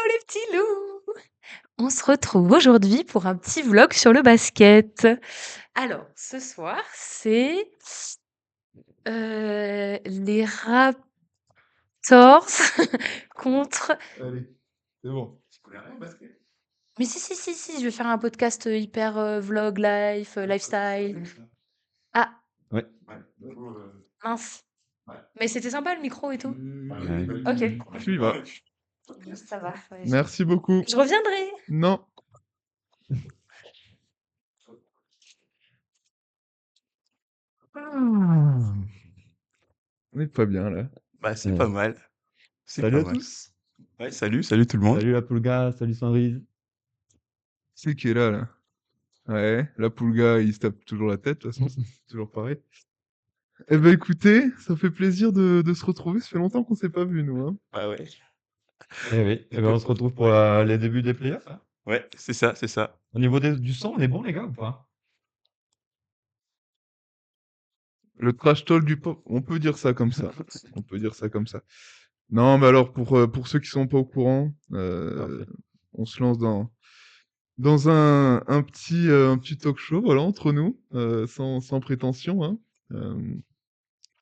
les petits loups! On se retrouve aujourd'hui pour un petit vlog sur le basket. Alors, ce soir, c'est les Raptors contre. Allez, c'est bon. Tu connais rien au basket? Mais si, je vais faire un podcast hyper vlog, life, lifestyle. Ah, Ouais. Ouais. Du coup, mince. ouais. Mais c'était sympa le micro et tout. Ouais. Ok, Tu y vas. ça va. Ouais, Merci beaucoup. je reviendrai. Non. On n'est pas bien là. Bah, c'est Ouais. pas mal. C'est Salut pas à mal. tous. Ouais, salut tout le monde. Salut la Poulga, salut Sandrine. C'est qui est là? Ouais, la Poulga, il se tape toujours la tête, de toute façon, c'est toujours pareil. Eh ben écoutez, ça fait plaisir de se retrouver. Ça fait longtemps qu'on s'est pas vu, nous. Hein. Ah ouais. Eh oui, eh ben, on se retrouve pour les débuts des playoffs. Hein. Ouais, c'est ça, c'est ça. Au niveau du son, on est bon les gars ou pas? Le trash talk du pop, on peut dire ça comme ça. On peut dire ça comme ça. Non, mais alors pour ceux qui sont pas au courant, Parfait. on se lance dans un petit talk show, voilà, entre nous, sans prétention. Hein. Euh,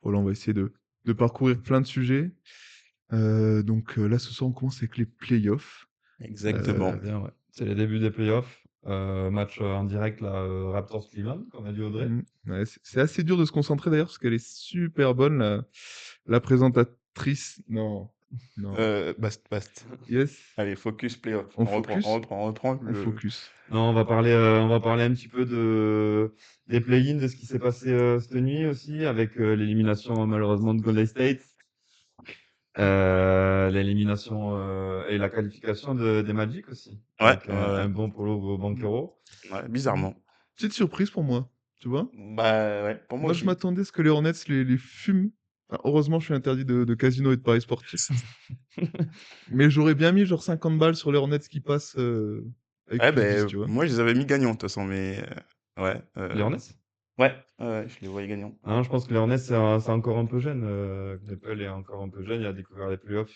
voilà, on va essayer de parcourir plein de sujets. Donc là, ce soir, on commence avec les playoffs. Exactement. Très bien, ouais. C'est les débuts des playoffs. Match en direct là, Raptors Cleveland, comme a dit Audrey. Ouais, c'est assez dur de se concentrer d'ailleurs, parce qu'elle est super bonne, la présentatrice. Non, non. Bast. Yes, Allez, focus playoff. On On reprend, focus on reprend on focus. Non, on va parler un petit peu des play-ins, de ce qui s'est passé cette nuit aussi, avec l'élimination malheureusement de Golden State. L'élimination et la qualification des Magic aussi, Ouais, avec ouais. un bon Polo Banchero. Ouais, bizarrement. Petite surprise pour moi, tu vois. Bah ouais, pour moi Moi, je aussi. m'attendais à ce que les Hornets les fument. Enfin, heureusement, je suis interdit de casino et de paris sportifs. Mais j'aurais bien mis genre 50 balles sur les Hornets qui passent avec Ouais, plus 10, tu vois. moi je les avais mis gagnants de toute façon, mais ouais. Les Hornets? Ouais, je les voyais gagnants. Non, je pense que les Hornets, c'est encore un peu jeune. Capel est encore un peu jeune, il a découvert les playoffs.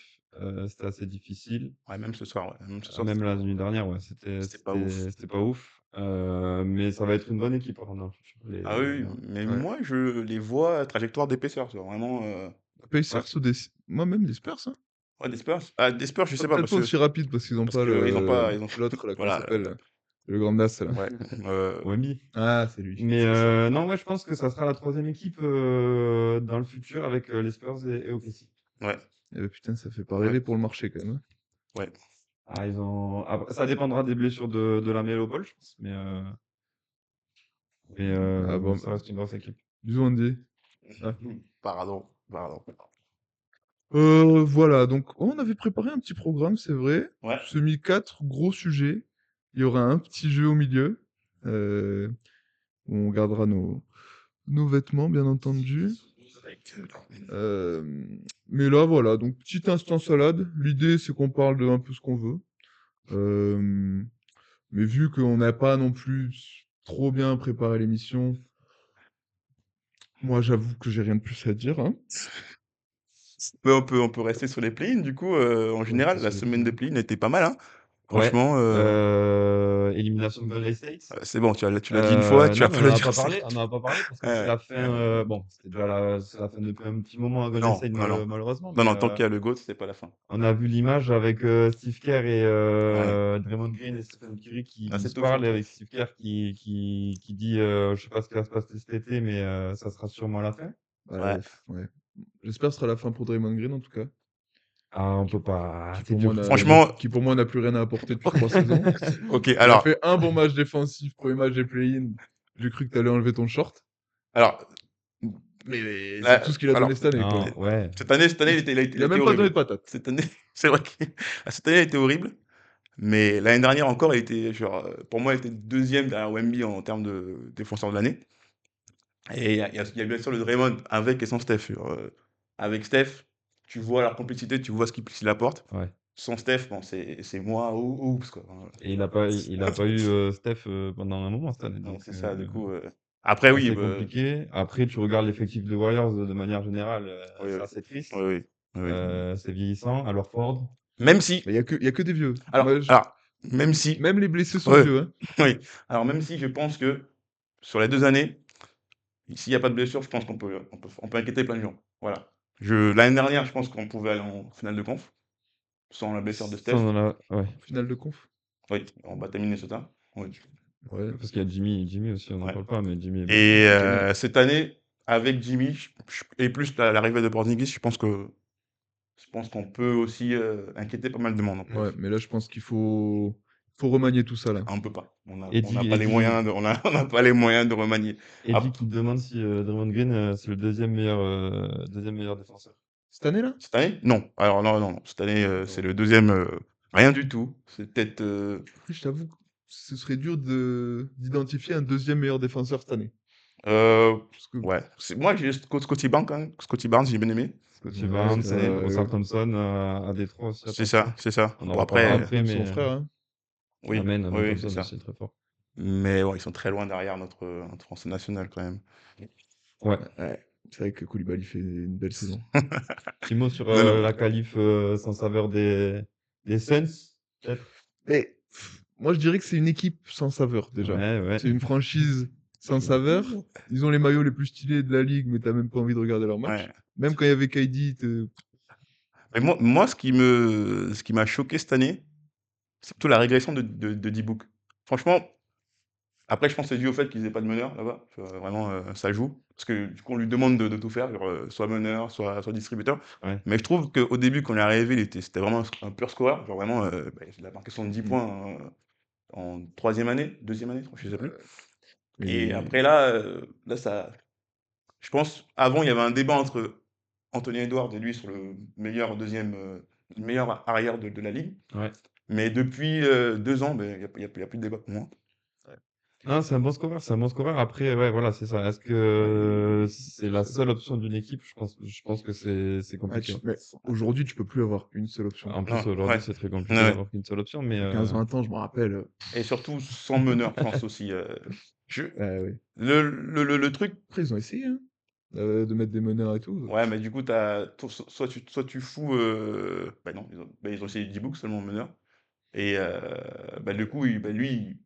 C'était assez difficile. Ouais, même ce soir, ouais. Même ce soir, Même la nuit dernière, ouais, c'était pas ouf. c'était pas ouf. Mais ça va être une bonne équipe dans le futur. Ah oui, mais Ouais. moi je les vois à trajectoire d'épaisseur, c'est vraiment. Pacers ou des... Moi-même des Spurs, hein. Ouais, des Spurs? Ah, des Spurs, je sais pas, Peut-être parce pas que aussi rapide parce qu'ils ont pas ils ont pas, l'autre là, comment voilà, ça s'appelle le grand Nas là. ouais, Wemby. Ah, c'est lui. Mais non, ouais, je pense que ça sera la troisième équipe dans le futur avec les Spurs et OKC. ouais, Eh ben, putain, ça fait pas Ouais. rêver pour le marché quand même. Hein. ouais. Ah, après, ça dépendra des blessures de la Melo Ball, je pense. Ah bon, ça reste une grosse équipe. bisous Andy. Ah. Pardon. Voilà, donc on avait préparé un petit programme, c'est vrai. Ouais. J'ai mis 4 gros sujets. Il y aura un petit jeu au milieu. Où on gardera nos vêtements, bien entendu. Mais là, voilà, donc petit instant salade. L'idée, c'est qu'on parle de un peu ce qu'on veut. Mais vu qu'on n'a pas non plus trop bien préparé l'émission, moi, j'avoue que j'ai rien de plus à dire. Hein. Mais on peut rester sur les play-ins, du coup, en général, la semaine de play-in était pas mal, hein. Franchement, Élimination de Golden State. c'est bon, tu l'as dit une fois, tu vas Non, pas mais le on dire. n'en a pas parlé parce que Ouais. c'est la fin. Bon, c'est la fin depuis un petit moment à Golden Non, State, non. malheureusement. Non, mais, tant qu'il y a le GOAT, c'est pas la fin. on a vu l'image avec Steve Kerr et Draymond Green et Stephen Curry qui Ah, c'est se tout, parlent, c'est tout. avec Steve Kerr qui dit je sais pas ce qui va se passer cet été, mais ça sera sûrement la fin. Ouais. J'espère que ce sera la fin pour Draymond Green, en tout cas. Ah, on peut pas. Qui Franchement- pour moi n'a plus rien à apporter depuis 3 saisons. Ok, Il a alors, fait un bon match défensif, premier match des play-in. J'ai cru que t'allais enlever ton short. alors, Mais là, c'est tout ce qu'il a alors, donné cette année, quoi. Non, ouais. cette année, Il a même pas donné de patate. Cette année, c'est vrai que cette année, elle était horrible. Mais l'année dernière encore, elle était genre, pour moi, elle était deuxième derrière Wemby en termes de défenseur de l'année. Et il y a bien sûr le Draymond avec et sans Steph. Avec Steph, tu vois leur complicité, tu vois ce qu'il apporte. Ouais. Sans Steph, bon, c'est moi ou oups, quoi. Et il a pas eu Steph pendant un moment cette année. Donc Donc c'est ça, du coup. Après, oui, assez compliqué. Après, tu regardes l'effectif des Warriors de manière générale, Oui, c'est oui. assez triste. Oui. C'est vieillissant. Alors Ford, Même si, Mais il y a que des vieux. alors, Moi, alors, même si, même les blessés sont ouais, vieux, hein. oui. Alors, même si je pense que sur les 2 années, s'il n'y a pas de blessure, je pense qu'on peut inquiéter plein de gens. Voilà. L'année dernière, je pense qu'on pouvait aller en finale de conf, sans la blessure de Ça, Steph. on en a, ouais. En finale de conf. Oui, on battait Minnesota. Oui, Ouais. Parce qu'il y a Jimmy aussi, on n'en ouais. parle pas, mais Jimmy est blessé. Et Jimmy. cette année, avec Jimmy, et plus l'arrivée de Porzingis, je pense qu'on peut aussi inquiéter pas mal de monde en Ouais, plus. mais là, je pense faut remanier tout ça, là. Ah, on peut pas. On n'a pas les Eddie, moyens on n'a pas les moyens de remanier. Eddie Ah, qui demande si Draymond Green, c'est le deuxième meilleur défenseur. Cette année-là? cette année? Non. Alors non, non, non. Cette année, c'est Non. le deuxième. Rien du tout. C'est peut-être. Après, je t'avoue que ce serait dur d'identifier un deuxième meilleur défenseur cette année. euh, Parce que, ouais. Moi, j'ai Scotty Barnes, hein. Scotty Barnes, j'ai bien aimé Scottie ouais, Barnes, cette année. Oscar Thompson à Détroit aussi, C'est attention. ça, c'est ça. On en Bon, reparlera après, un après, peu son mais frère, hein. oui, Amen oui, oui, c'est Thompson ça. aussi, très fort. Mais ouais, ils sont très loin derrière notre français national quand même. Ouais. Ouais. C'est vrai que Koulibaly fait une belle saison. Petit mot sur Non, non. la qualif sans saveur des Suns, peut-être? Mais moi, je dirais que c'est une équipe sans saveur, déjà. Ouais. C'est une franchise sans saveur. Ils ont les maillots les plus stylés de la ligue, mais t'as même pas envie de regarder leur match. Ouais. Même quand il y avait KD, Mais moi, ce qui m'a choqué cette année, c'est plutôt la régression de D-Book. Franchement, après, je pense que c'est dû au fait qu'ils n'aient pas de meneur là-bas. Vraiment, ça joue. Parce que du coup, on lui demande de tout faire, genre, soit meneur, soit distributeur. Ouais. Mais je trouve qu'au début, quand il est arrivé, c'était vraiment un pur scoreur. Genre vraiment, il a marqué 70 Mm. points en troisième année, deuxième année, je sais plus. Et mais après, là, ça. Je pense, avant, il y avait un débat entre Anthony Edwards et lui sur le meilleur deuxième, meilleur arrière de la ligue. Ouais. Mais depuis 2 ans, ben, il y a plus de débat pour moi. Non, c'est un bon scoreur, c'est un bon scoreur. Après, ouais, voilà, c'est ça. Est-ce que c'est la seule option d'une équipe? Je pense que c'est compliqué. mais aujourd'hui, tu peux plus avoir une seule option. En plus, Non, aujourd'hui, ouais. c'est très compliqué Ouais. d'avoir qu'une seule option, mais 15-20 ans, je me rappelle. Et surtout sans meneur, je pense aussi. Ouais. Le truc, Après, ils ont essayé, hein, de mettre des meneurs et tout. ouais, mais du coup, soit tu fous. Bah non, ils ont essayé D-Book seulement meneur. Et bah, du coup, lui,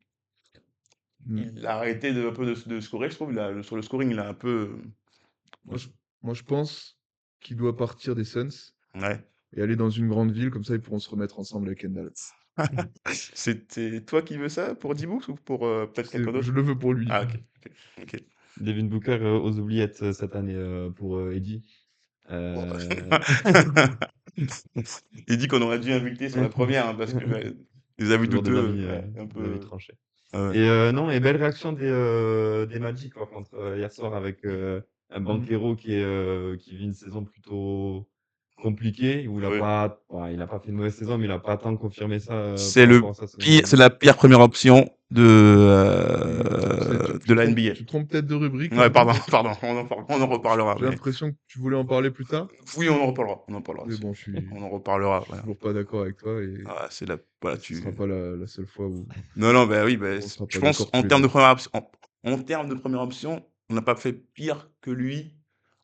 Mm. il a arrêté un peu de scorer, je trouve. Sur le scoring, il a un peu. Moi, je pense qu'il doit partir des Suns Ouais. et aller dans une grande ville, comme ça ils pourront se remettre ensemble avec Kendall. C'était toi qui veux ça pour D-Book ou pour peut-être quelqu'un d'autre? Je le veux pour lui. Ah, ok. Ok. Devin Booker aux oubliettes cette année pour Eddie. Il dit qu'on aurait dû inviter sur la première, hein, parce que les avis Toujours des douteux, avis, ouais, un des avis peu. tranchés. Ah ouais. Et non, et belle réaction des Magic par contre hier soir avec un Banchero qui vit une saison plutôt compliquée où Ouais. il a pas fait une mauvaise saison, mais il a pas tant confirmé ça C'est par rapport à sa saison c'est dernière. la pire première option de la NBA. Tu te trompes peut-être de rubrique, Ouais, là. pardon, on en reparlera. J'ai l'impression que tu voulais en parler plus tard. Oui, on en reparlera. On en parlera. Mais bon, je On en reparlera. suis Voilà. toujours pas d'accord avec toi et Ah, voilà, ce sera pas la seule fois où Non, non, bah oui, bah, on sera je pas pense d'accord en tous les termes de deux. première option, en termes de première option, on n'a pas fait pire que lui,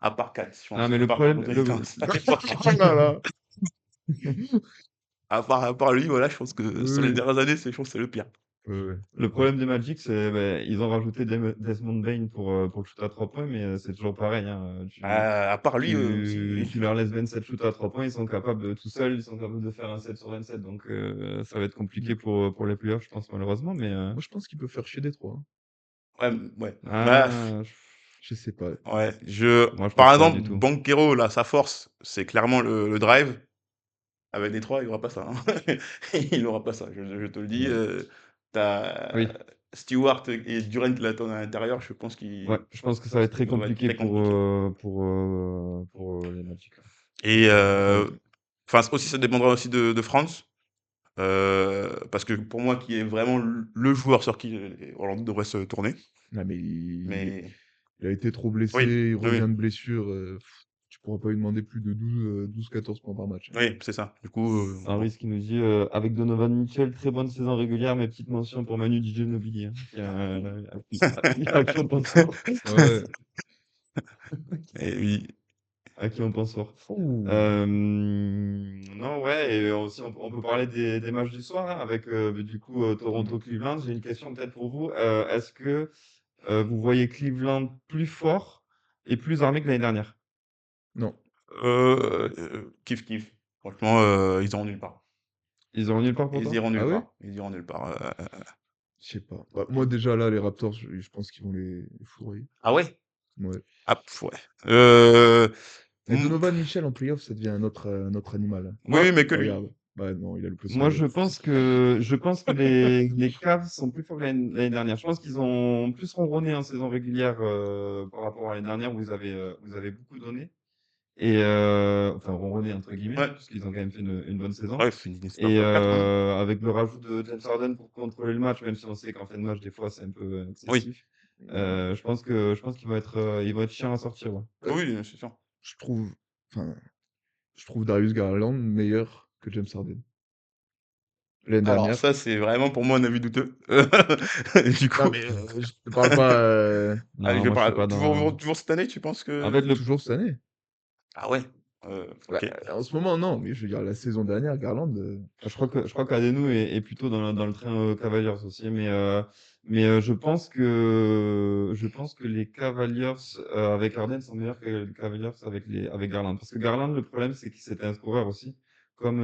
à part 4, je Ah pense. mais À le part problème, Anthony Towns. Oh là là. À part lui, voilà, je pense que sur les Oui. dernières années, je pense que c'est le pire. Ouais. le problème des Magic, c'est ils ont rajouté Desmond Bane pour le shoot à 3 points, mais c'est toujours pareil. Hein. À part lui aussi. Tu leur laisses 27 shoots à 3 points, ils sont capables tout seuls, ils sont capables de faire un 7 sur 27. Donc ça va être compliqué pour les playoffs, je pense malheureusement. Mais Moi, je pense qu'il peut faire chier Détroit, hein. Ouais, ouais. Bah, Je sais pas. ouais. moi je pense Par pas exemple, du tout. Banchero, là, sa force, c'est clairement le drive. Avec Détroit, il n'aura pas ça, hein. Il n'aura pas ça, je te le dis. Ouais. T'as Oui. Stewart et Durant qui l'attendent à l'intérieur, je pense Ouais, je pense que ça va être très ça va être compliqué très compliqué. pour les Magic. Et Ouais. enfin, aussi, ça dépendra aussi de Franz. Parce que pour moi, qui est vraiment le joueur sur qui Orlando devrait se tourner. Non, mais Mais il a été trop blessé, oui, il oui, revient de blessure. Tu pourras pas lui demander plus de 12-14 points par match, hein. oui, c'est ça. Du coup, Henri, ce qui nous dit avec Donovan Mitchell, très bonne saison régulière, mais petite mention pour Manu Ginobili, hein, qui a cru au potentiel. Ouais. et oui. à qui on pense fort. Ouh. Non, ouais, et aussi on peut parler des matchs du soir hein, avec du coup Toronto-Cleveland. J'ai une question peut-être pour vous. Est-ce que vous voyez Cleveland plus fort et plus armé que l'année dernière? Non, Kiff kiff. Franchement, ils iront nulle part. Ils ont nulle part pour Ils toi? iront ah nulle ouais? part. Ils iront nulle part. Je sais pas. Bah, moi déjà là, les Raptors, je pense qu'ils vont les fourrer. Ah ouais? Ouais. Ah ouais. Euh, Et m- Donovan Mitchell en playoff, ça devient un autre animal, hein. oui, Moi, mais que lui. Regarde. Bah non, il a loupé son moi, gol. je pense que les Cavs sont plus forts que l'année dernière. Je pense qu'ils ont plus ronronné en saison régulière par rapport à l'année dernière où vous avez beaucoup donné. Et enfin ronronné entre guillemets, Ouais. parce qu'ils ont quand même fait une bonne saison. Ouais, c'est pas Et top 4, hein. avec le rajout de James Harden pour contrôler le match, même si on sait qu'en fin de match, des fois, c'est un peu Oui. excessif. Je pense ils vont être chiants à sortir. Ouais. Oui, c'est sûr. Je trouve, enfin, je trouve Darius Garland meilleur que James Harden. L'année Alors dernière. ça, c'est vraiment pour moi un avis douteux. Du Non, coup, mais je te parle pas allez, Non, je vais moi, je suis parler. pas dans. Toujours cette année, tu penses En fait, que... toujours cette année. Ah ouais. Bah, Ok. en ce moment, non, mais je veux dire, la saison dernière, Garland. Je crois qu'Adenou est plutôt dans le train Cavaliers aussi, mais je pense que les Cavaliers avec Harden sont meilleurs que les Cavaliers avec Garland. Parce que Garland, le problème, c'est qu'il c'était un scoreur aussi, comme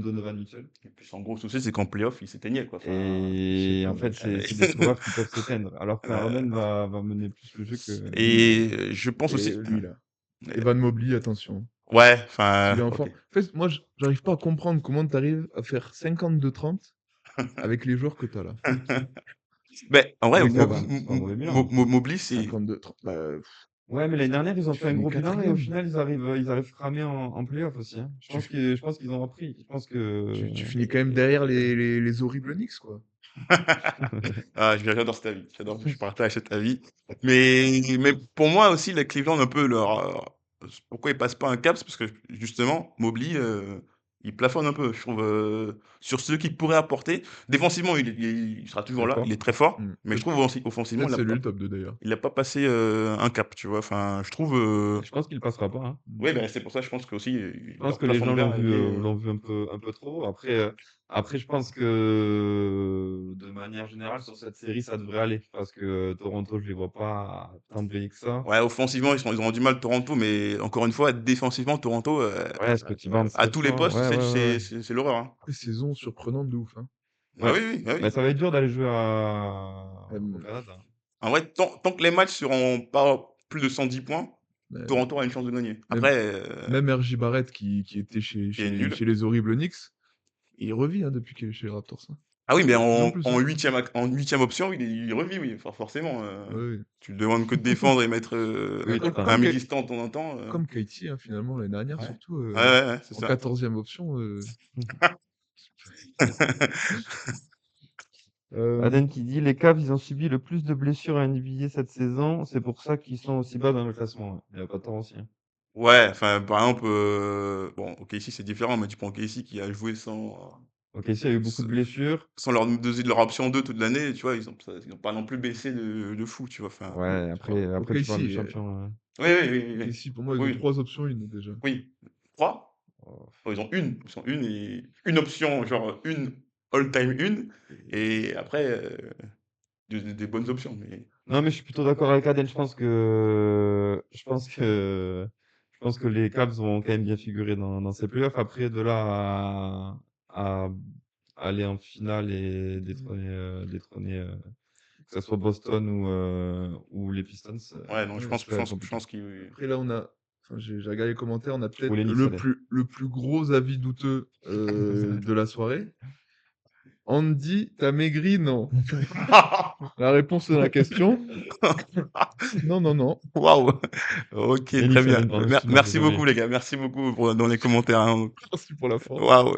Donovan Mitchell. Et puis son gros souci, c'est qu'en playoff, il s'éteignait, quoi. Enfin, Je sais Et pas, en moi. fait, c'est des scoreurs qui peuvent s'éteindre, alors que euh, Harden va mener plus le jeu que. et je pense Et aussi... lui, là. euh, Evan Mobley, attention. ouais, enfin, S'il est en ok. forme. En fait, moi, j'arrive pas à comprendre comment tu arrives à faire 52-30 avec les joueurs que tu as là. Mais en vrai, Les Cavs. C'est pas un mauvais bilan. Hein. Mobley, c'est... 52-30. Bah, Ouais, mais l'année dernière, ils ont tu fait un finis gros bilan et au 4e. final, ils arrivent cramés en playoff aussi. Hein. Tu, Je pense qu'ils ont repris. Je pense que. tu finis quand même derrière les horribles Knicks, quoi. Ah, j'adore cet avis. J'adore, je partage cet avis. Mais pour moi aussi, les Cleveland, un peu pourquoi ils passent pas un cap, c'est parce que justement, Mobley, il plafonne un peu, je trouve, sur ce qu'il pourrait apporter. Défensivement, il sera toujours Très là, fort. il est très fort, mais je Peut- trouve aussi, offensivement, Peut-être c'est lui le top 2 d'ailleurs. il a pas passé un cap, tu vois. Enfin, je trouve. Je pense qu'il passera pas. Hein. Oui, ben, c'est pour ça, je pense que aussi Je pense leur que les plafond gens de verre est lié. l'ont vu un peu trop. Après, je pense que de manière générale, sur cette série, ça devrait aller. Parce que Toronto, je les vois pas tant briller que ça. Ouais, offensivement, ils auront du mal Toronto, mais encore une fois, défensivement, Toronto, Ouais, Scotty Barnes à très tous les fort. postes, Ouais, ouais, ouais, ouais. c'est l'horreur, hein. Après, saison surprenante de ouf, hein. Ah Ouais. oui, oui, ah Mais oui. ça va être dur d'aller jouer au Même, Canada. En vrai, tant que les matchs seront pas plus de 110 points, même, Toronto a une chance de gagner. même, Après, même RJ Barrett qui était qui est nul. chez les horribles Knicks, il revit hein, depuis qu'il est chez les Raptors, hein. Ah oui, mais De plus en plus, hein. en huitième option, il revit, oui, forcément. Ouais, ouais. Tu le demandes que de défendre et mettre Oui, Comme, total. un comme, Ka- mi-distance de temps en temps. comme KT, hein, finalement, l'année dernière, Ouais. surtout, Ouais, ouais, ouais, c'est en ça. 14e option. Aden qui dit les Cavs, ils ont subi le plus de blessures à NBA cette saison. C'est pour ça qu'ils sont aussi bas dans le classement. Il a pas tort aussi. Hein. Ouais, enfin, par exemple, bon, OKC, c'est différent, mais tu prends OKC qui a joué Ok, ici, il y a eu beaucoup de blessures. sans leur option 2 toute l'année, tu vois, ils ont pas non plus baissé de fou, tu vois. Enfin, Ouais, après Ok, tu parles du si, champion. oui, oui, oui, oui, ok, oui. si, pour moi, ils ont Oui, 3 options 1 déjà. oui. 3? Oh. Oh, ils ont une. Ils ont une et une option, genre une all-time une, et après, des bonnes options. Mais... Non, mais je suis plutôt d'accord avec Aden. Je pense que les Cavs vont quand même bien figurer dans ces playoffs. Après, de là à aller en finale et détrôner que ce soit Boston ou les Pistons, Ouais, non, Ouais, ça va être je compliqué. pense qu'il. après, là, enfin, j'ai regardé les commentaires, on a Ou peut-être les Knicks, allez. le plus gros avis douteux de la soirée. Andy, t'as maigri? Non. La réponse à la question, non, non, non. Waouh! OK, Les très Knicks, bien. Aden, pardon, excuse-moi, Merci beaucoup, désolé. les gars. Merci beaucoup dans les commentaires, hein. Merci pour la force. Waouh!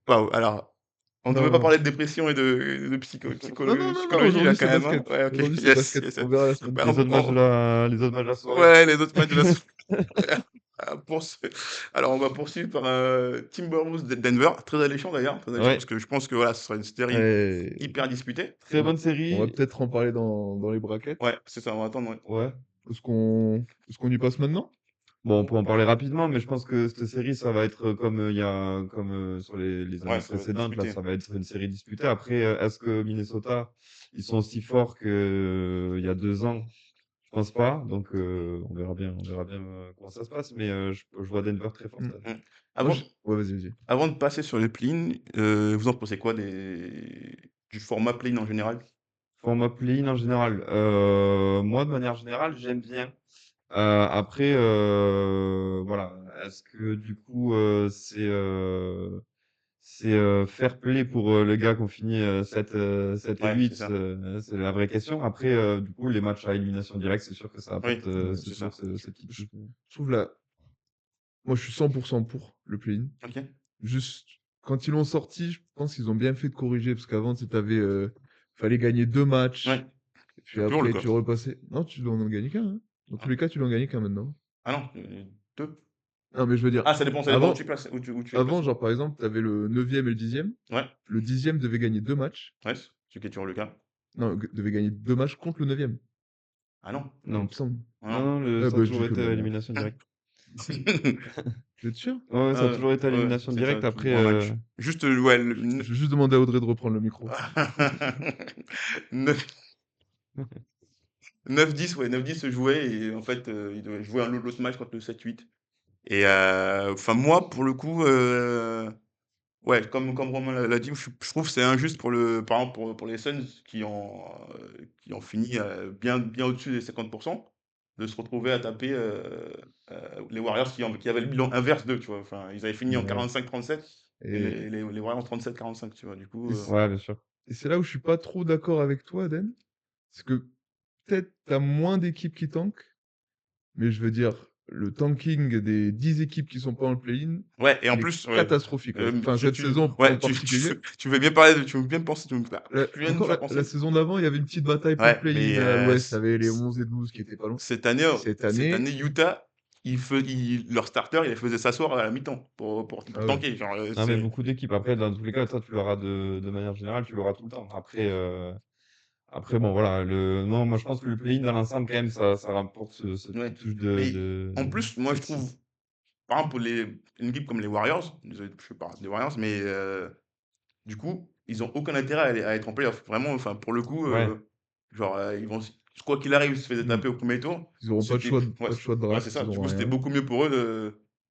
Waouh! Alors, on ne Non, devait pas non. parler de dépression et de Non, non, non, non, psychologie, là, aujourd'hui quand c'est même, hein? basket. Ouais, OK. Aujourd'hui c'est Yes, basket. yes, On yes. verra la semaine Bah, Les autres matchs de la soirée. ouais, les autres matchs de la alors, on va poursuivre par Timberwolves de Denver. Très alléchant d'ailleurs, parce Ouais, que je pense que voilà, ce sera une série Et hyper disputée. très on va, bonne on va série. peut-être en parler dans les brackets. Ouais, c'est ça, on va attendre. Ouais. Ouais. Est-ce qu'on y passe maintenant? Bon, on peut en parler rapidement, mais je pense que cette série, ça va être comme sur les années Ouais, ça va être précédentes. Là, disputé. ça va être une série disputée. Après, est-ce que Minnesota, ils sont aussi forts qu'il y a 2 ans? Je pense pas. Donc, on verra bien comment ça se passe. Mais je vois Denver très fort Mm. cette année. Mmh. Moi, Avant ouais, vas-y. avant de passer sur les play-in, vous en pensez quoi du format play-in en général? Format play-in en général, moi, de manière générale, j'aime bien. Après, voilà, est-ce que du coup, c'est fair play pour le gars qui ont fini 7 et Ouais, c'est 8, ça. c'est la vraie question. Après, du coup, les matchs à élimination directe, c'est sûr que ça apporte, Oui, c'est c'est ça. toujours ce petit Je plus. trouve là, moi, je suis 100% pour le play-in. OK. Juste, quand ils l'ont sorti, je pense qu'ils ont bien fait de corriger, parce qu'avant, tu avais, fallait gagner 2 matchs, Ouais, et puis c'est toujours le après, cas. tu repassais. Non, tu dois en gagner qu'un, hein. Dans tous Ah les cas, tu dois en gagner qu'un maintenant. ah non, 2? Non, mais je veux dire, Ah, ça dépend où tu avant, places, où tu les avant, places. genre, par exemple, tu avais le 9e et le 10e. Ouais, Le 10e devait gagner 2 matchs. ouais, ce qui est toujours le cas. Non, devait gagner 2 matchs contre le 9e, Ah non? il me Non, semble. Ah non, non. non, Ah ça a bah, je dis toujours que de été la merde. élimination directe. Vous êtes sûr? Ouais, ouais, ça a Ouais, toujours été ouais, élimination c'est ça, directe. tout Après, en match. Juste, ouais, le Je vais juste demander à Audrey de reprendre le micro. 9 9-10, ouais, 9-10 se jouait et en fait, ils devaient jouer un autre match contre le 7-8 et enfin moi pour le coup, ouais, comme Romain l'a dit, je trouve que c'est injuste par exemple pour les Suns qui ont fini, bien au-dessus des 50, de se retrouver à taper, les Warriors qui avaient le bilan inverse d'eux, tu vois? Enfin, ils avaient fini en Ouais. 45-37 et Et, les Warriors en 37-45, tu vois? Du coup, et c- ouais, bien sûr. et c'est là où je suis pas trop d'accord avec toi, Den. Parce que peut-être t'as moins d'équipes qui tankent, mais je veux dire, le tanking des 10 équipes qui sont pas en play-in, ouais et en il est plus, ouais, catastrophique. Enfin, tu cette tu saison en ouais, particulier. tu veux bien parler de tu veux bien me penser tu me faire tu viens de me Encore faire la penser. saison d'avant, il y avait une petite bataille pour le Ouais, mais play-in à l'ouest. T'avais les 11 et 12 qui étaient pas loin. Cette cette année, année, Utah, leur starter, il les faisait s'asseoir à la mi-temps ah pour ouais. tanker. Genre, Non, mais beaucoup d'équipes. Après, dans tous les cas, toi, tu l'auras de manière générale, tu l'auras tout le temps. Après, bon, voilà. Non, moi, je pense que le play-in, dans l'ensemble, quand même, ça rapporte ce petit ouais. touche Mais en plus, moi, je sexy. trouve, par exemple, une équipe comme les Warriors, désolé, je fais pas des Warriors, mais du coup, ils ont aucun intérêt à être en playoff. Vraiment, enfin, pour le coup, Ouais. genre, quoi qu'il arrive, ils se faisaient Hmm. taper au premier tour. Ils auront pas de choix, Ouais, pas de choix de ouais, c'est draft, ça. ils Du auront coup, c'était rien. beaucoup mieux pour eux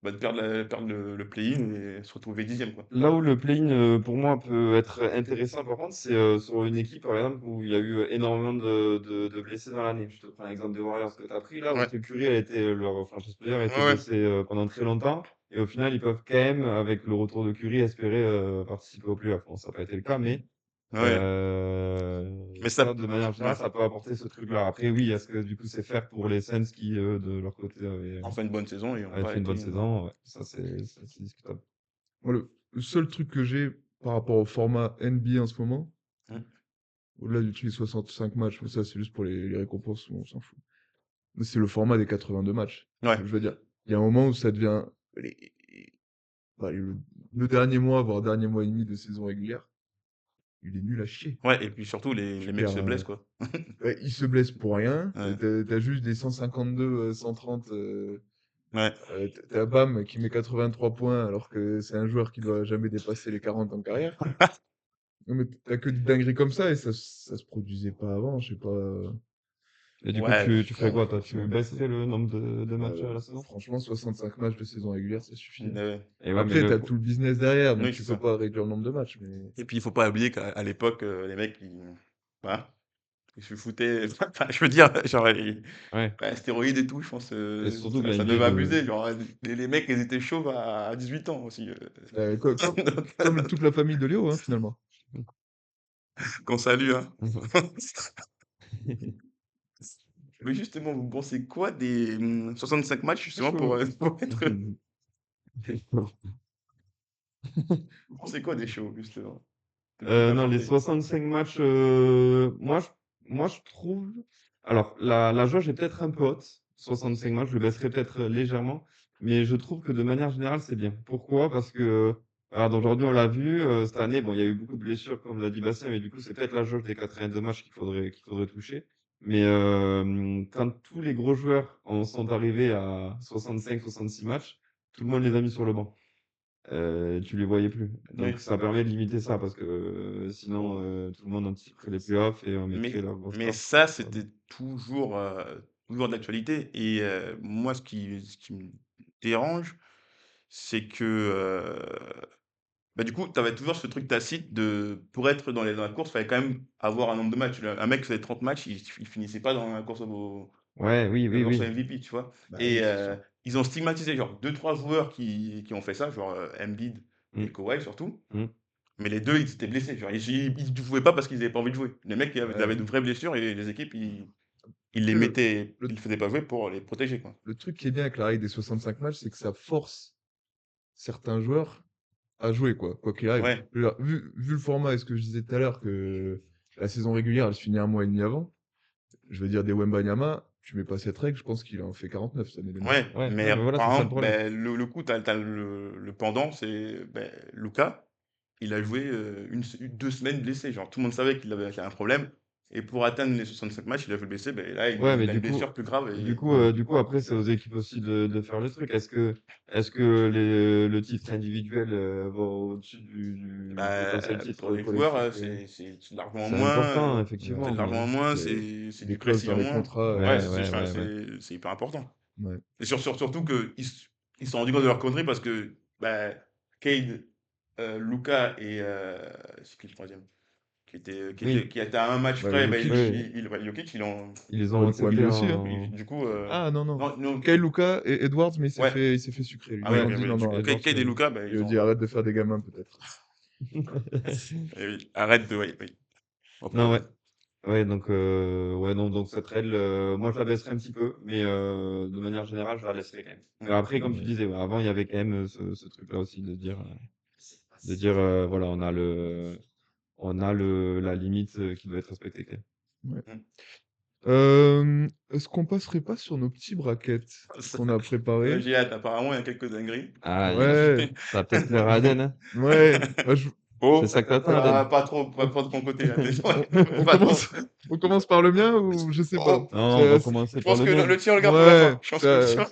de perdre le play-in et se retrouver 10e, quoi. Là où le play-in, pour moi, peut être intéressant, par contre, c'est sur une équipe, par exemple, où il y a eu énormément de blessés dans l'année. Je te prends l'exemple des Warriors que tu as pris là, où Ouais, que Curry a été, leur franchise player, a été ouais, ouais. blessé pendant très longtemps. Et au final, ils peuvent quand même, avec le retour de Curry, espérer participer au playoff. Bon, ça n'a pas été le cas, mais Ouais. Mais ça, ça, de manière ouais. générale, ça peut apporter ce truc-là. Après, oui, est-ce que du coup, c'est fair pour les Suns qui, de leur côté, Enfin, une bonne saison et on avaient pas fait une bonne été. saison? Ouais, ça, c'est discutable. Moi, le seul truc que j'ai par rapport au format NBA en ce moment, Mmh. au-delà d'utiliser 65 matchs, mais ça, c'est juste pour les récompenses, on s'en fout. Mais c'est le format des 82 matchs. Ouais. Je veux dire, il y a un moment où ça devient les- bah, le dernier mois, voire dernier mois et demi de saison régulière, il est nul à chier. Ouais, et puis surtout, Tu les mecs perds, se blessent, quoi. ouais, il se blesse pour rien. Ouais. T'as juste des 152, 130. Ouais. T'as Bam qui met 83 points alors que c'est un joueur qui doit jamais dépasser les 40 en carrière. Non, mais t'as que des dingueries comme ça et ça se produisait pas avant, je sais pas. Et du coup, Ouais. tu ferais quoi, toi? Tu baisserais le nombre de matchs à la saison? Franchement, 65 matchs de saison régulière, ça suffit, hein. Ouais. Et ouais, mais Après, t'as tout le business derrière, donc Oui, tu c'est peux ça. pas réduire le nombre de matchs. Mais Et puis, il faut pas oublier qu'à l'époque, les mecs, voilà, ils se foutaient enfin, je veux dire, genre, ouais. ouais, stéroïdes et tout, je pense, Et surtout que ça la ça NBA devait de abuser. Genre, les mecs, ils étaient chauves à 18 ans aussi, donc comme toute la famille de Léo, hein, finalement. qu'on salue, hein. Mais justement, vous pensez quoi des, 65 matchs justement Chaud. pour être vous pensez quoi des shows justement? De Non, les d'apporter 65 matchs, moi, je trouve. Alors, la jauge est peut-être un peu haute. 65 matchs, je le baisserai peut-être légèrement. Mais je trouve que de manière générale, c'est bien. Pourquoi? Parce que, regarde, aujourd'hui, on l'a vu, cette année, bon, il y a eu beaucoup de blessures, comme l'a dit Bastien, mais du coup, c'est peut-être la jauge des 82 matchs qu'il faudrait toucher. Mais quand tous les gros joueurs sont arrivés à 65-66 matchs, tout le monde les a mis sur le banc. Tu les voyais plus. Donc Oui. ça permet de limiter ça parce que sinon tout le monde anticiperait les playoffs et on mettrait Mais leur gros mais score. ça, c'était toujours d'actualité et moi, ce qui me dérange, c'est que, bah, du coup, tu avais toujours ce truc tacite de pour être dans la course, il fallait quand même avoir un nombre de matchs. Un mec qui faisait 30 matchs, il finissait pas dans la course Ouais, oui, la oui, course au oui. MVP, tu vois? Bah Et oui, c'est sûr. ils ont stigmatisé genre deux trois joueurs qui ont fait ça, genre, Embiid Mmh, et Kawhi surtout. mmh. Mais les 2 ils étaient blessés, genre ils jouaient pas parce qu'ils avaient pas envie de jouer. Les mecs, ils avaient Ouais. de vraies blessures et les équipes, ils les Après, mettaient le ils les faisaient pas jouer pour les protéger, quoi. le truc qui est bien avec la règle des 65 matchs, c'est que ça force certains joueurs à jouer, quoi qu'il arrive. Ouais, Je veux dire, vu le format et ce que je disais tout à l'heure, que la saison régulière, elle se finit 1 mois et demi avant, je veux dire des Wembanyama, tu mets pas cette règle, je pense qu'il en fait 49 cette année, les mecs. ouais, Ouais, mais non, mais voilà, par c'est ça le exemple, problème. le coup, tu as le pendant, c'est, Luka, il a joué, 2 semaines blessé, genre tout le monde savait qu'il avait un problème et pour atteindre les 65 matchs, il a joué blessé, là, Ouais, mais il a une blessure plus grave et du coup, après, c'est aux équipes aussi de faire le truc. Est-ce que le titre individuel va au-dessus du potentiel pour titre les joueurs, collectif? c'est largement C'est moins, important, Ouais, c'est effectivement, mais largement moins, les c'est les du clauses précis dans en les moins. contrats, Ouais, ouais, ouais, ouais, ouais. c'est hyper important. ouais. Et surtout qu'ils se sont rendus compte de leur connerie parce que, Cade, Luka et c'est qui le troisième? Oui, Qui était à un match Bah, près, Jokic, oui, Jokic, ils ont ils les ont oh, acceptés Wemby aussi, hein. en... du coup, Ah non, non. non, non, Kyle Luka et Edwards, mais ouais, il s'est fait sucrer, lui. ah oui, Ils OK, ont Ouais, dit oui, non, du non, coup, Edwards, Cade et Luka, ils ils ont dit ont arrête de faire des gamins, peut-être. eh oui, arrête de oui, oui, Non, reprendre. ouais. Ouais, donc, ouais, non, donc cette règle, moi je la baisserai un petit peu, mais de manière générale, je la laisserai quand même. Mais après, comme tu Ouais. disais, ouais, avant, il y avait quand même ce truc-là aussi de dire voilà, on a la limite qui doit être respectée quand même. Ouais. Mmh. Est-ce qu'on passerait pas sur nos petits brackets Ça qu'on a préparés? j'ai hâte, apparemment, il y a quelques dingueries. Ah, Ouais, ça va peut-être plaire à Aden, hein. ouais. Bah, C'est Oh, ça que t'attends, Aden. pas trop, on, pas de ton côté, là, on pas trop. commence, on commence par le mien ou je sais pas. Oh, Non, on va commencer je par pense le que mien. le tien, on le garde pour la Ouais, fin. Je pense que le tien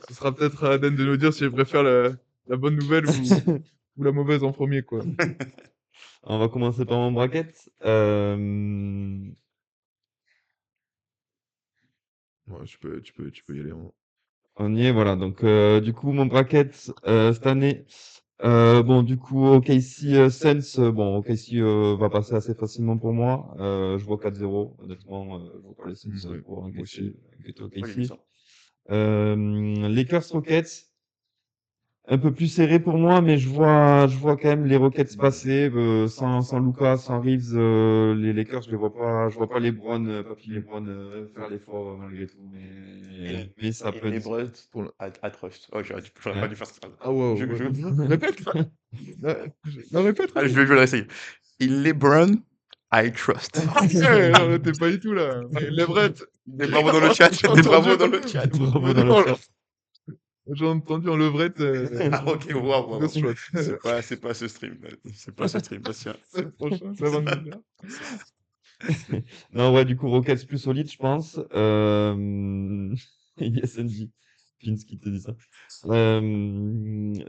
ce sera peut-être à Aden de nous dire si elle préfère la bonne nouvelle ou la mauvaise en premier, quoi. On va commencer par mon bracket. Ouais, tu peux y aller. On y est, voilà. Donc, du coup, mon bracket cette année, bon, du coup, OKC Suns, bon, OKC va passer assez facilement pour moi. Je vois 4-0, honnêtement. Je vois pas les Suns Ouais, pour moi aussi. enquêter Oui, j'ai vu OKC. ça. Lakers Rockets, un peu plus serré pour moi, mais je vois quand même les Rockets passer sans Luka, sans Reeves. Les Lakers, je vois pas LeBron, Papy LeBron faire l'effort malgré tout, mais ça peut Et les être. Bruns Pour le- à Trust. Oh, j'aurais pas Hein? dû faire cette phrase. Ah ouais, Je ouais. je Répète. Non, répète, allez, répète. je vais le réessayer. In LeBron, I trust. Non, t'es pas du tout là. Et Leverett. Des bravos dans le chat, J'ai des entendu. bravos dans le chat. Bravo dans le chat. J'ai entendu en levrette. Ah OK, waouh, waouh, Ghost waouh. Shot. C'est pas ce stream, c'est pas ce stream, Bastien. C'est le prochain, c'est à 22h. Non, ouais, du coup, Rockets plus solide, je pense. Yes, NJ. Vince qui te dit ça.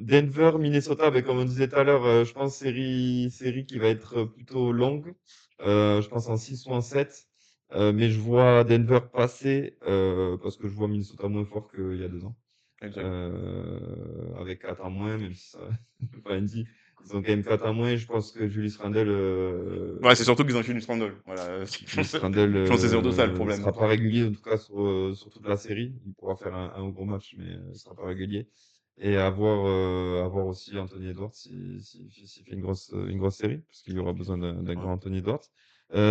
Denver, Minnesota, ben, comme on disait tout à l'heure, je pense série qui va être plutôt longue. Je pense en 6 ou en 7. Mais je vois Denver passer parce que je vois Minnesota moins fort qu'il y a 2 ans. Exact. Avec 4 en moins, même si ça pas NJ. Ils ont quand même 4 en moins. Je pense que Julius Randle, Ouais, c'est surtout qu'ils ont Julius Randle. Voilà, Julius Randle je pense que c'est surtout ça le problème. sera pas régulier, en tout cas sur toute la série. Il pourra faire un gros match, mais il sera pas régulier. Et à voir aussi Anthony Edwards s'il fait une grosse série, parce qu'il y aura besoin d'un Ouais. grand Anthony Edwards.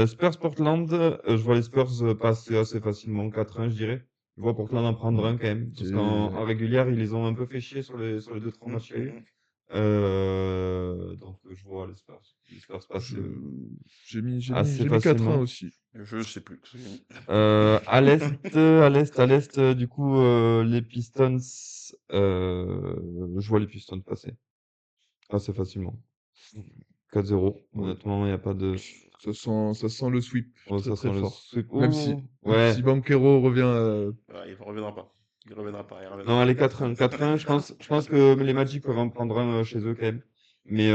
Spurs Portland, je vois les Spurs passer assez facilement 4-1, je dirais. Je vois Portland en prendre un quand même, parce qu'en régulière, ils les ont un peu fait chier sur les 2-3 matchs qu'il y a eu. Donc je vois les Spurs passer assez J'ai mis 4-1 facilement. aussi. Je sais plus. À l'est, du coup, les Pistons, je vois les Pistons passer assez facilement. 4-0. Honnêtement, il n'y a pas de. Ça sent le sweep Oh, très ça très sent le fort. sweep. Même si, Oh, ouais. si Banquero revient. Ouais, il reviendra pas. Il reviendra pas. Il reviendra Non, pas. les 4-1. 4-1, je pense que les Magic peuvent en prendre un chez eux quand même. Mais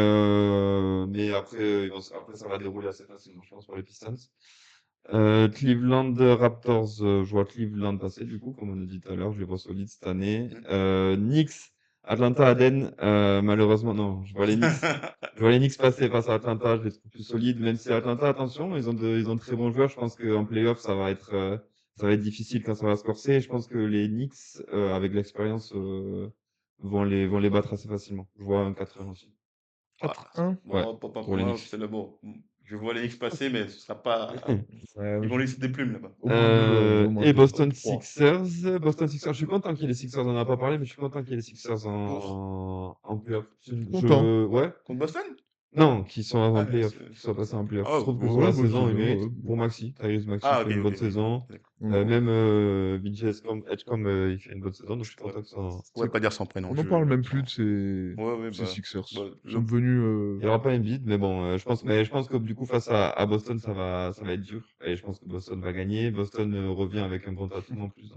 après, après, ça va dérouler assez facilement, je pense, pour les Pistons. Cleveland Raptors, je vois Cleveland passer, du coup, comme on a dit tout à l'heure, je les vois solides cette année. Knicks, Atlanta Aden, malheureusement, non, je vois les Knicks. Je vois les Knicks passer face à Atlanta, je les trouve plus solides, même si Atlanta, attention, ils ont de très bons joueurs. Je pense qu'en playoff, ça va être difficile quand ça va se corser. Je pense que les Knicks, avec l'expérience, vont les battre assez facilement. Je vois un 4-1 aussi. Ah, 4-1. Ouais, bon, pas pour les moi, Knicks. c'est le bon. Je vois les Knicks passer, mais ce sera pas. Ouais, Ils vont laisser des plumes là-bas. au moins deux, au moins Et deux, Boston 3. Sixers. Boston Sixers, je suis content qu'il y ait les Sixers, on en a pas parlé, mais je suis content qu'il y ait les Sixers Pour en playoff. Content. Ouais. contre Boston? Non, qui sont en Ah, playoff, qui soient passés en playoff. Je oh, trouve que sur oh, la Ouais, bah, saison, c'est ils bien. méritent. Ouais. Pour Maxi, Tyrese Maxi ah, fait ok, une bonne ok. saison. D'accord. Ouais. Même VJ Edgecombe, il fait une bonne saison, donc je suis content que ça. Je pourrais pas dire son prénom. On n'en parle même plus de Ouais, ouais, ces bah, Sixers. bah, Ils sont devenus. Il n'y aura pas Embiid, mais bon, je pense que du coup, face à Boston, ça va être dur. Et je pense que Boston va gagner. Boston revient avec un bon Tatum en plus,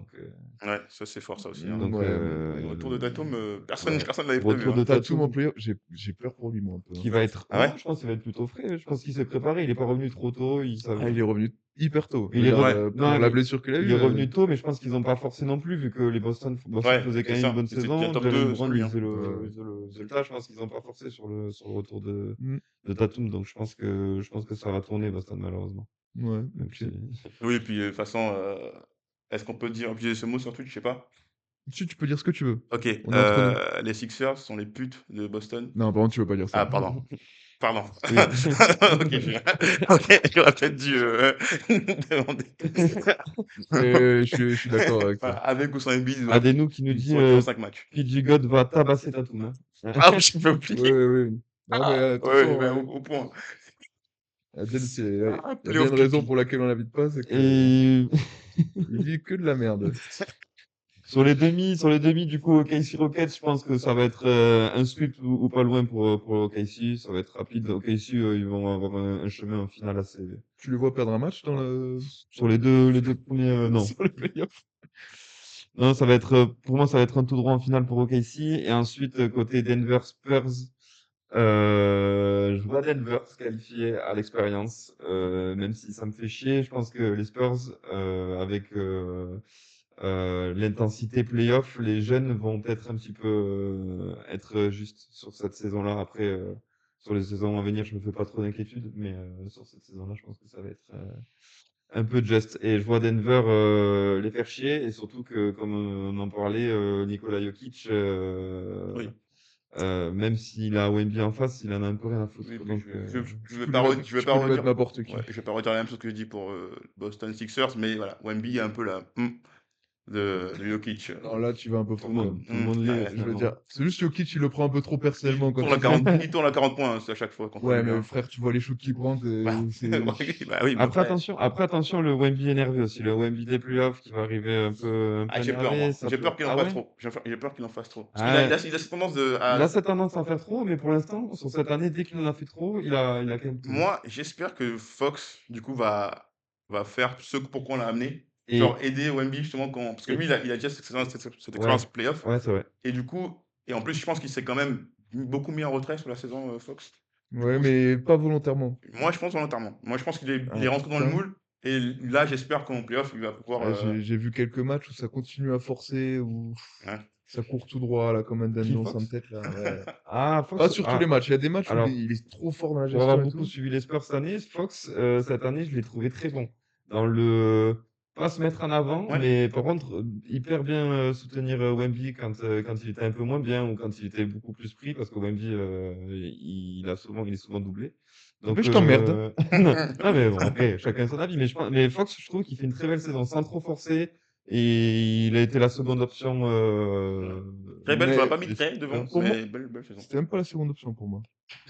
ouais, ça c'est fort ça aussi. Hein. donc, Ouais, Le retour de Tatum, personne ouais. personne l'avait prévu. Retour de Hein. Tatum en Tatum playoff, j'ai peur pour lui, moi, un peu. qui va être. Ah Non, ouais? je pense qu'il va être plutôt frais. Je pense qu'il s'est préparé. Il n'est pas revenu trop tôt. Il Ah, savait. il est revenu hyper tôt. Je Il veux est dire, Ouais. revenu. pour Non, la blessure qu'il a il eue. est revenu tôt, mais je pense qu'ils n'ont pas forcé non plus, vu que les Boston Ouais, faisait quand c'est même une ça. bonne C'était saison. top Jalen 2 Brown, sur lui. il Hein. faisait le tâche. Je pense qu'ils n'ont pas forcé sur le retour Mm. de Tatum. Donc je pense que ça va tourner, Boston, malheureusement. Ouais, Même ok. si- Oui, et puis de toute façon, est-ce qu'on peut dire utiliser ce mot sur Twitch? Je sais pas. Tu peux dire ce que tu veux. Ok, On est entre nous. les Sixers sont les putes de Boston. Non, par contre, tu veux pas dire Ah, ça. pardon. Pardon. Oui. Ok, ok, j'aurais peut-être dû demander. Je suis d'accord avec Voilà, toi. avec ou sans Embiid, Adenu qui nous ils dit sortiront 5 matchs. PG God va tabasser Tatum. Hein. Ah oui, je peux Oui, oublier. oui, oui. Non, mais Ah, ouais, attention, ben, au point. Adèle, il y a bien Playoff une raison pipi. pour laquelle on l'invite pas, c'est que Et il dit que de la merde. sur les demi, du coup, OKC Rockets, je pense que ça va être un sweep ou pas loin pour OKC. Ça va être rapide. OKC, ils vont avoir un chemin en finale assez. Tu les vois perdre un match dans le... Sur les deux premiers, non. sur les playoffs? Non, pour moi, ça va être un tout droit en finale pour OKC. Et ensuite, côté Denver Spurs, je vois Denver se qualifier à l'expérience, même si ça me fait chier. Je pense que les Spurs, avec l'intensité playoff, les jeunes vont peut-être un petit peu être juste sur cette saison-là. Après, sur les saisons à venir, je me fais pas trop d'inquiétude, mais sur cette saison-là, je pense que ça va être un peu juste. Et je vois Denver les faire chier, et surtout que, comme on en parlait, Nikola Jokic, Oui. même s'il a Wemby en face, il en a un peu rien à foutre. Oui, puis Donc, je vais Tu peux pas, lui mettre, je vais tu pas peux lui mettre redire. n'importe qui. Ouais, je vais pas redire la même chose que j'ai dit pour Boston Sixers, mais voilà, Wemby est un peu la de Jokic. Alors là, tu vas un peu tout fort le quand monde, même. tout le monde l'est, Ouais. Je veux finalement. dire, c'est juste Jokic, il le prend un peu trop personnellement quand Il tourne à 40 points à chaque fois contre Ouais, lui. mais Hein. frère, tu vois les shoots qu'il prend, Bah, c'est... bah oui, mais Après, attention, le Wemby énervé aussi. Le Wemby des playoffs qui va arriver un peu ah, j'ai peur, énervé. moi. Ça J'ai peut... peur qu'il en Ah fasse ouais? trop. J'ai peur qu'il en fasse trop. Parce Ah, il a cette tendance de. il a cette tendance à faire trop, mais pour l'instant, sur cette année, dès qu'il en a fait trop, il a quand même tenu. Moi, j'espère que Fox, du coup, va faire ce pourquoi on l'a amené. Et, Genre aider Wemby justement quand. Parce que Et- lui, il a déjà cette ouais, expérience playoff. ouais, c'est vrai. Et du coup, et en plus, je pense qu'il s'est quand même beaucoup mis en retrait sur la saison Fox. Du Ouais, coup, mais pas volontairement. moi, je pense volontairement. Moi, je pense qu'il est, il est Ah, rentré dans le putain. moule. Et là, j'espère qu'en playoff, il va pouvoir. Ouais, j'ai vu quelques matchs où ça continue à forcer, où Ouais. ça court tout droit, là, comme un Qui, Daniel Fox sans tête, là. Ouais. Ah, Fox, Pas sur tous les matchs. Il y a des matchs où alors, il est trop fort dans la pour avoir gestion et beaucoup tout. suivi les Spurs cette année, Fox, cette année, je l'ai trouvé très bon. Dans le pas se mettre en avant, Ouais. mais par contre, hyper bien soutenir Wemby quand il était un peu moins bien ou quand il était beaucoup plus pris, parce que Wemby, il est souvent doublé. Donc, Mais je t'emmerde. non, mais bon, après, chacun son avis. Mais Fox, je trouve qu'il fait une très belle saison sans trop forcer. Et il a été la seconde option. Très belle, Mais j'aurais pas mis des très devant, pour moi, mais belle saison. c'était même pas la seconde option pour moi.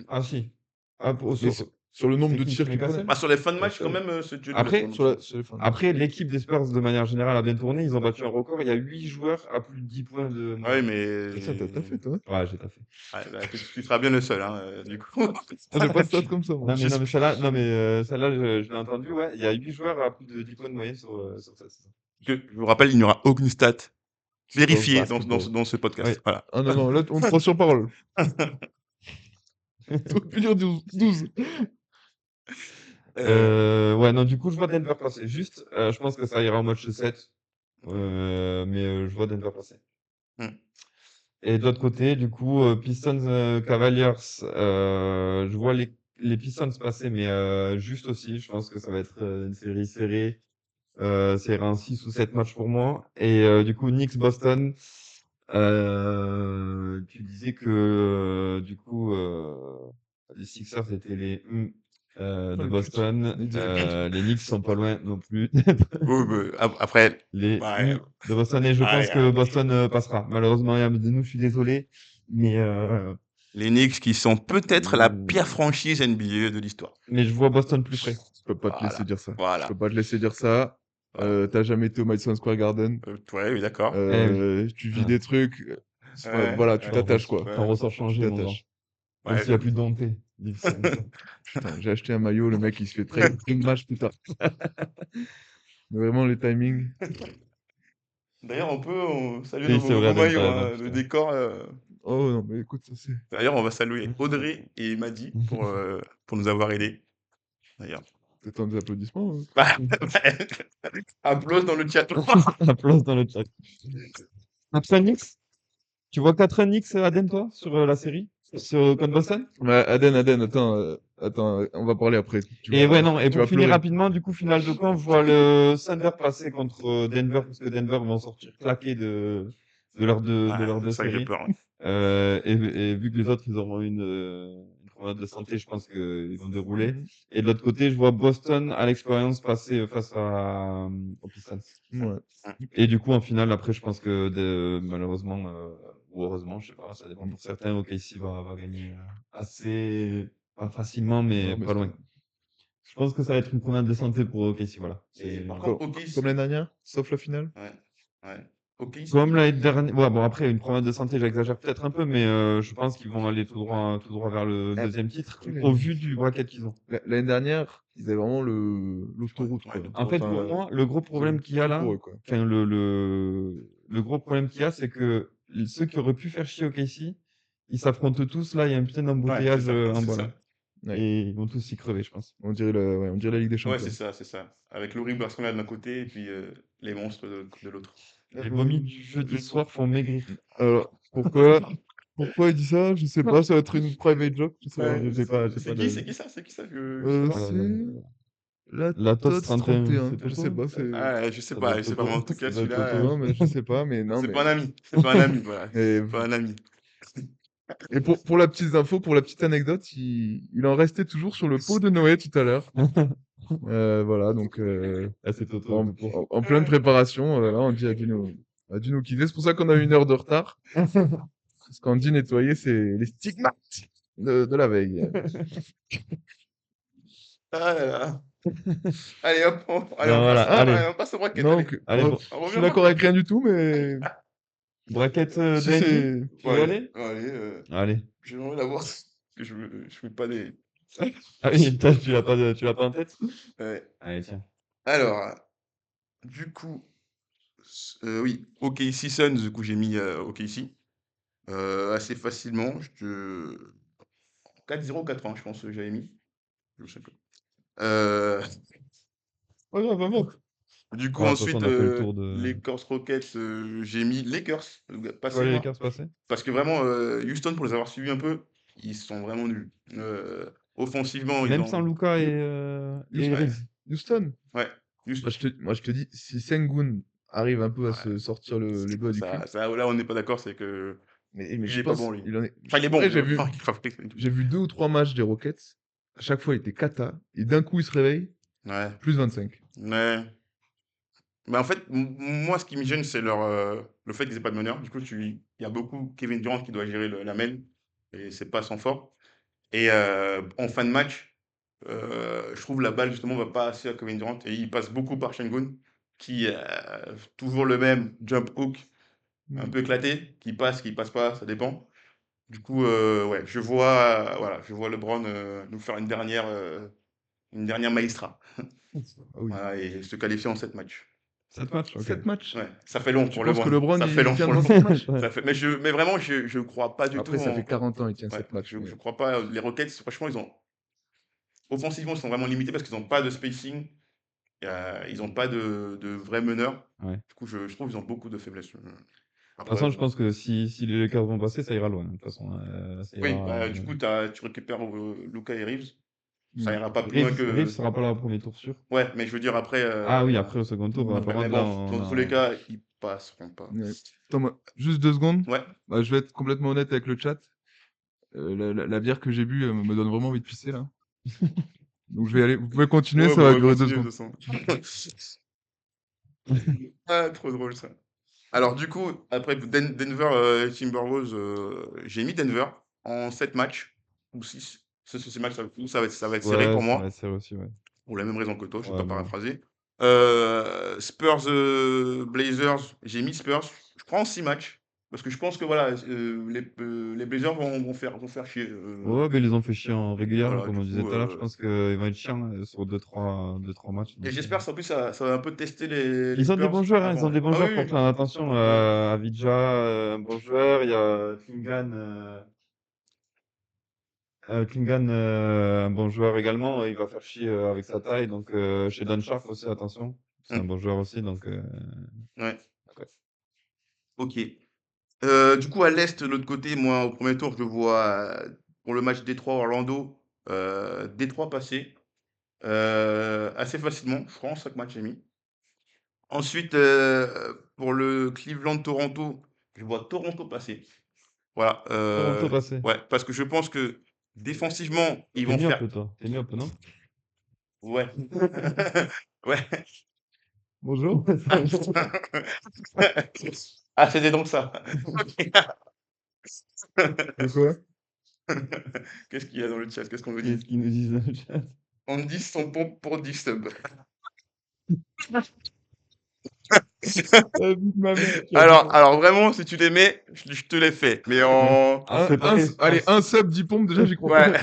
Ah, si. Ah, Mais Sur le nombre C'est de qui, tirs qu'il Newcastle? prenait. Sur les fins de match, Newcastle. quand même, c'est Joe Après, Johnson. Sur les fins de match. Après, l'équipe des Spurs, de manière générale, a bien tourné. Ils ont battu un record. Il y a 8 joueurs à plus de 10 points de Ouais, moyenne. mais. Ça, t'as fait, toi. Ouais, j'ai taffé. Ouais, bah, tu seras bien le seul, hein, du coup. Ah, j'ai pas de stats comme ça, moi. Non, mais celle-là, je l'ai entendu, ouais. Il y a 8 joueurs à plus de 10 points de moyenne sur ça. Je vous rappelle, il n'y aura aucune stat vérifiée dans basketball. ce podcast. Ouais. Voilà. Ah non, là, on te croit sur parole. T'aurais pu dire 12. Ouais, non, du coup, je vois Denver passer. Juste, je pense que ça ira en match 7. Mais je vois Denver passer. Hmm. Et de l'autre côté, du coup, Pistons Cavaliers, je vois les Pistons passer, mais juste aussi. Je pense que ça va être une série serrée. Ça ira en 6 ou 7 matchs pour moi. Et du coup, Knicks Boston. Tu disais que du coup, les Sixers étaient les de les Boston. les directs. Les Knicks sont pas loin non plus. Oui, après, Les ouais, de Boston, et je pense que Boston passera. Malheureusement, nous, je suis désolé, mais les Knicks qui sont peut-être la pire franchise NBA de l'histoire. je vois Boston plus frais. Je peux pas te laisser dire ça. Voilà. Je peux pas te laisser dire ça. Voilà. T'as jamais été au Madison Square Garden. Ouais, oui, d'accord. Tu vis des trucs. Ouais, Voilà, tu ouais. t'attaches, quoi. Ouais. T'en ressors changé, Tu mon grand. t'attaches. Même s'il y a plus de dompté. Putain, j'ai acheté un maillot, le mec il se fait très une match plus tard. Mais vraiment les timings. D'ailleurs, on peut saluer Oui, nos c'est vrai, beaux maillots, Adel, hein, putain. le décor. Oh non, mais écoute, ça c'est. D'ailleurs, on va saluer Audrey et Madi pour nous avoir aidés. D'ailleurs. T'attends des applaudissements. Bah, applause dans le chat. Applause dans le chat. 4 Knicks? Tu vois 4 Knicks, Aden, toi, sur la série? Contre Boston? Ouais, Aden, attends, on va parler après. Et ouais, non, et tu pour vas finir pleurer. rapidement, du coup, finale de camp, je vois le Thunder passer contre Denver, parce que Denver vont sortir claqués de leurs deux ça, j'ai séries. peur. Et vu que les autres, ils auront une promenade de santé, je pense qu'ils vont dérouler. Et de l'autre côté, je vois Boston à l'expérience passer face aux Pistons. Ouais. Et du coup, en finale, après, je pense que malheureusement, ou heureusement, je sais pas, ça dépend pour certains, OKC va gagner assez, pas facilement, mais Non, mais pas loin. Je pense que ça va être une promenade de santé pour OKC, voilà. Par contre, Comme l'année dernière, sauf la finale. Ouais. OKC. Comme l'année dernière, ouais, bon, après, une promenade de santé, j'exagère peut-être un peu, mais je pense qu'ils vont aller tout droit vers le deuxième titre, au vu du bracket qu'ils ont. L'année dernière, ils avaient vraiment l'autoroute, quoi. En fait, pour moi, le gros problème qu'il y a là, pour eux, quoi. enfin, le gros problème qu'il y a, c'est que ceux qui auraient pu faire chier OKC, ils s'affrontent tous là, il y a un putain d'embouteillage en bas là. Ouais. Et ils vont tous y crever, je pense. On dirait la Ligue des Ouais, Champions. c'est ça. Avec l'horrible Barcelone d'un côté et puis les monstres de l'autre. Les vomis du jeudi soir font maigrir. Alors, pourquoi il dit ça? Je sais pas, ça va être une private joke. Je sais Ouais, je sais pas, c'est qui ça? C'est qui ça? C'est La TOTS 31, Je sais pas, c'est. Je sais Ça pas, doit être mais en Toto. tout cas, Ça doit être celui-là, Toto. Non, mais je sais pas, mais non, c'est mais. pas un ami. C'est pas un ami, voilà. Et C'est pas un ami. Et pour la petite info, pour la petite anecdote, il en restait toujours sur le pot de Noé tout à l'heure. Voilà, donc C'est Toto. en pleine préparation, là, Andy a dû nous quitter. C'est pour ça qu'on a eu 1 heure de retard. Parce qu'Andy nettoyait les stigmates de la veille. Ah là là. Allez hop, on passe au bracket. Non, allez. je suis revient d'accord avec rien du tout, mais Bracket si d'Andy, c'est. tu veux aller? Allez, Allez. j'ai envie d'avoir que je veux pas des. Ah oui, tu l'as pas en tête? Ouais. Allez, tiens. Alors, du coup, oui, OKC Suns, du coup, j'ai mis OKC assez facilement. 4-0, 4-1, je pense que j'avais mis. Je sais plus. Ouais, non, vraiment. Du coup, Ouais, de toute façon, ensuite, on a fait le tour de. Lakers Rockets, j'ai mis Lakers. Passé, Ouais, les moi. Lakers passés. Parce que vraiment, Houston, pour les avoir suivis un peu, ils sont vraiment nuls. Offensivement, ils Même ont. sans Luka et Riggs. Houston. Ouais. Moi, je te dis, si Sengun arrive un peu à se sortir les doigts du cul. Là, on n'est pas d'accord, c'est que. Mais il je est pas pense, bon, lui. il en est. Enfin, il est bon. Après, mais- j'ai vu 2 ou 3 matchs des Rockets. À chaque fois, il était cata. Et d'un coup, il se réveille. Ouais. Plus 25. Ouais. Bah, en fait, moi, ce qui me gêne, c'est le fait qu'ils n'aient pas de meneur. Du coup, il y a beaucoup Kevin Durant qui doit gérer la main. Et c'est pas son fort. Et en fin de match, Je trouve la balle justement va pas assez à Kevin Durant et il passe beaucoup par Sengun qui, toujours le même jump hook un Mmh. peu éclaté, qui passe pas, ça dépend. Du coup, ouais, je vois LeBron, nous faire une dernière maestra. Ah oui. Voilà et se qualifier en 7 matchs. 7 matchs, ok. 7 matchs? Ouais, ça fait long Tu pour penses que LeBron, LeBron, ça fait il long tient pour dans LeBron. 7 matchs? Ça fait mais vraiment je crois pas du tout Après, ça fait en 40 ans, il tient ouais, 7 matchs, mais je crois pas, les Rockets franchement ils ont offensivement, ils sont vraiment limités parce qu'ils ont pas de spacing, ils ont pas de vrai meneur. Ouais. Du coup, je trouve qu'ils ont beaucoup de faiblesses, De toute après façon, je pense que si les Lakers vont passer, ça ira loin, de toute façon, ça oui, ira, du coup, tu récupères, Luka et Reeves. Ça Mmh. ira pas plus loin Reeves que sera pas là au premier tour sûr. ouais, mais je veux dire après, Ah oui, après au second tour, Mmh. par mais contre là, bon, on dans tous les a cas, ils passeront pas. Ouais. Attends, moi, juste 2 secondes. Ouais, Bah, je vais être complètement honnête avec le chat. La bière que j'ai bu, me donne vraiment envie de pisser, là. Donc je vais y aller. Vous pouvez continuer, ouais, ça bah, on va va durer 2 continuer de secondes. toute façon. Ah, trop drôle ça. Alors du coup, après Denver, Timberwolves, j'ai mis Denver en 7 matchs ou 6. Ces matchs, ça va être serré ouais, pour ça va moi, être serré aussi, ouais. pour la même raison que toi, je vais Ouais, pas bon. paraphraser. Spurs, Blazers, j'ai mis Spurs. Je prends 6 matchs parce que je pense que voilà, les Blazers vont faire chier, Ouais, mais ils les ont fait chier en régulière, hein, voilà, comme du on disait coup, tout à l'heure. Je pense qu'ils vont être chiants sur 2-3 matchs. et Donc, j'espère qu'en plus ça va un peu tester les ils ont des Spurs bons joueurs, hein, ils avant, ont ouais. des bons Ah oui, joueurs, oui, Portland. Attention, ouais. Avdija, un bon joueur. Il y a Klingan, un bon joueur également. Il va faire chier avec sa taille. Donc, chez Don Sharp aussi, attention. C'est un Mmh, bon joueur aussi. Donc, ouais, ouais. OK. Du coup, à l'Est, de l'autre côté, moi, au premier tour, je vois, pour le match Détroit-Orlando, Détroit passer, assez facilement. Je crois en 5 matchs et demi. Ensuite, pour le Cleveland-Toronto, je vois Toronto passer. Voilà, Toronto passé. ouais, parce que je pense que défensivement, ils T'es vont myope, faire toi. T'es myope, non? ouais. Ouais. Bonjour. Ah, c'était donc ça. OK. De quoi? Qu'est-ce qu'il y a dans le chat? Qu'est-ce qu'on me dit? Qu'est-ce qu'ils nous disent dans le chat? On me dit son pompe pour 10 subs. La vie de ma mère, quel Alors drôle. alors vraiment, si tu les mets, je te les fais, mais en En séparé. Allez, un sub, 10 pompes, déjà, j'y crois ouais, pas.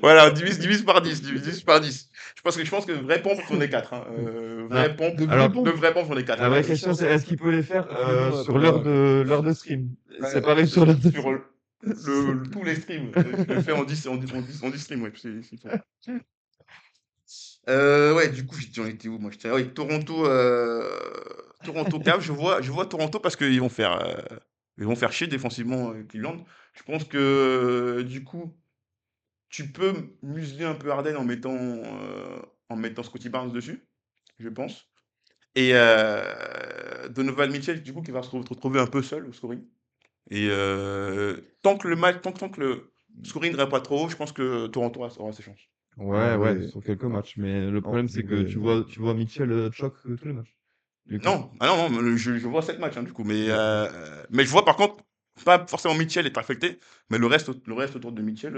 voilà, divise par 10, divise par 10. Je pense que vraie pompe, j'en ai 4, hein, Non. vraie pompe, De vraies Alors, de pompes? vraie pompe, j'en ai 4. la vraie question, c'est est-ce qu'il peut les faire Appelez-moi la sur première fois. l'heure de stream? Ouais, Séparé sur l'heure de sur stream. tous les streams, je le fais en 10 streams, ouais, s'il faut. Ouais, du coup, j'en étais où moi? J'étais ah oui, Toronto Cavs, je vois Toronto parce ils vont faire chier défensivement, Cleveland. Je pense que, du coup, tu peux museler un peu Harden en mettant Scottie Barnes dessus, je pense et Donovan Mitchell, du coup, qui va se retrouver un peu seul au scoring et tant que le scoring n'ira pas trop haut, je pense que Toronto aura ses chances. Ouais, En ouais, vrai, sur quelques matchs. Mais le en problème, c'est que vrai, tu vois Mitchell choc tous les matchs. Du coup. Non, ah non, non, je vois 7 matchs, hein, du coup, Ouais. mais je vois par contre, pas forcément Mitchell être affecté, mais le reste autour de Mitchell,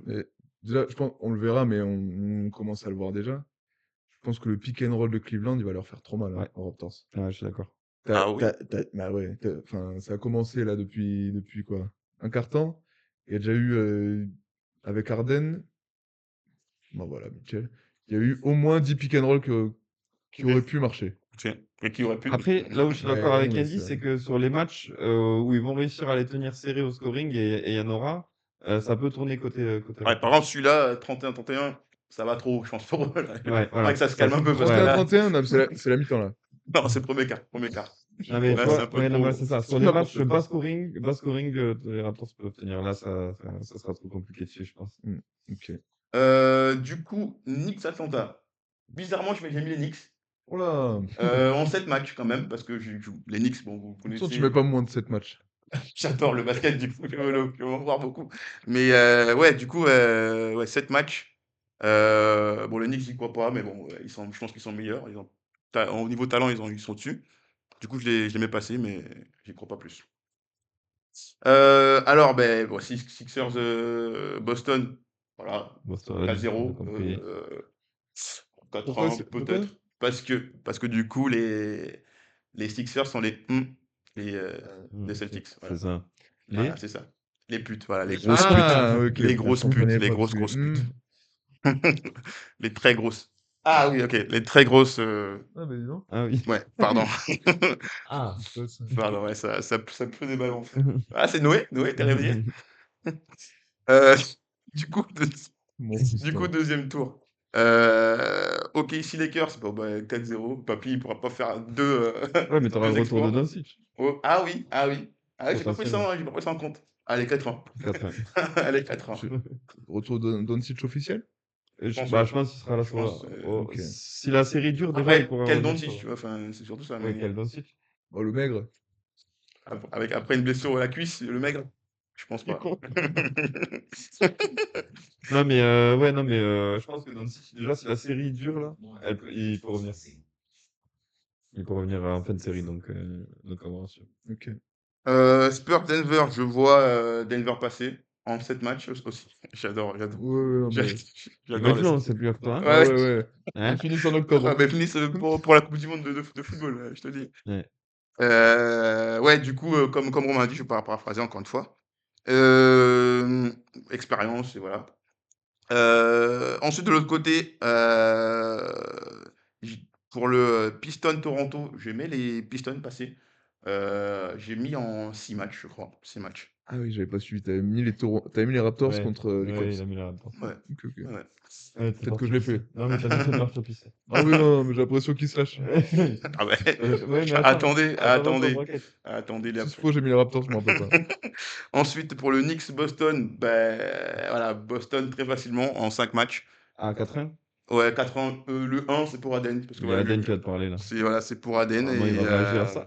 mais déjà, je pense, on le verra, mais on commence à le voir déjà. Je pense que le pick and roll de Cleveland, il va leur faire trop mal, hein, Ouais, aux Raptors. ouais, je suis d'accord. ah oui? Bah ouais, enfin, ça a commencé là depuis quoi? Un quart temps. Il y a déjà eu avec Harden, bon voilà, Mitchell. Il y a eu au moins 10 pick and roll qui auraient OK, pu marcher. OK, mais qui aurait pu Après, là où je suis d'accord Ouais, non, avec mais Andy, c'est que sur les matchs où ils vont réussir à les tenir serrés au scoring et il y en aura, ça peut tourner côté ouais, par Raptors. exemple celui-là, 31-31, ça va trop haut, je pense pour eux, là. Ouais, Faudrait que voilà. ça se calme un peu parce que Ouais. là 31-31, non, mais c'est la mi-temps là. non, c'est le premier quart, premier quart. Non, mais tu Là, c'est un vois, peu ouais, non, mais trop c'est ça. Sur les N'importe matchs quoi. bas scoring, les Raptors peuvent tenir. Là, ça sera trop compliqué dessus, je pense. OK. du coup, Knicks Atlanta. Bizarrement, j'ai mis les Knicks, Oh là! en 7 matchs quand même parce que les Knicks, bon, vous Pourtant, tu mets connaissez. pas moins de 7 matchs. J'adore le basket, du coup, je veux en voir beaucoup. Mais ouais, du coup, ouais, 7 matchs. Bon, les Knicks, j'y crois pas, mais bon, je pense qu'ils sont meilleurs. Au niveau talent, ils sont dessus. Du coup, je les mets passer, mais j'y crois pas plus. Alors, ben, bon, Sixers, Boston. Voilà, Boston, 4-0, compris. 4-1 Pourquoi? peut-être. Parce que du coup, les Sixers sont les, les Celtics. C'est Voilà. ça. Voilà, c'est ça. Les putes, voilà, les Les grosses putes. Ah, ok, Les je grosses comprenais putes, les pas parce grosses, que grosses putes. Les très grosses. Ah oui, OK, les très grosses, Ah, bah dis donc. Ah oui. ouais, pardon. Ah. Ça, ça- Pardon, ouais, ça pleut des ballons. Ah, c'est Noé? Noé, tu réveillé? Du coup, Mon fils, du coup, là. deuxième tour. OKC Lakers, bon, bah, 4-0. Papy, il pourra pas faire Ouais, mais t'auras deux le retour de exploits. Doncic. Oh, ah oui, ah oui. Ah oui, j'ai pas pris ça, Potentiellement. j'ai pas pris ça en compte. Allez, 4-1. 4-1. Allez, 4-1. Je- Retour Doncic officiel? Je pense, Bah, ouais. je pense qu'il sera là Je sur pense, Ok. si la série dure, déjà, il Après, pourra quel revenir Doncic, sur. tu vois, enfin, c'est surtout ça. Ouais, Mais quel Doncic. Oh, le maigre. après une blessure à la cuisse, le maigre, je pense pas. Non, mais ouais, non, mais je pense que Doncic, déjà, si la série dure, là, il peut revenir. Il peut revenir en fin de série, donc on va voir. Ok. Spurs Denver, je vois Denver passer en 7 matchs aussi. J'adore, j'adore. Ouais, ouais, non, mais- Il va J'adore être long, c'est plus que toi. Ouais, Ah ouais. ouais, ouais. Hein Ils finissent en octobre. Ah, bah, finissent pour la Coupe du Monde de football, je te dis. Ouais. Ouais, du coup, comme Romain a dit, je vais pas paraphraser encore une fois. Expérience et voilà. Ensuite de l'autre côté, pour le Piston Toronto, je mets les Pistons passer. J'ai mis en 6 matchs, je crois. 6 matchs. Ah oui, j'avais pas suivi. T'avais mis les Raptors Ouais, contre les ouais, Colts. il a mis la Raptor. Ouais. Ok, ok. Ouais. Ouais, t'es Peut-être parti que je l'ai pisser. fait. Non, mais t'as mis le marteau pisser. Ah oui, non, mais j'ai l'impression qu'il se lâche. Ah ouais. Ouais, mais attends. Attendez, Attends, attendez. ton bracket. Attendez les Si c'est faux, j'ai mis les Raptors, je m'en rappelle pas. Ensuite, pour le Knicks Boston, ben voilà, Boston très facilement en 5 matchs. Ah, 4-1. Ouais, 4-1. Le 1, c'est pour Aden. Parce que Il y a voilà, Aden qui va te parler, là. c'est pour Aden. Normalement, il Et, va réagir à ça.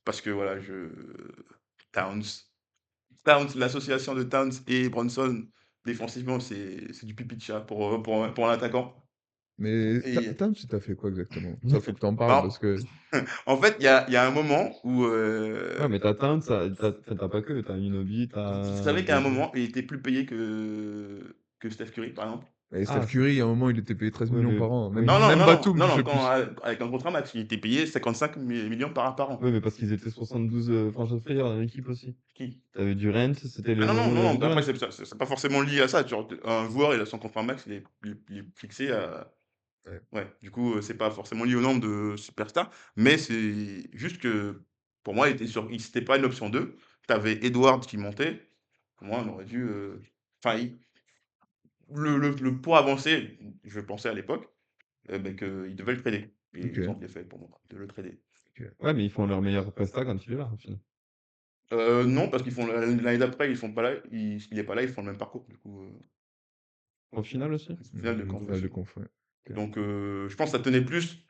parce que voilà, Towns. L'association de Towns et Bronson, défensivement, c'est du pipi de chat pour un attaquant. Mais Et Tam, tu t'as fait quoi exactement? Ça, faut que t'en parles bah, parce que. en fait, il y a un moment où Ouais, mais t'as Towns, t'as pas que, t'as Anunoby, vous t'as. savez qu'à un moment, il était plus payé que Steph Curry, par exemple. Et Ah, Steph Curry, il y a un moment, il était payé 13 ouais, millions mais. par an. Oui. Non, non, Même non, non, Batum non, non, touchait plus. avec un contrat max, il était payé 55 millions par an. Ouais, mais parce qu'ils étaient 72 franchise players dans l'équipe aussi. Qui? T'avais Durant, c'était Ah le non, non, nouveau non, non, mais Durant. après, c'est pas forcément lié à ça. Genre, un joueur, il a son contrat max, il est fixé à. Ouais. Ouais, du coup, c'est pas forcément lié au nombre de superstars, mais c'est juste que pour moi, c'était pas une option 2. Tu avais Edwards qui montait. Pour moi, on aurait dû. Enfin, le pour avancer, je pensais à l'époque, ben, qu'ils devaient le trader. Et Ok. ils ont bien fait pour moi de le trader. Ouais, mais ils font leur meilleur prestat quand il est là, au final. Non, parce qu'ils font l'année d'après, ils font pas là, il est pas là, ils font le même parcours. Du coup, Au final aussi. finale de conf Finale de aussi. conf, ouais. Ok. Donc, je pense que ça tenait plus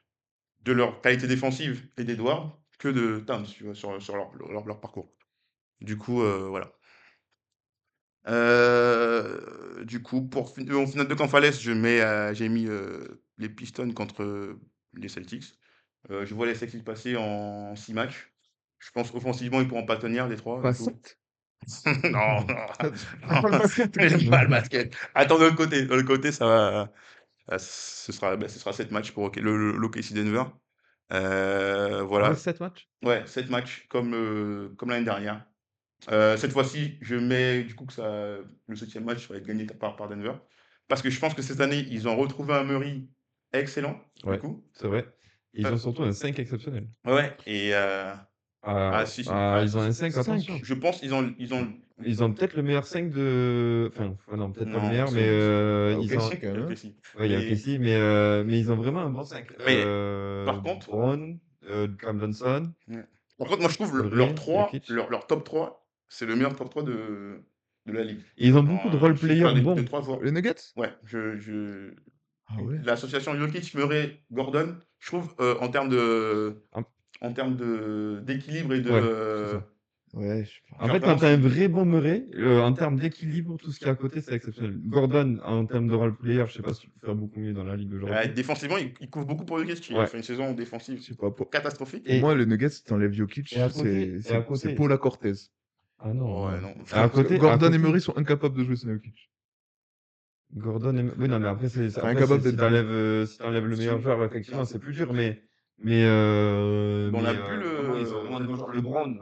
de leur qualité défensive et d'Edouard que de Towns, tu vois, sur leur parcours. Du coup, voilà. Du coup, en finale de conf j'ai mis les Pistons contre les Celtics. Je vois les Celtics passer en 6 matchs. Je pense offensivement, ils pourront pas tenir les 3 Pas du coup. 7? Non, Pas le basket. j'aime pas le basket. Attends, de l'autre côté, ça va. Ce sera 7 matchs pour l'OKC Denver. Ah ouais, Voilà. 7 matchs? Ouais, 7 matchs comme l'année dernière. Cette fois-ci, je mets du coup que le 7e match va être gagné par Denver. Parce que je pense que cette année, ils ont retrouvé un Murray excellent, du Ouais, coup. c'est vrai. Et ils Euh, ont surtout un 5 exceptionnel. Ouais, et si, si. Ils ont un 5, 5. attention. Je pense Ils ont peut-être le meilleur 5 de. Enfin, non, peut-être pas le non, meilleur, mais Ah, ils ok, ont. si, quand même. ok, hein. si. Ouais, il y a Mais, Casey, mais ils ont vraiment un bon 5. mais par contre, Brown, Cam Johnson, ouais. Par contre, moi je trouve leur Murray, 3, Jokic. leur top 3, c'est le meilleur top 3 de la ligue. Et ils ont beaucoup de role Je parle players des bons. 3 joueurs. Les Nuggets? Ouais, Ah ouais. l'association Jokic, Murray, Gordon, je trouve En- d'équilibre et de Ouais, c'est ça. Ouais, je sais pas. En genre fait, quand vraiment, tu as un vrai bon Murray, en termes d'équilibre, tout ce qui est à côté, c'est exceptionnel. Gordon, en termes de role player, je sais pas si tu peux faire beaucoup mieux dans la ligue aujourd'hui. défensivement, il couvre beaucoup pour Jokic. Il a Ouais. fait une saison défensive Je sais pas. Pour catastrophique. moi, les Nuggets, si t'enlèves Jokic, et à côté- c'est Paula Cortez. Ah non, Oh, ouais, non. non. À côté, Gordon et côté- Murray sont incapables de jouer sans Jokic. Gordon et... Oui, non, mais après, Incapable si d'être t'enlèves le meilleur joueur, effectivement, c'est plus dur, On a plus vraiment, ils ont vraiment des bons joueurs. LeBron,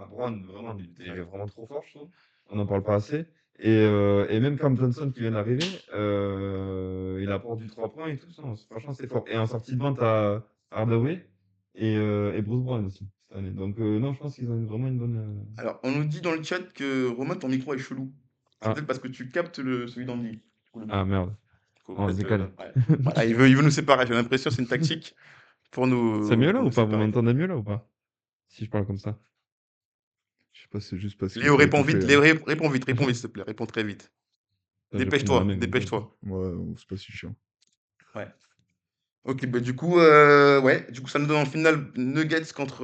vraiment, il est vraiment trop fort, je trouve. On n'en parle pas assez. Et même Cam Johnson qui vient d'arriver, il apporte du 3 points et tout ça. Franchement, c'est fort. Et en sortie de banc, t'as Hardaway et Bruce Brown aussi, cette année. Donc, non, je pense qu'ils ont vraiment une bonne. Alors, on nous dit dans le chat que Romain, ton micro est chelou. C'est Ah, peut-être parce que tu captes celui d'Andy. Du coup, le ah, micro. merde. Faut On va se peut-être, décaler. ouais. Voilà, il veut nous séparer. J'ai l'impression que c'est une tactique C'est mieux là pour ou nous pas? Vous séparer. m'entendez mieux là ou pas? Si je parle comme ça. Je sais pas, c'est juste parce qu'il Léo, faut réponds vite. étouffer, Léo, hein. réponds vite, s'il te plaît. Réponds très vite. J'ai pris mon Dépêche-toi, année, donc. dépêche-toi. Ouais, c'est pas si chiant. Ouais. Ok, bah du coup, ouais, du coup, ça nous donne en finale Nuggets contre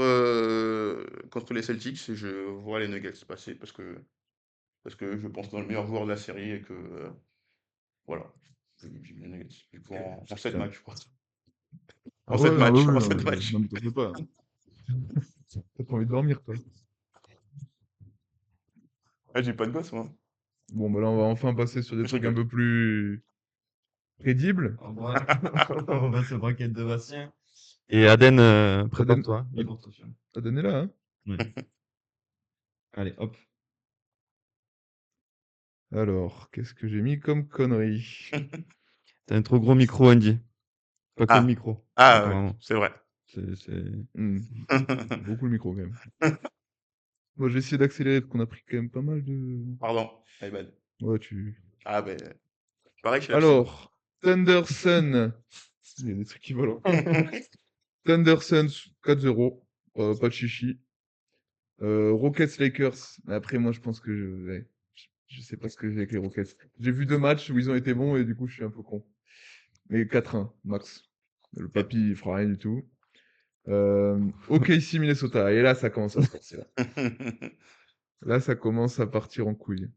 les Celtics. Et je vois les Nuggets passer parce que je pense dans le meilleur joueur de la série et que voilà. J'ai mis les Nuggets. Du coup, en 7 Putain. matchs, je crois. Ah En ouais, 7 non, matchs, ouais, en ouais, 7 non, matchs. mais t'en fais pas. T'as pas envie de dormir, toi. Ouais, j'ai pas de gosse, moi. Bon, bah là, on va enfin passer sur des Je trucs un rigole. peu plus crédibles. On va se braquette de Bastien. Et Aden, Aden, prépare-toi. Libre attention. Aden est là, hein. Oui. Allez, hop. Alors, qu'est-ce que j'ai mis comme connerie? T'as un trop gros micro, Andy. Pas que le Ah, micro, ah ouais, apparemment. c'est vrai. C'est... Hmm, beaucoup le micro, quand même. Moi, j'ai essayé d'accélérer, parce qu'on a pris quand même pas mal de... Pardon, my bad. Ouais, tu... Ah ben, pareil chez la psy. Alors, Thunder Sun. Il y a des trucs qui volent. Thunder Suns 4-0. Pas de chichi. Rockets Lakers. Mais après, moi, je pense que ouais, je sais pas ce que j'ai avec les Rockets. J'ai vu 2 matchs où ils ont été bons et du coup, je suis un peu con. Mais 4-1, max. Le papy, il fera rien du tout. OKC Minnesota. Et là, ça commence à se corser. Là. Là, ça commence à partir en couille.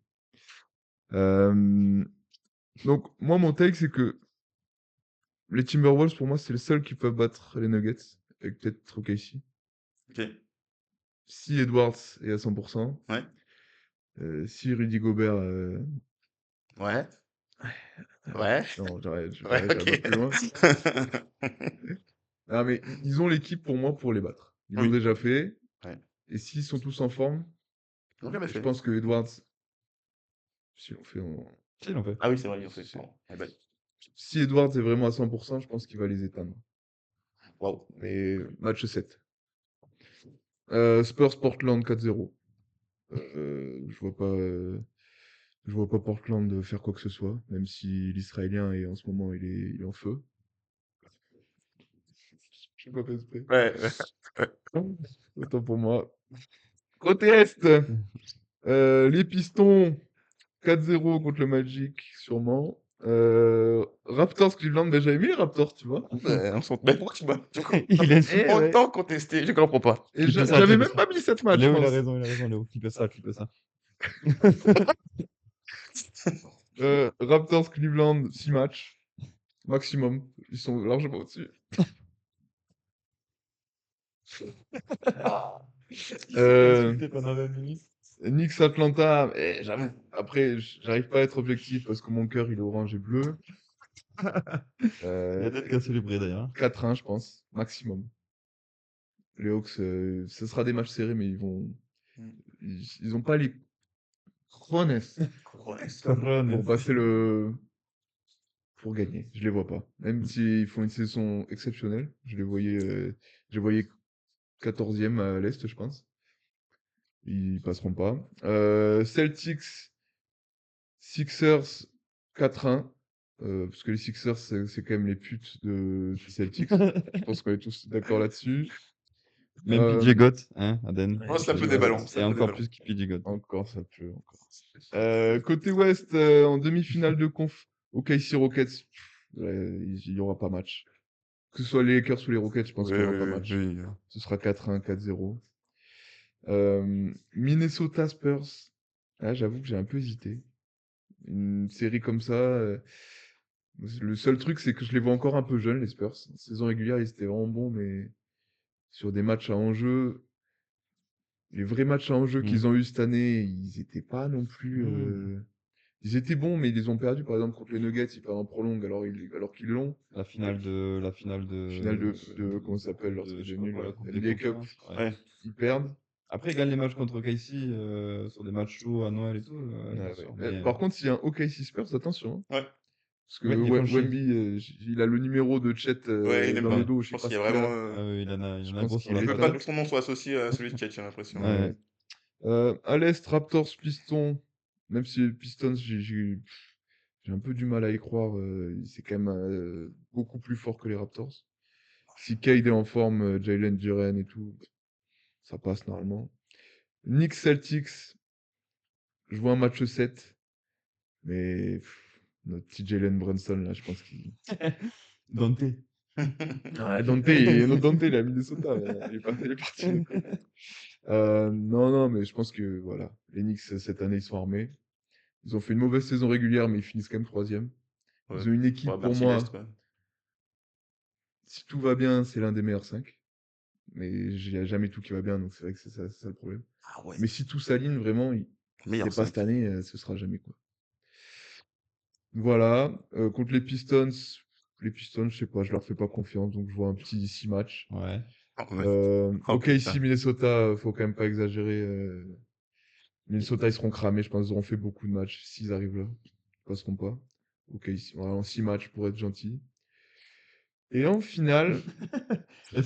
Donc, moi, mon take, c'est que les Timberwolves, pour moi, c'est le seul qui peut battre les Nuggets. Avec peut-être OKC. Ok, Si Edwards est à 100%. ouais, Si Rudy Gobert... ouais, ouais, Non, j'arrête, ouais, j'irai pas plus loin. ok. Ah, mais ils ont l'équipe pour moi pour les battre. Ils l'ont Oui, déjà fait. ouais. Et s'ils sont tous en forme, Ils l'ont jamais je fait. pense que Edwards, si on fait Si, il en fait. Ah oui, c'est vrai, ils l'ont fait. si Pardon, my bad. si Edwards est vraiment à 100%, je pense qu'il va les éteindre. Waouh. Mais match 7. Spurs Portland 4-0. Je vois pas Portland faire quoi que ce soit, même si l'Israélien est en ce moment il est en feu. Je sais pas fait exprès. Ouais, ouais. Autant pour moi. Côté Est, les Pistons 4-0 contre le Magic, sûrement. Raptors Cleveland, ben j'avais mis les Raptors, tu vois. Ben, on s'en... Mais pourquoi tu m'as Il est... Eh ouais. autant contesté? Je comprends pas. Et Clipez ça, j'avais clipez même ça. pas mis 7 matchs, je Léo, pense. il a raison, Léo. Clipez ça, clipez ça. Raptors Cleveland, 6 matchs maximum. Ils sont largement au-dessus. Euh, pendant 20 minutes. Knicks Atlanta, j'avoue. Après, j'arrive pas à être objectif parce que mon cœur il est orange et bleu. Il a peut-être qu'à célébrer d'ailleurs. 4-1, je pense, maximum. Les Hawks, ce sera des matchs serrés, mais ils ont pas les cojones pour passer pour gagner. Je les vois pas. Même s'ils font une saison exceptionnelle, je les voyais 14e à l'Est, je pense. Ils passeront pas. Celtics, Sixers 4-1. Parce que les Sixers, c'est quand même les putes des Celtics. Je pense qu'on est tous d'accord là-dessus. Même PJ Gott, hein, Aden. Oh, ça peut PJ des Gott. ballons. Et encore plus que PJ Gott. Encore, ça peut. Encore. Côté Ouest, en demi-finale de conf, OKC Rockets, il y aura pas match. Que ce soit les Lakers ou les Rockets, je pense Oui, qu'il y aura oui, pas oui, match. oui. Ce sera 4-1, 4-0. Minnesota Spurs. Ah, j'avoue que j'ai un peu hésité. Une série comme ça. Le seul truc, c'est que je les vois encore un peu jeunes, les Spurs. En saison régulière, ils étaient vraiment bons, mais sur des matchs à enjeu, les vrais matchs à enjeu Mm. qu'ils ont eu cette année, ils étaient pas non plus. Ils étaient bons, mais ils les ont perdus. Par exemple, contre les Nuggets, ils perdent en prolongue alors qu'ils l'ont. La finale de Finale comment ça s'appelle, leur de truc je de sais pas nul, quoi, là, la Coupe des NBA Cup. Conférences. Ouais. Ouais. Ils perdent. Après, ils gagnent les matchs contre Casey sur des matchs chauds à Noël et tout. Ouais, ouais. attention. Par contre, s'il y a un OKC Spurs, attention, hein. Ouais. Parce que Ouais, ils font chier. Wemby, il a le numéro de Chet Ouais, il aime dans pas. le dos, Je je sais pense pas qu'il y ce a qu'il vraiment. a. Ah oui, il en a Je un pense gros qu'il sur la Je veux est tête. pas que son nom soit associé à celui de Chet, j'ai l'impression. Ouais. À l'Est, Raptors, Pistons. Même si les Pistons, j'ai un peu du mal à y croire. C'est quand même beaucoup plus fort que les Raptors. Si Cade est en forme, Jalen Duren et tout, ça passe normalement. Knicks Celtics, je vois un match 7, mais notre petit Jalen Brunson, là, je pense qu'il. Dante. Ah, Dante, il est à Minnesota, il est parti. Non, mais je pense que voilà, les Knicks cette année ils sont armés. Ils ont fait une mauvaise saison régulière, mais ils finissent quand même 3e. Ouais. Ils ont une équipe Ouais, pour Bercy moi, l'Est, quoi. si tout va bien, c'est l'un des meilleurs 5. Mais il n'y a jamais tout qui va bien, donc c'est vrai que c'est ça le problème. Ah ouais. Mais si tout s'aligne vraiment, Meilleur c'est pas 5. cette année, ce sera jamais quoi. Voilà, contre les Pistons, je sais pas, je leur fais pas confiance, donc je vois un petit 6 matchs. Ouais. Ouais. Oh, Ok, putain. ici Minnesota, faut quand même pas exagérer. Minnesota, ils seront cramés, je pense qu'ils auront fait beaucoup de matchs s'ils arrivent là. Ils passeront pas. Ok, ici, voilà, en 6 matchs pour être gentil. Et en finale,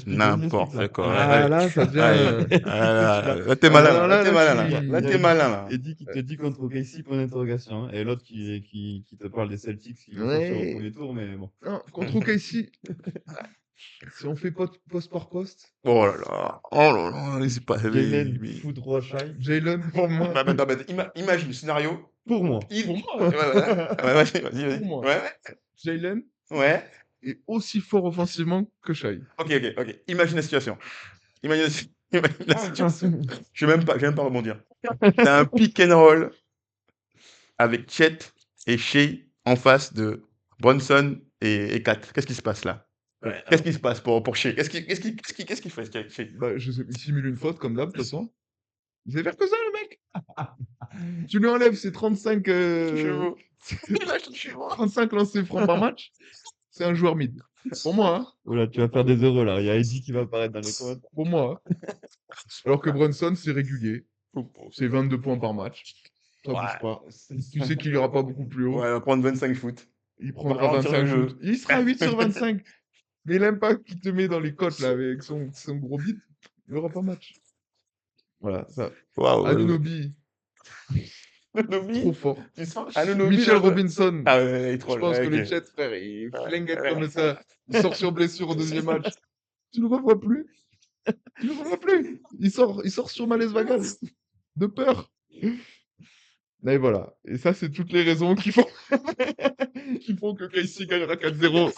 N'importe quoi. là, ça devient. Là, t'es Ah, malin, alors là. Là, là, t'es là, malin, je là. suis- Là, t'es malin, là. Eddie qui te dit contre OKC, point d'interrogation. Hein. Et l'autre qui te parle des Celtics qui vont Ouais. sortir au premier tour, mais bon. Non, contre OKC, si on fait poste par poste, Oh là là. Oh là là. C'est pas. Jalen mais- foudroie Shai. Jalen, pour moi. Bah, imagine le scénario. Pour moi. Pour moi, Ouais, vas-y, vas-y. Pour moi. Ouais, Jalen ouais. est aussi fort offensivement que Shai. Ok. Imagine la situation. Imagine la situation. Je vais même pas rebondir. T'as un pick and roll avec Chet et Shea en face de Bronson et Kat. Qu'est-ce qui se passe là? Qu'est-ce qui se passe pour Shea? Qu'est-ce qu'il fait, Shea? Bah, je sais, il simule une faute comme d'hab, de toute façon. Il sait faire que ça, le mec. Tu lui enlèves ses 35, Chevaux. Il a acheté chevaux. 35 lancers francs par match. C'est un joueur mid. Pour moi, hein. Oula, tu vas faire des heureux là. Il y a Eddie qui va apparaître dans les codes. Pour moi. Hein. Alors que Brunson, c'est régulier. C'est 22 points par match. Ça bouge pas. Tu sais qu'il ira pas beaucoup plus haut. Ouais, il va prendre 25 foot. Il prendra Ralentir 25 le jeu. shoots. Il sera 8 sur 25. Mais il aime pas qu'il te met dans les côtes là avec son gros beat. Il aura pas match. Voilà, ça. Waouh. Anunoby, Anunoby. trop fort. Tu sens Anunoby, Michel là, Robinson. Ah ouais, il est Je troll. pense Ouais, que le ok. Jet, frère, il Ouais, flingue ouais. comme ça. Il sort sur blessure au deuxième match. Tu le revois plus. Tu le revois plus. Il sort sur malaise vagal. De peur. Et voilà. Et ça, c'est toutes les raisons qui font, qui font que Casey gagnera 4-0.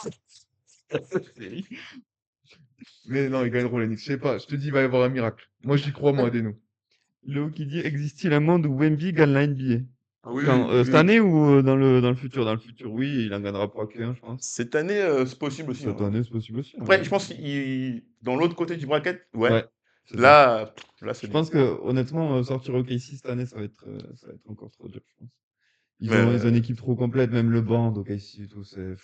Mais non, ils gagneront les Knicks. Je sais pas. Je te dis, il va y avoir un miracle. Moi, j'y crois, moi, Adeno. Léo qui dit existe-t-il un monde où Wemby gagne la NBA? Oui, Cette année ou dans le futur? Dans le futur, oui, il en gagnera pas qu'un, je pense. Cette année, c'est possible aussi. Cette hein. année, c'est possible aussi. Après, hein. je pense qu'il dans l'autre côté du bracket, ouais. Ouais, c'est ça. Là, c'est Je pense que honnêtement, sortir OKC cette année, ça va être encore trop dur, je pense. Ils Mais, ont une équipe trop complète, même le banc d'OKC et tout, c'est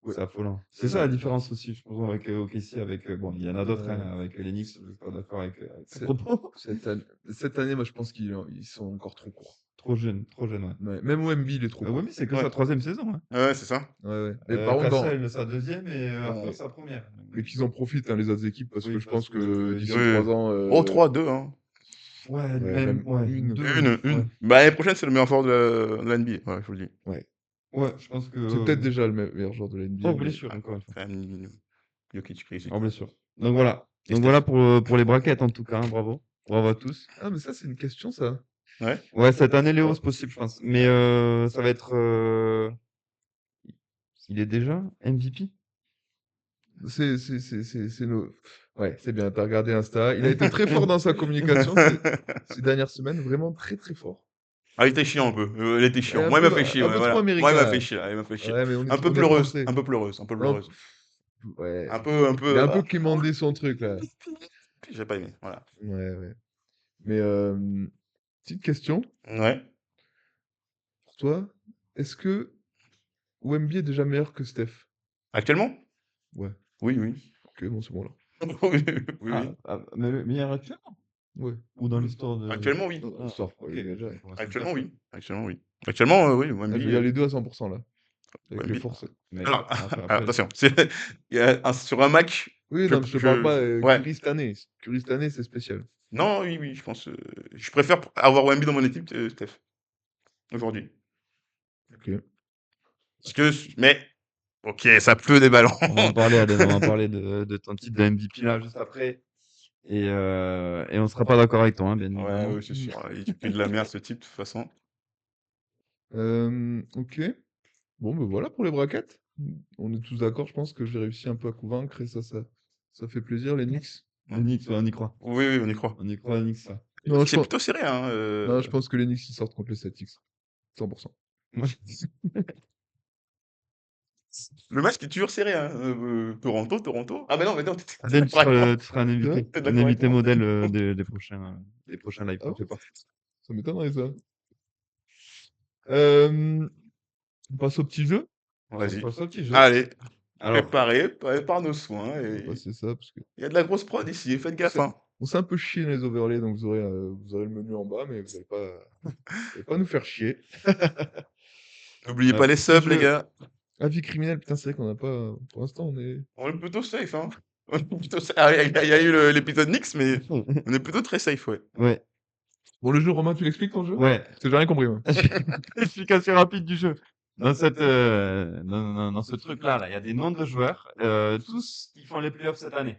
Ouais. affolant. C'est ça la différence aussi, je pense, avec OKC, avec bon, il y en a d'autres, hein, avec les Knicks, je suis pas d'accord avec ce propos. Cette année, moi, je pense qu'ils sont encore trop courts. Trop jeune, ouais. Ouais. Même Wemby, il est trop court. Oui, mais c'est que Ouais. sa 3e saison. Hein. ouais, c'est ça. Ouais. Mais par contre, Cassel, sa 2e et après sa 1re. mais qu'ils en profitent, hein, les autres équipes, parce Oui, que je parce pense que que d'ici oui. 3 ans. Oh, 3-2, hein. Ouais, même une. deux, Une. ouais. Bah, l'année prochaine, c'est le meilleur joueur de la NBA. Ouais, je vous le dis. Ouais, je pense que. C'est peut-être déjà le meilleur joueur de la NBA. Hors mais- blessure, encore une fois. Quand même, Jokic, Chris. Hors blessure. Donc voilà. Et Donc Steph. voilà pour les braquettes en tout cas. Hein, bravo. Bravo à tous. Ah, mais ça, c'est une question, ça. Ouais, cette année, Léo, c'est possible, je pense. Mais ça va être. Il est déjà MVP? C'est nos. Ouais, c'est bien, t'as regardé Insta. Il a été très fort dans sa communication ces dernières semaines, vraiment très très fort. Ah, il était chiant un peu. Il était chiant. Un Moi, il m'a peu- fait chier. un ouais, peu voilà. trop Moi, il américain. m'a fait chier. Il m'a fait chier. Ouais, mais on est Un peu on est pleureuse. français. Un peu pleureuse. Ouais. Un peu. Il a un peu quémandé son truc, là. J'ai pas aimé. Voilà. Ouais. Mais, petite question. Ouais. toi, est-ce que Wemby est déjà meilleur que Steph? Actuellement? Ouais. Oui, oui. Ok, bon, c'est bon là. Oui, oui, oui. Mais le meilleur actuellement Ouais. ou dans l'histoire de. Actuellement, oui. Non, Ah, sort, ok. déjà. Bon, c'est Actuellement, Steph, oui. Actuellement, oui. Actuellement, oui, Ah, je Wemby. veux dire les deux à 100% là. Avec les Wemby. forces. Mais Alors, après, attention, il y a sur un match, Oui, je, non, mais je te parle pas ouais. Curry cette année. Curry cette année, c'est spécial. Non, oui, oui, je pense. Je préfère avoir Wemby dans mon équipe que Steph aujourd'hui. Ok. Parce que, mais, ok, ça pleut des ballons. on va en parler, Aden, on va parler de ton titre de MVP là juste après. Et on sera pas d'accord avec toi, hein, bien Ouais, évidemment. ouais, c'est sûr. Il fait que de la merde ce type de toute façon. Ok. Bon, ben voilà pour les braquettes. On est tous d'accord, je pense que j'ai réussi un peu à convaincre et ça fait plaisir, les Knicks. Les Knicks, ouais, on y croit. Oui, oui, on y croit. On y croit, les Knicks, ça. Non, je C'est pense, plutôt serré, hein. non, je pense que les Knicks ils sortent contre les Celtics. 100%. Le match qui est toujours serré, hein. Toronto. Ah, mais non, t'étais Aden, tu d'accord avec moi. seras un invité, T'es un d'accord avec invité moi. modèle des prochains lives. Ah T'en ouais? fais pas. Ça m'étonnerait ça. On passe au petit jeu. On Vas-y. passe au petit jeu. Allez, Alors, prépare nos soins. On va Et... passer ça parce que Il y a de la grosse prod ici, faites gaffe, hein. on s'est un peu chié dans les overlays, donc vous aurez le menu en bas, mais vous allez pas nous faire chier. N'oubliez pas les Petit subs, les jeu. gars. Avis criminel, putain, c'est vrai qu'on n'a pas. Pour l'instant, on est. On est plutôt safe, hein. On est plutôt safe. Ah, il y a eu l'épisode Nix, mais on est plutôt très safe, ouais. ouais, Bon, le jeu, Romain, tu l'expliques ton jeu? ouais. Parce que j'ai rien compris, moi. Explication rapide du jeu. Dans dans ce truc-là, il y a des noms de joueurs, tous qui font les playoffs cette année.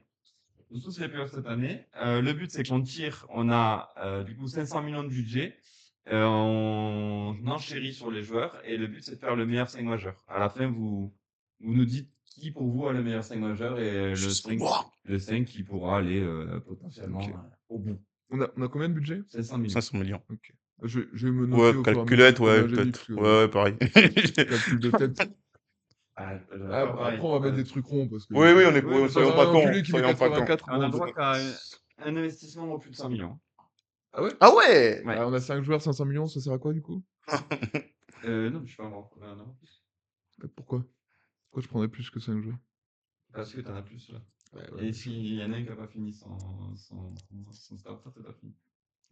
Tous les playoffs cette année. Le but, c'est qu'on tire, on a du coup 500 millions de budget, on enchérit sur les joueurs, et le but, c'est de faire le meilleur 5 majeur. À la fin, vous nous dites qui pour vous a le meilleur 5 majeur et le 5 qui pourra aller potentiellement Ok. au bout. On a combien de budget? 500 millions. 500 millions. Ok. Je vais me noter Ouais, au fur et à mesure calculette, ouais, combien j'ai mis, peut-être. parce que Ouais, pareil. calcul de tête. Ah, Après, on va mettre des trucs ronds, parce que. Oui, oui, Oui, soyons un pas cons. enculé qui met Soyons pas cons. 84, on a bon, le droit qu'à un investissement de plus de 100 millions. Ah ouais? Ah ouais! Ouais. Ah, on a 5 joueurs, 500 millions, ça sert à quoi, du coup? Non, je sais pas moi. Non. Pourquoi? Pourquoi je prendrais plus que 5 joueurs? Parce que t'en as plus là. Ouais, Et s'il y en a un qui n'a pas fini son starter, t'as pas fini.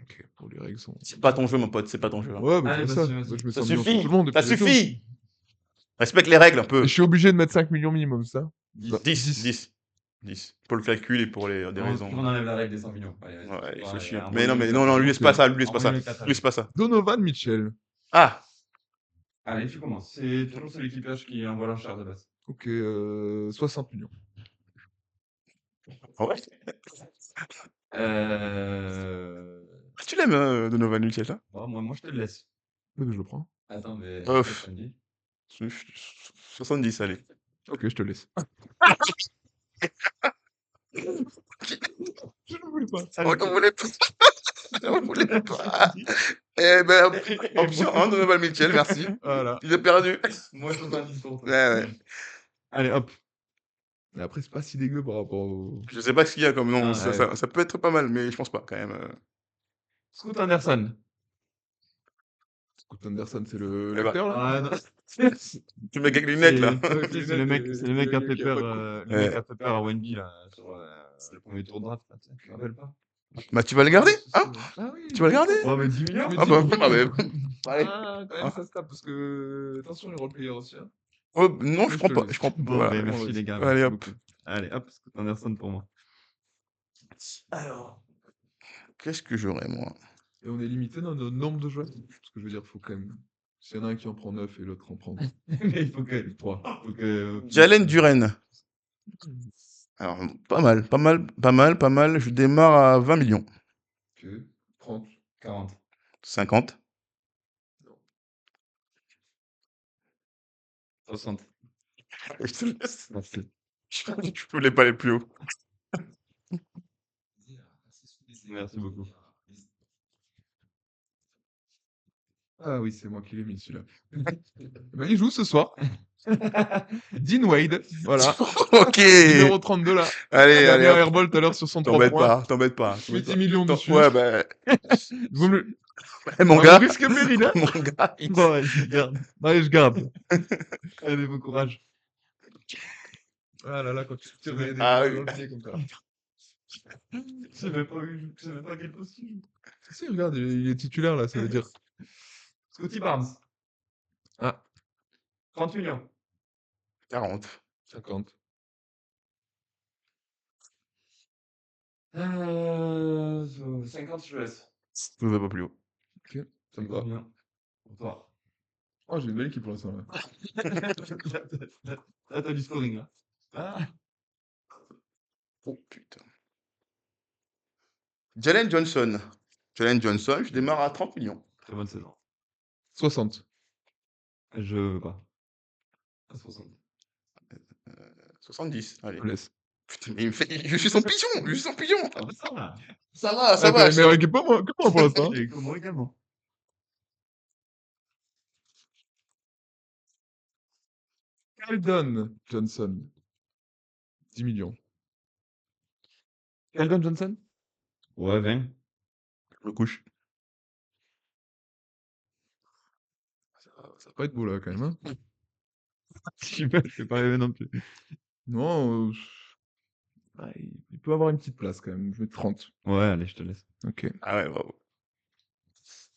Ok, bon, les règles sont. C'est pas ton jeu, mon pote, c'est pas ton jeu, hein. Ouais, mais Allez, c'est ça. vas-y. Moi, je me Ça sens bien sur suffit! tout le monde. Ça depuis les tours. suffit! Respecte les règles un Et peu. je suis obligé de mettre 5 millions minimum, ça? 10. Pour le calcul et pour des raisons. On enlève la règle des 100 millions. Allez, vas-y. Ouais, il Ouais, fait chier. envoie-lui Mais non, le mais catalogue. non, lui laisse pas ça, lui laisse pas ça. Envoie-lui le catalogue. Lui laisse pas ça. Donovan Mitchell. Ah! Allez, tu commences. C'est toujours celui l'équipage qui envoie l'enchère de base. Ok, 60 millions. Ah ouais? Euh... Tu l'aimes, hein, Donovan Mitchell, là? Bon, moi, je te le laisse. Ouais, mais je le prends. Attends, mais. Ouf. qu'est-ce que tu me dis 70, allez. Ok, je te laisse. Je ne voulais pas. On voulait pas. On voulait pas. Eh ben, option 1, Donovan Mitchell, merci. Voilà. Il est perdu. Moi, 70 pour toi. Ouais. Allez, hop. Mais après, c'est pas si dégueu par rapport au. Je sais pas ce qu'il y a comme nom. Ah, Ça peut être pas mal, mais je pense pas, quand même. Scoot Anderson. Scott Anderson, c'est Eh l'acteur, là? Ah, non. Tu mets avec les lunettes, là. C'est le mec qui a fait qui a peur, pas de le mec qui a fait peur à Wendy là sur le premier tour de draft. Là, tu te rappelles pas? Bah, tu vas le garder, hein? Ah oui. Tu vas le garder? Ouais, mais 10 millions. Ah bah, allez. Ah, quand même, ça se tape, parce que. Attention, les roleplayers aussi. Hein. Oh, non, je Je prends te pas. laisse. Je prends Bon, pas. ben, Ouais, merci ouais. les gars. Allez, merci hop. beaucoup. Allez, hop, Scoot Anderson pour moi. Alors, qu'est-ce que j'aurais, moi? Et on est limité dans notre nombre de joueurs. Parce que je veux dire, faut quand même. S'il y en a un qui en prend 9 et l'autre en prend Mais il faut que 3. Jalen Duren. Alors, pas mal. Je démarre à 20 millions. Ok, 30. 40. 50. 60. Je te laisse. Merci. Je voulais pas aller plus haut. Merci beaucoup. Ah oui, c'est moi qui l'ai mis celui-là. Ben, il joue ce soir. Dean Wade, voilà. Ok. Numéro 32 là. Allez, Il a mis un hop. airball tout à l'heure sur son 3 points. T'embête pas. Je mets 10 millions dessus. Ouais, bah. Vous me Mon Ah, gars, on risque péril, hein. mon gars, Bon, vas-y, garde. Allez, je garde. Allez, bon courage. Ah là là, quand tu tires des Ah balles oui. dans le pied comme ça. Je savais pas quel poste il joue. Si, regarde, il est titulaire là, ça veut dire. Scotty Barnes, Ah, 30 millions. 40. 50. 50, je laisse. Je ne vais pas plus haut. Ok, ça me va. Bien. Pour toi. Oh, j'ai une belle équipe pour l'instant là. Là, t'as du scoring, là. Ah. Oh putain. Jalen Johnson. Jalen Johnson, je démarre à 30 millions. Très bonne saison. 60. Je veux pas. À 60. 70. Allez. Je laisse. Putain, mais il me fait... je suis son pigeon. Je suis son pigeon. Ah, bah, ça va. Ça va, ça Ah, va. t'as une meilleure équipe que moi pour l'instant. Et comme moi également. Keldon Johnson. 10 millions. Keldon Johnson? Ouais, 20. Je me couche. Ça va pas être beau là quand même. Hein. Super, je fais pas rêver non plus. Non, il peut avoir une petite place quand même. Je mets 30. Ouais, allez, je te laisse. Ok. Ah ouais, bravo.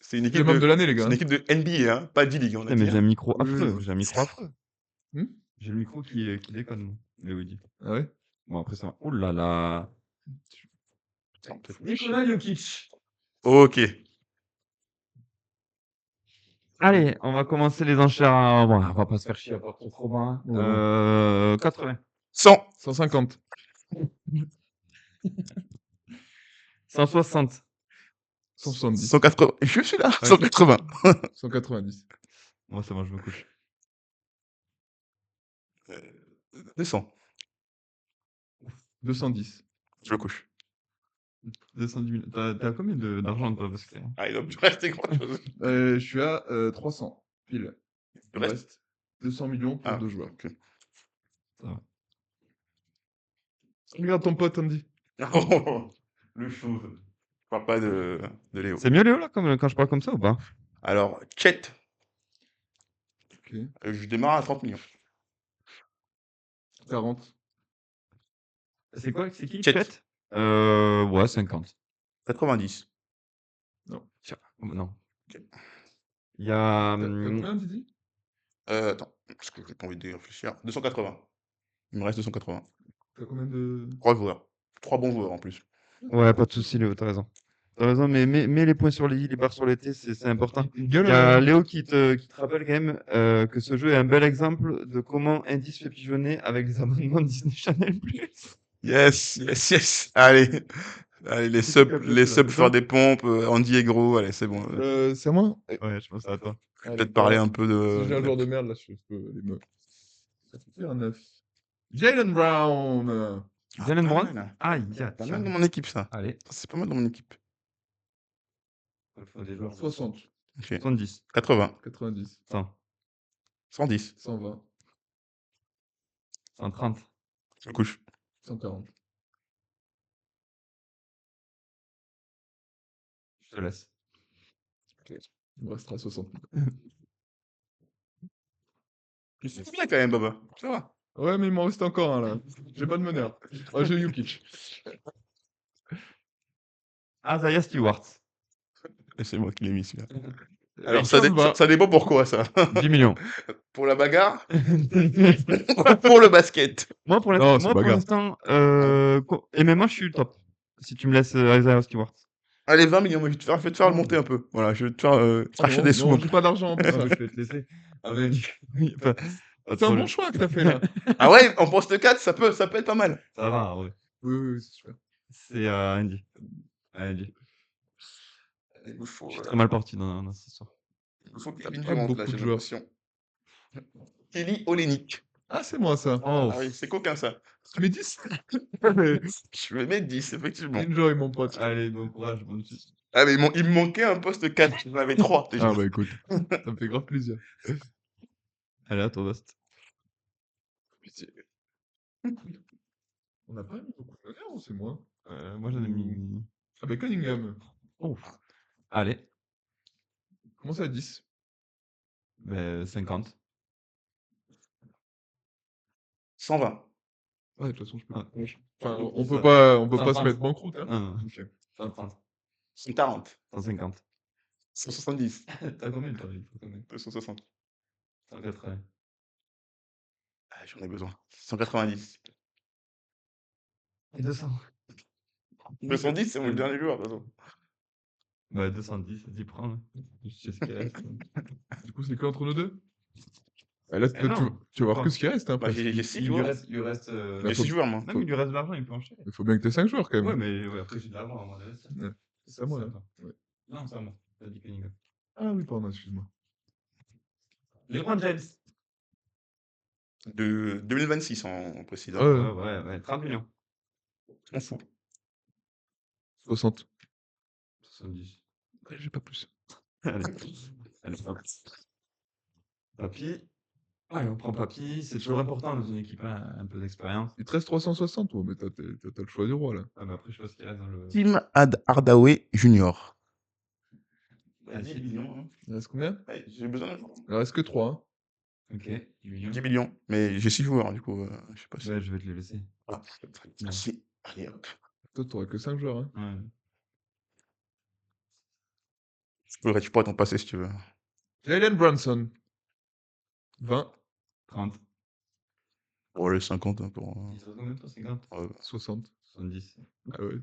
C'est une C'est équipe le membre de l'année, les c'est gars. une équipe de NBA, hein, pas D-League, on a Putain, mais dit. j'ai un hein. micro Oui, affreux. oui. J'ai un micro affreux. Hmm. J'ai le micro qui déconne, moi. Mais oui, dit. Ah ouais. Bon, après ça. Oh là là. Putain, on peut- Nikola Jokic. Ok. Allez, on va commencer les enchères. Bon, on va pas se faire chier à part trop bas. Ouais, 80. 100. 150. 160. 170. 180. Je suis là. Ouais. 180. 190. Moi, c'est bon, je me couche. 200. 210. Je me couche. 210 000. T'as combien d'argent, toi? Parce que... Ah, il doit plus rester grand chose. Je suis à 300. Pile. Il Il me reste. reste 200 millions pour Ah, 2 joueurs. ok. Ça va. Regarde ton pote, Andy. Le chauve. Je parle pas de Léo. C'est mieux, Léo, là, quand je parle comme ça ou pas? Alors, Chet, Ok. je démarre à 30 millions. 40. C'est quoi? C'est qui? Chet. Chet? Ouais, 50. 90. Non. Tiens, non. Ok. Il y a. T'as combien, Didi? Attends, parce que j'ai pas envie de réfléchir. 280. Il me reste 280. T'as combien de. 3 joueurs. 3 bons joueurs en plus. Ouais, pas de souci, Léo, t'as raison. T'as raison, mais mets les points sur les i, les barres sur les t, c'est important. Une Il gueule. y a Léo qui te rappelle quand même que ce jeu est un bel exemple de comment Indie se fait pigeonner avec les abonnements de Disney Channel+. Yes, yes, yes. Allez, allez les C'est qui qui a subs, fait les ça, subs c'est faire toi? des pompes. Andy est gros. Allez, c'est bon. C'est à moi? Ouais, je pense à toi. Je vais peut-être parler un peu Si j'ai un de. joueur de merde, là, je peux les me. Ça fait un 9. Jalen Brown. Jalen pas Brown? mal. Aïe, Pas tiens. mal dans mon équipe, ça. Allez. C'est pas mal dans mon équipe. Il faut des joueurs. 60. Ok. 70. 80. 90. 100. 110. 120. 130. Je me couche. 140. Je te laisse. Il me restera 60. C'est bien quand même, Baba. Ça va. Ouais, mais il m'en reste encore un là. J'ai pas de meneur. Oh, j'ai Jokic. Isaiah Stewart. Et c'est moi qui l'ai mis celui-là. Et Alors, ça me va. ça dépend pourquoi, ça. 10 millions. Pour la bagarre pour le basket. Moi, pour Non, c'est bagarre. l'instant, et même moi, je suis top. Si tu me laisses Isaiah Stewart. Allez, 20 millions, moi, je vais te faire le monter un peu. Voilà, je vais te faire cracher Non, des sous. non, j'ai pas d'argent pour Ah, ça. mais je vais te laisser. Ah, mais... pas de C'est un problème. bon choix que t'as fait là. Ah ouais, en poste 4, ça peut être pas mal. Ça va, ouais. Oui, oui, oui, c'est super. C'est Andy. Andy. Il nous faut, Je suis très mal parti dans cette histoire. il nous faut T'as Kevin pas Durant, beaucoup là, de j'ai joueurs. l'impression. Kelly Olynyk. Ah, c'est moi ça. Oh, Ah oui, c'est coquin, ça. Tu mets 10? Je vais mettre 10, effectivement. Enjoy, mon pote. allez, bon courage, bonne suite. Ah, mais il me manquait un poste 4. J'en avais 3 déjà. Ah, bah écoute, ça me fait grave plaisir. Allez, à toi, Bast. Pitié. On n'a pas mis beaucoup de meneurs ou c'est moi? Moi, j'en ai mis. Ah, bah Cunningham. Oh. Allez. Comment ça, 10? 50. 120. Ouais, de toute façon, je peux. Ah, Enfin, oui, on ça- peut pas se 130. mettre banqueroute, hein. Ah, Ok. 130. 140. 150. 170. T'as combien, toi? T'as combien? 260. 180. Ah, j'en ai besoin. 190. Et 200. 210, c'est mon Ouais. dernier joueur, de toute façon. Bah, 210, vas-y, prends. Je sais ce qui reste. Du coup, c'est que entre nous deux? Ah, là, Eh non, tu vas voir pourquoi que ce qui reste, hein, Bah, parce j'ai qu'il 6 joueurs. il lui reste. Bah, J'ai faut- 6 joueurs, moi. Non, mais il lui reste de l'argent, il peut enchaîner. il faut bien que tu aies 5 joueurs quand Ouais, même. mais ouais, après, j'ai de l'argent à mon avis. Ouais. C'est à moi, à là. toi. Ouais. Non, c'est à moi. T'as dit Cunningham. Ah oui, pardon, excuse-moi. LeBron James. De 2026, en précisant. Ouais, 30 millions. On fout. 60. 70. Ouais, j'ai pas plus. Allez. Allez, hop. Papy. Ouais, on prend Papy. C'est toujours important dans une équipe, hein, un peu d'expérience. Il te reste 360, oh, mais t'as le choix du roi, là. Ah, mais après, je sais pas ce qu'il reste dans le. Tim Hardaway Junior. Vas-y. 10 millions. Hein. Il reste combien? Ouais, j'ai besoin d'argent. Il reste que 3. Hein. Ok, 10 millions. 10 millions. Mais j'ai 6 joueurs, du coup, je sais pas si. Ouais, je vais te les laisser. Ah, merci. Allez, hop. Toi, t'auras que 5 joueurs, hein. Ouais. Tu pourrais t'en passer si tu veux. Jalen Brunson. 20. 30. Pour les 50, hein, pour. Il te reste combien, toi? 50? 60. 70. Ah ouais.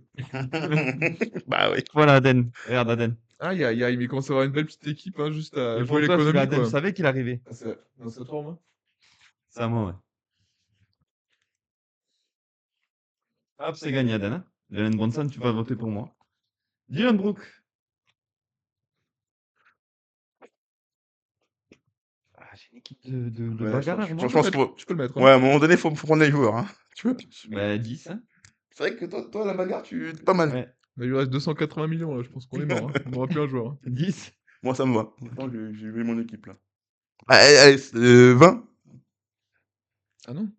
Bah oui. Voilà, Aden. Regarde, Aden. Aïe, aïe, aïe, mais il commence à avoir une belle petite équipe, hein, juste à Et jouer pour toi, celui-là, l'économie, Aden, quoi. je savais qu'il arrivait. Ah, c'est à toi, moi. C'est à moi, ouais. Hop, c'est gagné, Aden. Hein. Jalen Brunson, tu vas voter pour moi. Dylan Brooke. Ah, j'ai une équipe de Ouais, bagarreurs, je moi. pense qu'il faut. Tu peux le mettre. Hein. Ouais, à un moment donné, faut prendre les joueurs. Hein. Tu veux? Bah, 10, hein. C'est vrai que toi, la bagarre, tu t'es pas mal. Ouais. Bah, il lui reste 280 millions, là, je pense qu'on est mort. Hein. On n'aura plus un joueur. Hein. 10. Moi, ça me va. Maintenant, j'ai vu mon équipe, là. Allez, 20. Ah non?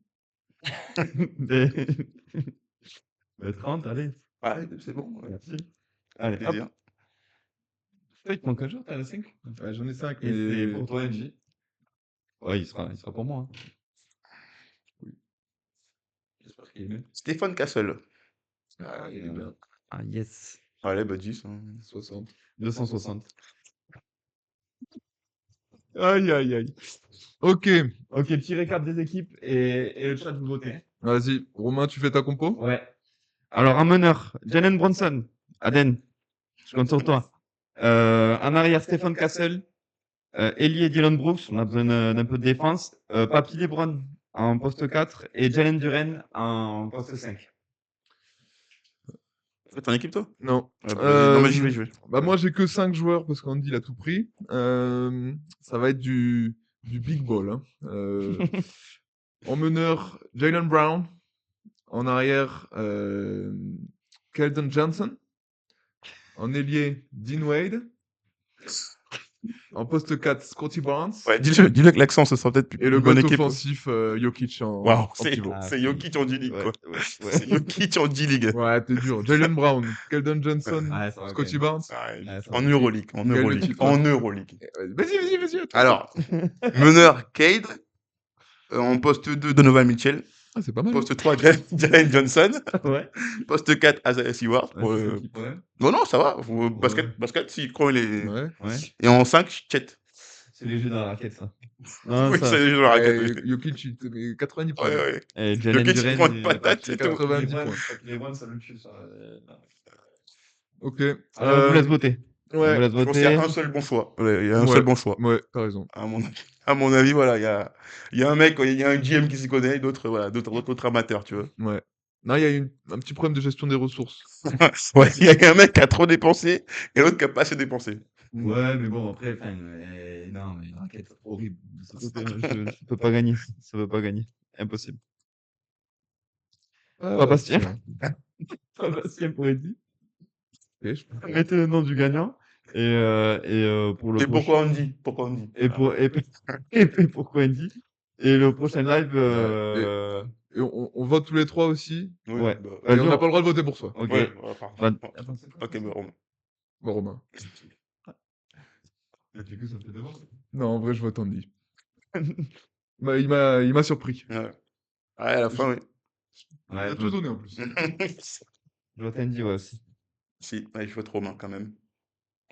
Bah, 30, allez. Ouais, c'est bon. Ouais. Merci. Allez, hop. Plaisir. Toi, il te manque un jour, t'as la 5. Ouais, j'en ai 5, Et c'est mais. pour toi, NJ. Ouais, il sera pour moi. Hein. Oui. J'espère qu'il est bien. Stéphane Castle. Ah, il est bien. Ah, yes. Allez, bah 10. Hein. 60. 260. Aïe, aïe, aïe. Ok. Ok, petit récap des équipes et le chat, vous votez. Vas-y, Romain, tu fais ta compo? Ouais. Alors, un meneur, Jalen Brunson. Aden, je compte sur toi. En arrière, Stephen Castle. Eli et Dylan Brooks, on a besoin d'un peu de défense. Papy Lebron en poste 4 et Jalen Duren en poste 5. Fais ton équipe, toi? Non. Non, mais j'y vais. Bah, moi, j'ai que 5 joueurs parce qu'Andy il a tout pris. Ça va être du big ball. Hein. En meneur, Jalen Brown. En arrière, Keldon Johnson. En ailier, Dean Wade. En poste 4, Scotty Barnes. Ouais, dis-le avec l'accent, ce sera peut-être Et une le bonne goat équipe. offensif, Jokic en, Waouh, en pivot. c'est Jokic en D-League, quoi. Ouais. C'est Jokic en D-League. Ouais, t'es dur. Jalen Brown, Keldon Johnson, Ouais, ça va, Scotty quand Barnes. Ouais, Ouais, ça en va. Euroleague. En Gagne le Euroleague. titre, En hein. Euroleague. Vas-y, à toi. Alors, meneur, Cade. En poste 2, Donovan Mitchell. Ah, c'est pas mal. Poste 3, Jalen Johnson. Ouais. Poste 4, Isaiah Stewart. Ouais, c'est ça qui problème. Non, ça va. Ouais. Basket, s'il croit, il est. Ouais. Ouais. Et en 5, Chet. C'est léger dans la raquette, ça. Non, Oui, ça. c'est les jeux de la raquette. Ouais, Oui. Jokic, il te met 90 points. Ouais, ouais. Et Jalen Jokic, il Duren. prend une patate et tout. 90 points. Les Browns, ça le tue, ça. Ok. Allez, on vous laisse voter. On vous Ouais. laisse Je pense qu'il y a voter. un seul bon choix. Ouais, il y a un Ouais. seul bon choix. Ouais, t'as raison. À mon avis, voilà, il y a un mec, il y a un GM qui s'y connaît, d'autres amateurs, tu vois. Ouais. Non, il y a un petit problème de gestion des ressources. Ouais, il y a un mec qui a trop dépensé et l'autre qui a pas assez dépensé. Ouais, mais bon, après, enfin, non, mais la raquette, horrible. Je peux pas gagner. Ça peut pas gagner. Impossible. Ah, Pas Bastien. tiens. Pas Bastien pour Eddie. Ok, je comprends. Mettez le nom du gagnant. Et pour le Et prochain. pourquoi on dit Et pourquoi Andy. Et le prochain live. Et on vote tous les trois aussi. Oui, Ouais. bah, Et Vas-y, on n'a pas le droit de voter pour soi. Ok. ouais, pardon. Bah, Ok, bah, Romain. Bon, Romain. Du coup, ça fait 2 ans. Non, en vrai, je vote Andy. Bah, il m'a surpris. Ouais. Ouais, à la Je- fin, oui. Il Ouais, a je tout vote, donné en plus. je vote Andy, ouais, aussi. Si, ouais, je vote Romain quand même.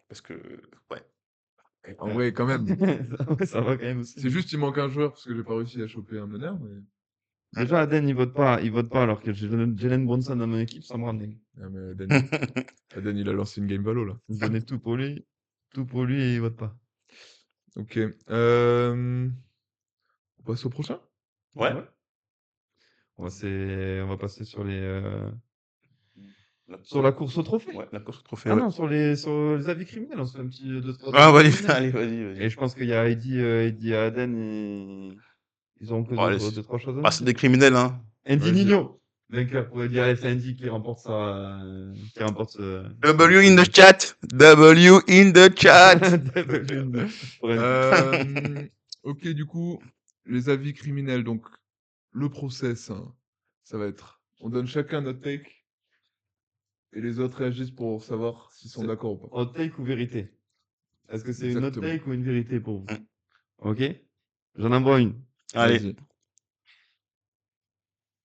Parce que, ouais. En vrai, quand même. Ouais, ça va quand même aussi. C'est juste, il manque un joueur parce que j'ai pas réussi à choper un meneur. Mais... Déjà, Aden, il vote pas alors que j'ai Jalen Brunson dans mon équipe, ça me rend dingue. Ah, mais Aden, il a lancé une game valo là. Il donnait tout pour lui et il vote pas. Ok. On passe au prochain. Ouais. On va passer sur La- sur la course au trophée. Ouais, la course au trophée. Ah Ouais. non, sur les avis criminels, on se fait un petit 2-3 Ah, avis vas-y, criminels. allez, vas-y, vas-y. Et je pense qu'il y a Heidi et Aden, ils auront que Bon, allez, deux, trois choses à Ah, nous c'est dire. des criminels, hein. Andy Vas-y. Nino, vainqueur, pourrait dire c'est Andy qui remporte qui remporte W in the chat. W in the chat. Pour Andy. Ok, du coup, les avis criminels. Donc, le process, hein, ça va être. On donne chacun notre take et les autres réagissent pour savoir s'ils sont C'est- d'accord ou pas. Hot take ou vérité? Est-ce que c'est une hot Exactement. take ou une vérité pour vous? Mm. Ok? J'en envoie une. Allez. Vas-y.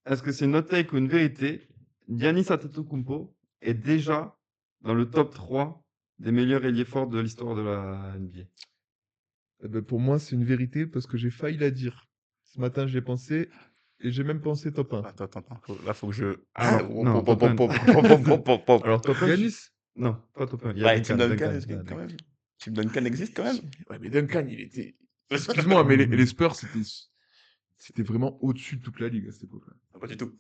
Est-ce que c'est une hot take ou une vérité? Giannis Antetokounmpo est déjà dans le top 3 des meilleurs ailiers forts de l'histoire de la NBA. Eh ben, pour moi, c'est une vérité parce que j'ai failli la dire. Ce matin, j'y ai pensé et j'ai même pensé top 1. Attends. Là, faut que je. Alors, non, Pop, top pop, 1. pop, pop, pop, pop. Alors, top 1, Giannis. non, pas top 1. Il y a Ouais, Tim Duncan, il y a existe quand Duncan. même. Tim Duncan existe quand même. Ouais, mais Duncan, il était. Excuse-moi, mais les Spurs, c'était vraiment au-dessus de toute la ligue à cette époque-là. Ah, pas du tout.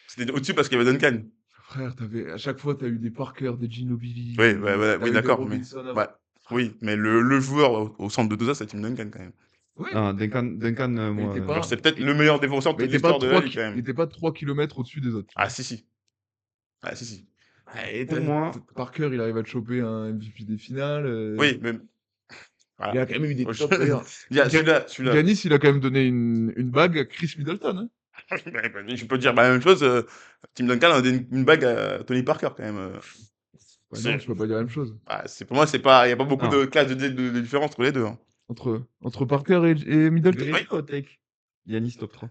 C'était au-dessus parce qu'il y avait Duncan. Frère, à chaque fois, tu as eu des Parker, des Ginobili. Oui, oui, t'avais des d'accord. Mais... Robinson avant. Ouais. Oui, mais le joueur au centre de tout ça, c'est Tim Duncan quand même. Oui, Non, Duncan, mais il moi. était pas- Genre, c'est peut-être le meilleur défenseur de mais toute il était pas l'histoire de la 3 ligue quand il même. était pas 3 km au-dessus des autres. Ah, si. Ah, si. Et Pour moi- Parker, il arrive à te choper un MVP des finales. Oui, mais. Il a quand même eu des Oh, top players. Il y a celui-là. Giannis, il a quand même donné une bague à Chris Middleton. Hein. Je peux dire la même chose. Tim Duncan a donné une bague à Tony Parker quand même. Ouais, C'est- non, tu peux pas dire la même chose. Ah, pour moi, c'est pas. Il n'y a pas beaucoup Non. de classes de différence entre les deux. Hein. Entre Parker et Middleton. Vérité ou hot take? Giannis top 3.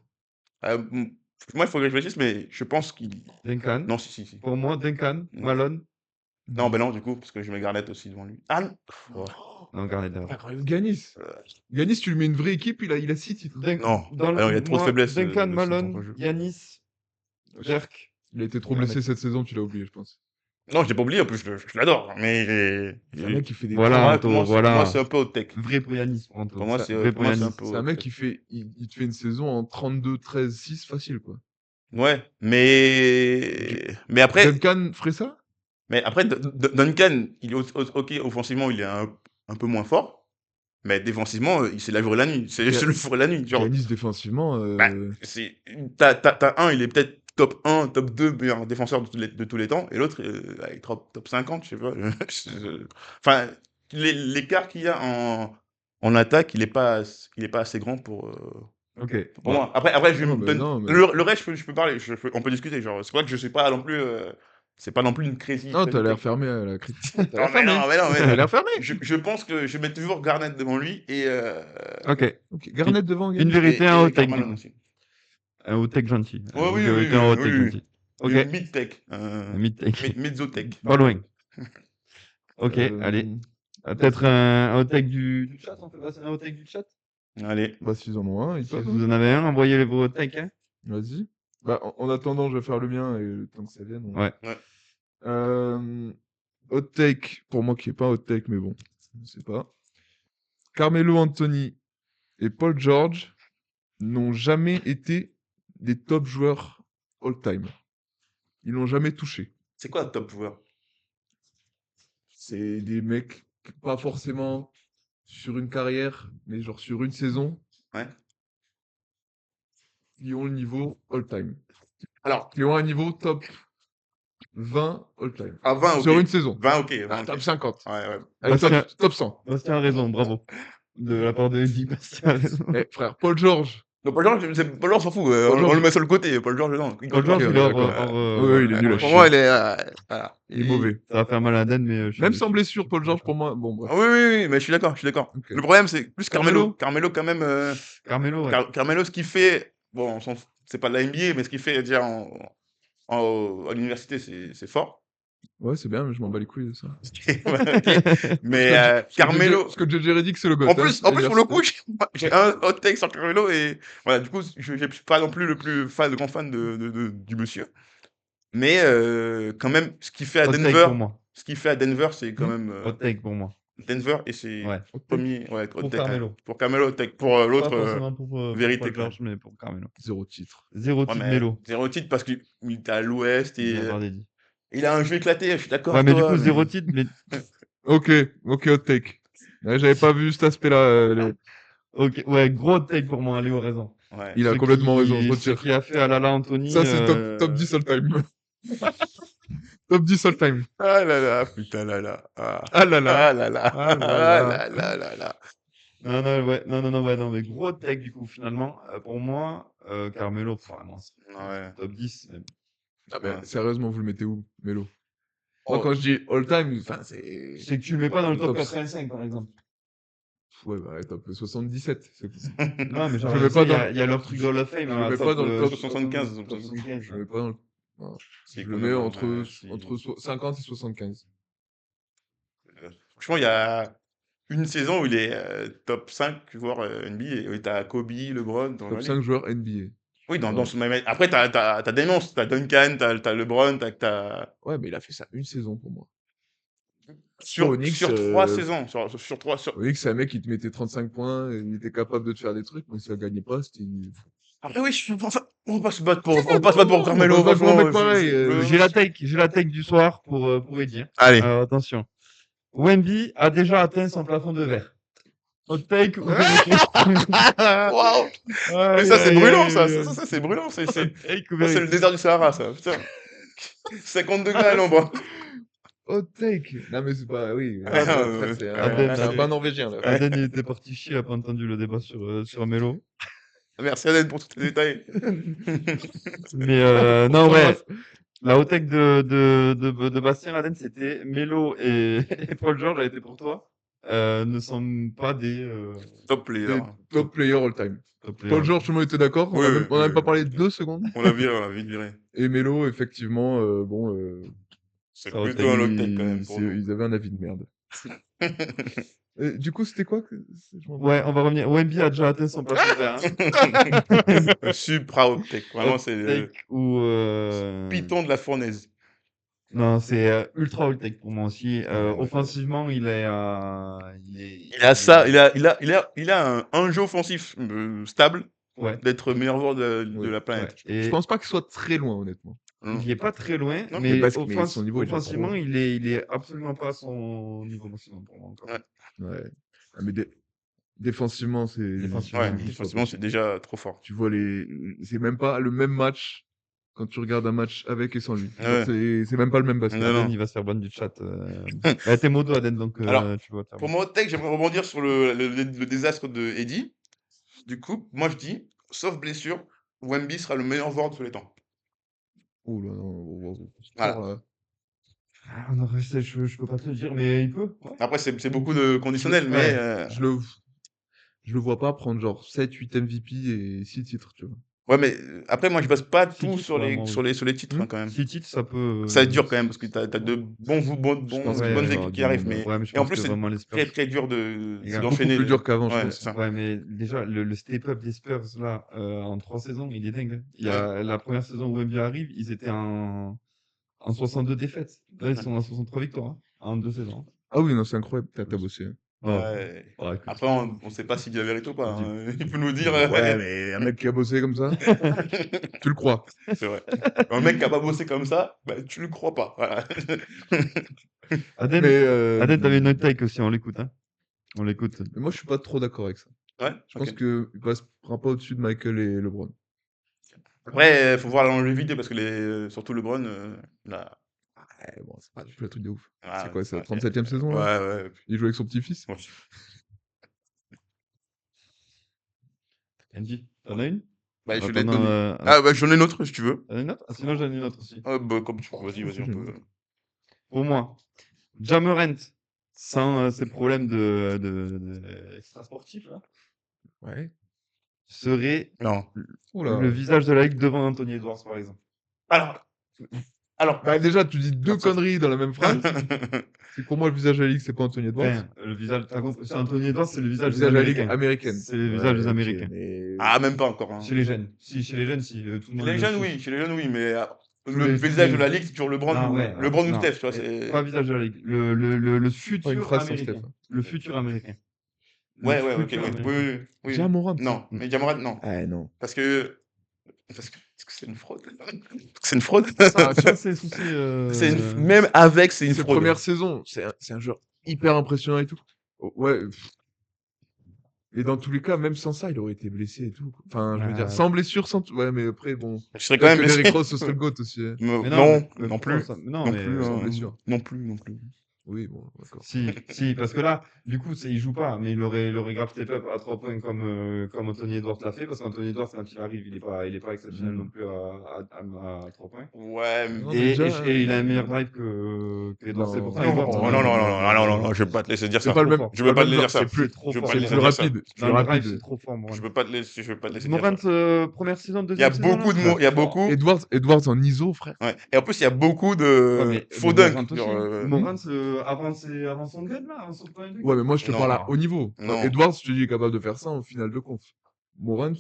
Moi, il faut que je réfléchisse, mais je pense qu'il. Duncan. Non, si. Pour moi, Duncan, Non. Malone. Non, ben non, du coup, parce que je mets Garnett aussi devant lui. Ah non. Non, Garnett derrière. Frère, Giannis. Giannis, tu lui mets une vraie équipe, il a 6 titres. Non. Ah non, il y a trop de moi, faiblesses, Duncan, le Malone, centre jeu. Giannis, Dirk. Il a été trop blessé cette saison, tu l'as oublié, je pense. Non, je l'ai pas oublié, en plus, je l'adore. Mais. C'est un mec qui fait des Voilà, Moi, Anto, pour moi, voilà. c'est un peu haut tech. Vrai pour Giannis, pour Anto. Pour moi, c'est vrai pour pour moi, c'est Giannis. un peu C'est un haut mec tech. qui te fait une saison en 32, 13, 6 facile, quoi. Ouais, mais après, Duncan ferait ça? Duncan, il est ok, offensivement, il est un peu moins fort, mais défensivement, c'est la jour et la nuit. C'est le jour et la nuit. Genre, Giannis, défensivement, bah, t'as un, il est peut-être top 1, top 2 meilleur défenseur de tous les temps, et l'autre, il est top 50, je sais pas. Enfin, l'écart qu'il y a en attaque, il est pas assez grand pour. Ok. Pour moi. Après, je Non, me mais donne. non, mais- Le reste, je peux parler. On peut discuter. Genre, c'est vrai que je sais pas non plus. C'est pas non plus une crazy. Non, t'as l'air tech. fermé à la critique. Non, mais non. T'as l'air fermé. Je pense que je mets toujours Garnett devant lui et. Ok. Ok, Garnett devant Une Giannis. vérité, et un hot take. Karl du Malone coup. aussi. Un hot take gentil. Ouais, Une oui, vérité, un hot take oui. gentil. Ok. Une mid-tech. Un mid-take. Mezzo-tech. Pas loin. Ok, Euh, allez. Peut-être un hot take du chat. On peut passer un hot take du chat. Allez. Bah, s'ils en ont un, ils Si peuvent. vous en avez un, envoyez vos hot takes. Hein. Vas-y. Bah, en attendant, je vais faire le mien et le temps que ça vienne. Ouais. Hot take, pour moi qui est pas un hot take, mais bon, je sais pas. Carmelo Anthony et Paul George n'ont jamais été des top joueurs all-time. Ils l'ont jamais touché. C'est quoi un top joueur? C'est des mecs, pas forcément sur une carrière, mais genre sur une saison, Ouais. qui ont le niveau all-time. Alors, Qui ont un niveau top 20 all-time. à 20, ok. Sur une saison. 20, ok. 20, Ah, ok. top 50. Ouais. Allez, Bastien- top 100. Bastien a raison, bravo. De la part de Eddie, Bastien a raison. Eh, frère, Paul George, Non, Paul George, Paul George, on s'en fout. Paul On le George. met sur le côté. Paul George, non. Il Paul compte pas. George, Ok, il est ouais, hors, d'accord. hors, Oui, il est nul à Pour chier. moi, voilà. Il est mauvais. ça va faire mal à Dan, mais Même sans blessure, Paul George, pour moi, bon, bref. Oui, oui, oui, mais je suis d'accord, je suis d'accord. Ok. Le problème, c'est plus Carmelo. Carmelo? Carmelo, quand même, Carmelo, ouais. Carmelo, ce qu'il fait, bon, on s'en fout, c'est pas de la NBA, mais ce qu'il fait déjà à l'université, c'est fort. Ouais, c'est bien, mais je m'en bats les couilles de ça. Ok. Mais Carmelo, Parce que JJ Redick, c'est le goat. en hein, plus, à pour le coup, l'université. j'ai un hot take sur Carmelo et voilà, du coup, je suis pas non plus le plus grand fan du monsieur. Mais quand même, ce qu'il fait à Hot take Denver, pour moi. c'est quand même Hot take pour moi. Denver et c'est Ouais. Hot take. premier, ouais, hot Pour take, Carmelo. pour Carmelo, hot take. Pour Pas l'autre, forcément pour vérité, Paul quoi. George, mais pour Carmelo. 0 titre. 0 Ouais, titre mais Melo. 0 titre parce qu'il était à l'ouest et Bien dit. il a un jeu éclaté, je suis d'accord Ouais, avec mais du toi, coup, mais 0 titre, mais Ok, hot take. Ouais, j'avais pas vu cet aspect-là, Léo. ok, ouais, gros hot take pour moi, Léo a raison. ouais. Il a complètement raison, je Ce retire. qui a fait à Lala Anthony. Ça, c'est top 10 all time. Top 10 all time. Ah là là, putain là là. Ah là là. Ah là là. Ah là Ah là. là là là là. Non, mais gros hot take, du coup, finalement, pour moi, Carmelo, vraiment, c'est Ouais. top 10. Même. Ah, mais Ouais. sérieusement, vous le mettez où, Mélo? Moi, Oh, quand je dis all time, enfin, c'est. C'est que tu le mets pas dans le top Top 85, par exemple. Ouais, bah, top 77. Non, mais Je genre, le mets tu pas sais, dans. il y a leur truc Hall of Fame, Je hein, le mets pas dans le top 75. 75. Je le mets pas dans le. Non. Si, Je le quand mets même, entre, ouais, si. entre 50 et 75. Franchement, il y a une saison où il est top 5 joueur NBA. Où t'as Kobe, LeBron dans la Top ligue. 5 joueurs NBA. Oui, dans Ouais. ce même. Après, t'as des monstres. T'as Duncan, t'as LeBron, t'as. Ouais, mais il a fait ça une saison pour moi. Sur Onyx, 3 saisons. Sur 3. Onyx, c'est un mec qui te mettait 35 points, et il était capable de te faire des trucs, mais si ça gagnait pas, c'était. Après, oui, on va pas se battre pour Carmelo, On va se battre pour un franchement. mec pareil. J'ai la take du soir pour Eddie. Allez. Alors, attention. Wemby a déjà atteint son plafond de verre. Hot take ou Waouh! Mais ça, c'est brûlant, ça. Ça, c'est brûlant. Ça, c'est le désert du Sahara, ça. Putain. 50 degrés à l'ombre. Hot take. Non, mais c'est pas. Oui. Ouais, Là, ouais, frère, c'est ouais. un bas norvégien, là. Aden, il était parti chier, il a pas entendu le débat sur Melo. Merci Aden pour tous les détails. Mais non, ouais. La hot take de Bastien Aden, c'était Melo et Paul George a été pour toi. Ne sont pas des Top player. Des top players all time. top players. Paul George, tout le monde était d'accord. Oui, On a même oui, pas oui. parlé de 2 secondes. On l'a vite viré. Et Melo, effectivement, bon. C'est Ça, plutôt un low tech quand même pour nous. Ils avaient un avis de merde. Du coup, c'était quoi Ouais, on va revenir. Wemby a déjà atteint son plafond de verre. Hein. Supra hot tech. Vraiment, c'est le Take ou python de la fournaise. Non, c'est ultra all take pour moi aussi. Offensivement, il Il a ça, il a un jeu offensif stable Ouais. d'être meilleur joueur de Oui. la planète. Et Je pense pas qu'il soit très loin, honnêtement. Non. il est pas très loin, Non, mais, mais son niveau est déjà offensivement, trop. il est absolument pas à son niveau maximum pour moi encore. Ouais. Ouais. Ah, mais défensivement, c'est. Défensivement, Ouais, oui, défensivement, c'est déjà trop fort. Tu vois c'est même pas le même match quand tu regardes un match avec et sans lui. Ouais. C'est même pas le même basket. Non, Aden, non. il va se faire ban du chat. T'es modo, Aden, donc Alors, tu vois. Pour mon hot take, j'aimerais rebondir sur le désastre de Eddie. Du coup, moi je dis, sauf blessure, Wemby sera le meilleur joueur de tous les temps. Oh là, non, Voilà. là. Ah, non, je peux pas te le dire, mais il peut. Ouais. Après, c'est beaucoup de conditionnel, mais Ouais. Je le vois pas prendre genre 7-8 MVP et 6 titres, tu vois. ouais, mais après, moi je base pas Six tout titres, sur vraiment, oui. les titres hein, quand même. 6 titres, ça peut. Ça va être dur quand même parce que t'as de bonnes équipes qui arrivent, mais je et en pense plus que c'est vraiment les Spurs. très dur C'est beaucoup d'enchaîner. plus dur qu'avant, je Ouais, pense. c'est ça. Ouais, mais déjà, le step-up des Spurs, là, en 3 saisons, il est dingue. Hein. Il y a la première saison où Wemby arrive, ils étaient en 62 défaites. Là, ils sont à 63 victoires hein, en 2 saisons. Ah oui, non, c'est incroyable. T'as bossé. Hein. Ouais. Ouais, écoute. Après, on sait pas s'il dit la vérité ou pas. Hein. Il peut nous dire. Ouais, mais un mec qui a bossé comme ça, tu le crois. C'est vrai. Un mec qui a pas bossé comme ça, bah, tu le crois pas. Voilà. Aden, Mais, t'avais une autre take aussi, on l'écoute. Hein. On l'écoute. mais moi, je suis pas trop d'accord avec ça. Ouais, Je pense qu'il passera pas au-dessus de Michael et LeBron. Après, faut voir la longévité parce que surtout LeBron, là. Ouais, bon, c'est pas du tout le truc de ouf. Ah, C'est quoi, c'est la ouais. 37e saison là Ouais. Il joue avec son petit-fils. Ouais. Andy, t'en as une? Bah, je Ah, l'ai t'en donné. as, Ah, bah, j'en ai une autre si tu veux. t'en as une autre? Ah, sinon, j'en ai une autre aussi. Ah, bah, comme tu veux. Vas-y, Aussi, on j'en ai peut. Pour moi, Ja Morant, sans ses problèmes extra-sportifs, là, Ouais. serait Non. Oula. le visage de la Ligue devant Anthony Edwards, par exemple. Alors. Bah, déjà, tu dis deux Ça- conneries dans la même phrase. C'est que pour moi, le visage de la Ligue, c'est pas Anthony Edwards. Enfin, le visage, t'as compris, c'est Anthony Edwards, c'est le Le visage des visage de la Ligue Américains. américaine. C'est le visage des ok, Américains. mais- Ah, même pas encore. Hein. Chez les jeunes. Si, chez les jeunes, si, tout le monde Chez les le jeunes, suit. oui. Chez les jeunes, oui. Mais Tous le les- visage tous de les- la Ligue, c'est toujours LeBron, Non, ouais, LeBron ou non. Steph, tu vois. C'est... Pas visage de la Ligue. Le futur Pas une phrase sur américain. Steph, hein. Le futur américain. Le Ouais, ok, futur oui. américain. Oui. Ja Morant. Non, mais Ja Morant, non. Ah, non. Parce que c'est une fraude. C'est une fraude. Ça, tu vois, c'est les soucis. Même avec, c'est une Cette fraude. première saison, c'est un joueur hyper impressionnant et tout. Oh, ouais. Et dans tous les cas, même sans ça, il aurait été blessé et tout. Enfin, je veux dire, sans blessure, sans tout. Ouais, mais après, bon. Je serais quand même que blessé. Derrick Rose, ce serait le GOAT aussi. Hein. Non, mais non plus. Non, Non mais plus, sans hein. blessure. Non plus. Oui, bon, d'accord. Si, parce que là, du coup, il joue pas, mais il aurait grave step up à 3 points comme Anthony Edwards l'a fait, parce qu'Anthony Edwards, quand il arrive, il est pas exceptionnel non plus à 3 points. Ouais, Non, mais... mais déjà, Et il a un meilleur drive que Edwards. Non. C'est pour ça Non, Edwards, non, je vais pas te laisser dire C'est ça. pas le même. Je veux pas te laisser dire ça. C'est plus, Je veux pas c'est te plus laisser dire ça. rapide. Dans Plus le drive, rapide. c'est trop fort, Morant. Je veux pas te laisser dire Morant, ça. première saison, deuxième Il y a saison. beaucoup de là. mots, il y a beaucoup. Edwards en ISO, frère. Ouais. Et en plus, il y a beaucoup Ouais, de mais faux Morant dunks. aussi. Genre, Morant, avant son grade, là, avant son point de vue. Ouais, mais moi, je te Non. parle à haut niveau. Non. Edwards, je te dis, il est capable de faire ça en finale de conf. Morant,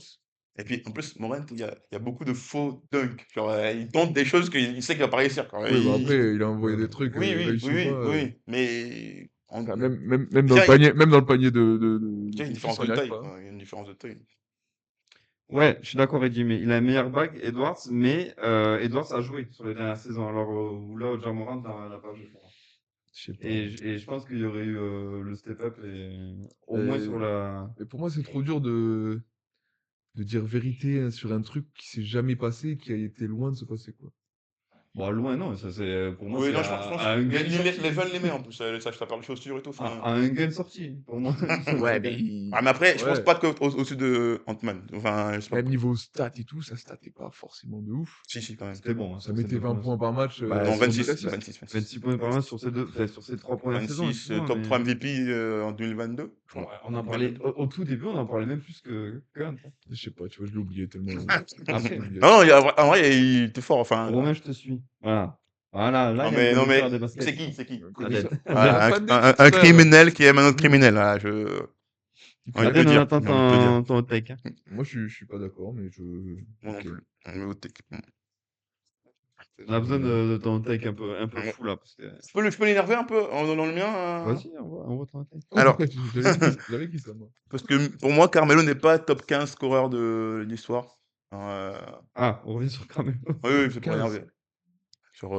Et puis, en plus, Morant, il y a beaucoup de faux dunks. Genre, il tente des choses qu'il sait qu'il va pas réussir. Quoi. oui, bah après, il a envoyé des trucs. Oui, réussis ou pas, oui. Mais... Enfin, même dans Tiens, le panier, même dans le panier Il y a une différence il de y arrive taille. pas. Quoi. Il y a une différence de taille. Ouais, je suis d'accord, Eddy, mais il a un meilleur bague, Edwards, mais Edwards a joué sur les dernières saisons, alors où là, Ja Morant n'a pas joué. Je sais pas. Et je pense qu'il y aurait eu le step-up, au moins sur la... Mais pour moi, c'est trop dur de dire vérité hein, sur un truc qui s'est jamais passé et qui a été loin de se passer, quoi. Bon, loin, non, ça c'est pour moi, Oui, c'est non, je pense à un gain les sorti. veulent l'aimer en plus. Ça parle de chaussures et tout. À un gain sorti, pour moi. Ouais, mais. Ah, mais après, je pense Ouais. pas qu'au-dessus de Ant-Man. Enfin, je sais pas. Même niveau stats et tout, ça statait pas forcément de ouf. Si, quand même. C'était bon. hein, Ça sur ces mettait deux 20 premières points par match. Bah, Non, sur 26, 26. 26. 26 points par match sur ces 3 premières saisons. 26, excuse-moi, top mais- 3 MVP en 2022. je Ouais, crois. on en parlait au tout début, on en parlait même plus que Hunt. Je sais pas, tu vois, je l'ai oublié tellement. Après, Non, en vrai, il était fort. Enfin, Romain, je te suis. Voilà, là, non, il y a mais, un non, moniteur mais des baskets. c'est qui Adèle. Voilà, Fan de un frère. criminel qui aime un autre criminel. Là, j'ai envie de te Adèle, on dire. attend J'ai envie de te dire. ton take. hein. Moi, je suis pas d'accord, mais je. Moi non Ok. plus. On est au tech. On a besoin de ton take un peu fou là. Parce que... Je peux l'énerver un peu en donnant le mien Vas-y, on voit ton take. Alors. J'avais qui ça, moi. Parce que pour moi, Carmelo n'est pas top 15 scoreur de l'histoire. Ah, on revient sur Carmelo. Oui, c'est pour 15. énerver. Sur.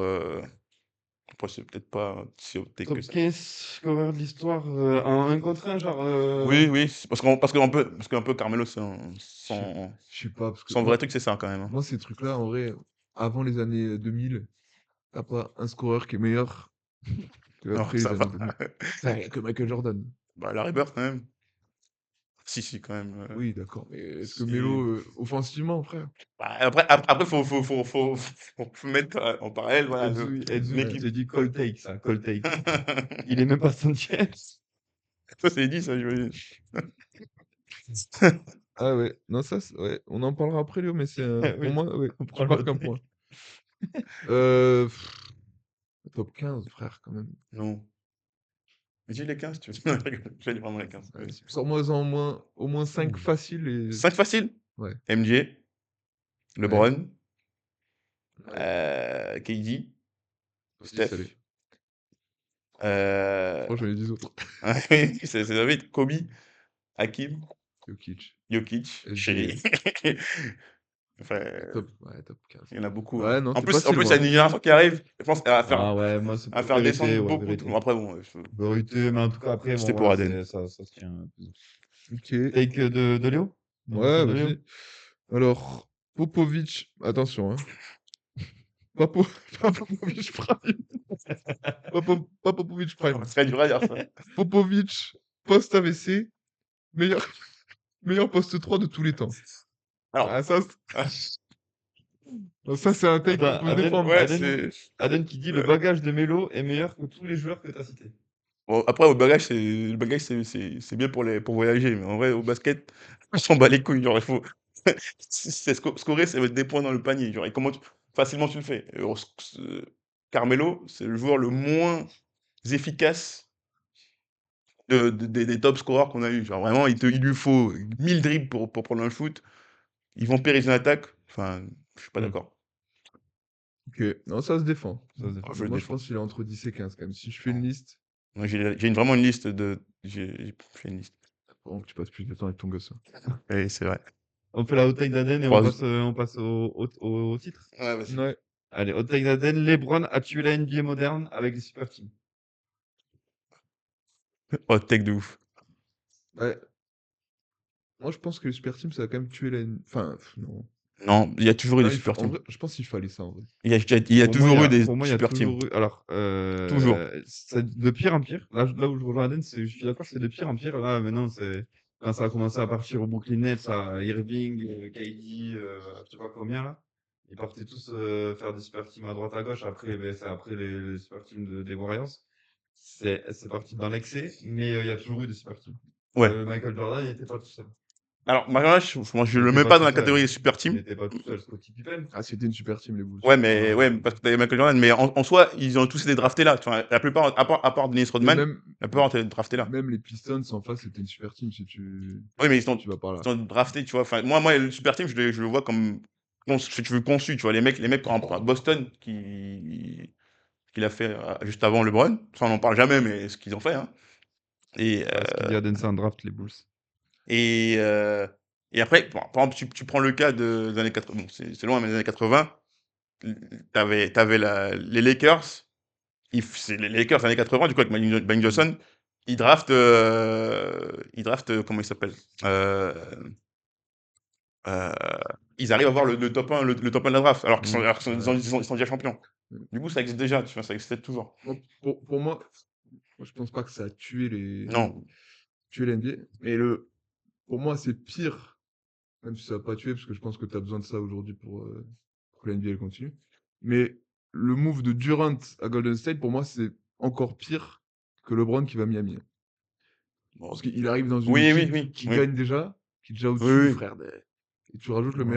Après, c'est peut-être pas si haut que Top ça. 15 scoreur de l'histoire en 1 contre 1, genre. Oui, c'est parce qu'un peu Carmelo, son Je sais pas, parce que. vrai truc, c'est ça quand même. hein. Moi, ces trucs-là, en vrai, avant les années 2000, t'as pas un scoreur qui est meilleur que Non, après les ça années va. 2000. Enfin, que Michael Jordan. Bah, Larry Bird quand même. Si, quand même. Oui, d'accord. Mais est-ce que si. Melo, offensivement, frère Bah, après, faut mettre en parallèle, voilà. Edzu, l'équipe. j'ai dit call take, ça, call take. Il est même pas 100e. Ça, c'est dit, ça, j'imagine. Ah ouais, non, ça, ouais. On en parlera après, Léo, mais c'est Oui. pour moi, ouais, On tu prend le marques un take. point. Top 15, frère, quand même. Non. Mais dis les 15, tu veux. J'ai dit vraiment les 15. Ouais, sors-moi au moins 5 faciles. Et... 5 faciles Ouais. MJ, LeBron, Ouais. KD, Vas-y, Steph. salut. Euh... Moi, j'en ai 10 autres. oui, c'est David, Kobe, Hakim, Jokic. Jokic, SGA. Shea. Enfin, Top 15. il y en a beaucoup. Ouais, hein. non, En c'est plus, facile, il y a moi. une génération qui arrive, je pense, à faire, Ah ouais, moi, c'est à pour faire vérité, descendre ouais, beaucoup. vérité. Bon, après, bon, Vérité, mais en tout cas, après, C'était bon, pour voilà, Aden. ça se tient. Ok. Take de Léo? Ouais, De Léo vas-y. Alors, Popovic, attention, hein. Pas Popovic Prime. Pas Popovic Prime. C'est très dur à dire ça. Popovic, post-AVC, meilleur Meilleur poste 3 de tous les temps. Alors, Ah, ça, ah, c'est un take Attends, qu'on peut défendre. ouais, Aden, Aden qui dit le bagage de Melo est meilleur que tous les joueurs que tu as cités. bon, après, le bagage, c'est bien pour voyager, mais en vrai, au basket, on s'en bat les couilles. Genre, il faut. Scorer, c'est mettre des points dans le panier. Genre, et facilement tu le fais. Carmelo, c'est le joueur le moins efficace des top scorers qu'on a eu. Genre, vraiment, il lui faut 1000 dribbles pour prendre un shoot. Ils vont périr une attaque. Enfin, je suis pas Hmm. d'accord. Ok, non, ça se défend. Ça se défend. Je le Moi, je défends. pense qu'il est entre 10 et 15 quand même. Si je fais une liste, Moi, vraiment une liste de. J'ai fait une liste. vraiment que tu passes plus de temps avec ton gosse. Oui, c'est vrai. On fait la hot take d'Aden et Trois- on passe au titre. Ouais, vas-y. Ouais. Allez, hot take d'Aden. LeBron a tué la NBA moderne avec les super teams. Oh, tech de ouf. Ouais. Moi, je pense que le super team, ça a quand même tué la. Enfin, non. Non, il y a toujours eu Non, des super en teams. vrai, je pense qu'il fallait ça en vrai. Il y a Pour moi, toujours eu des pour moi, il y a super teams. toujours eu. Alors, Toujours. c'est de pire en pire. Là où je rejoins Aden, je suis d'accord, c'est de pire en pire. Là, maintenant, c'est quand ça a commencé à partir au Brooklyn Nets, à Irving, KD, je sais pas combien là. Ils partaient tous faire des super teams à droite à gauche. Après, c'est après les super teams des Warriors. C'est parti dans l'excès, mais il y a toujours eu des super teams. Ouais. Michael Jordan, il n'était pas tout seul. Alors, moi, je Il le était mets pas pas tout dans la seul. catégorie des super Il teams. n'était pas tout seul, Scottie Pippen. Ah, c'était une super team, les Bulls. Ouais, mais ouais, parce que t'avais Michael Jordan, mais en soi, ils ont tous été draftés là. Enfin, la plupart, à part Dennis Mais Rodman, la plupart ont été draftés là. même les Pistons en face, c'était une super team si tu, Oui, mais tu vas par là. ils sont draftés, tu vois. Enfin, moi, le super team, je le vois comme, si tu veux, conçu, tu vois. Les mecs, par exemple, à Boston, qu'il a fait juste avant LeBron. Ça, on n'en parle jamais, mais ce qu'ils ont fait, hein. Et, Ce qu'il dit Aden, c'est un draft, les Bulls. Et, euh, et après, par exemple, tu prends le cas des années 80, bon, c'est loin, mais des années 80, t'avais les Lakers, c'est les Lakers des années 80, du coup, avec Magic Johnson, ils draftent, comment il s'appelle euh, euh, ils arrivent à avoir le top 1, le top 1 de la draft, alors ils sont déjà champions. Du coup, ça existe déjà, tu vois, ça existe toujours. Moi, pour moi, je pense pas que ça a tué Non, tué la NBA. Mais pour moi, c'est pire, même si ça n'a pas tué, parce que je pense que tu as besoin de ça aujourd'hui pour que la NBA elle continue. Mais le move de Durant à Golden State, pour moi, c'est encore pire que LeBron qui va à Miami. bon, Parce qu'il arrive dans une oui, équipe qui oui, gagne déjà, qui est déjà oui, au-dessus, oui. frère. Et tu rajoutes le Ouais.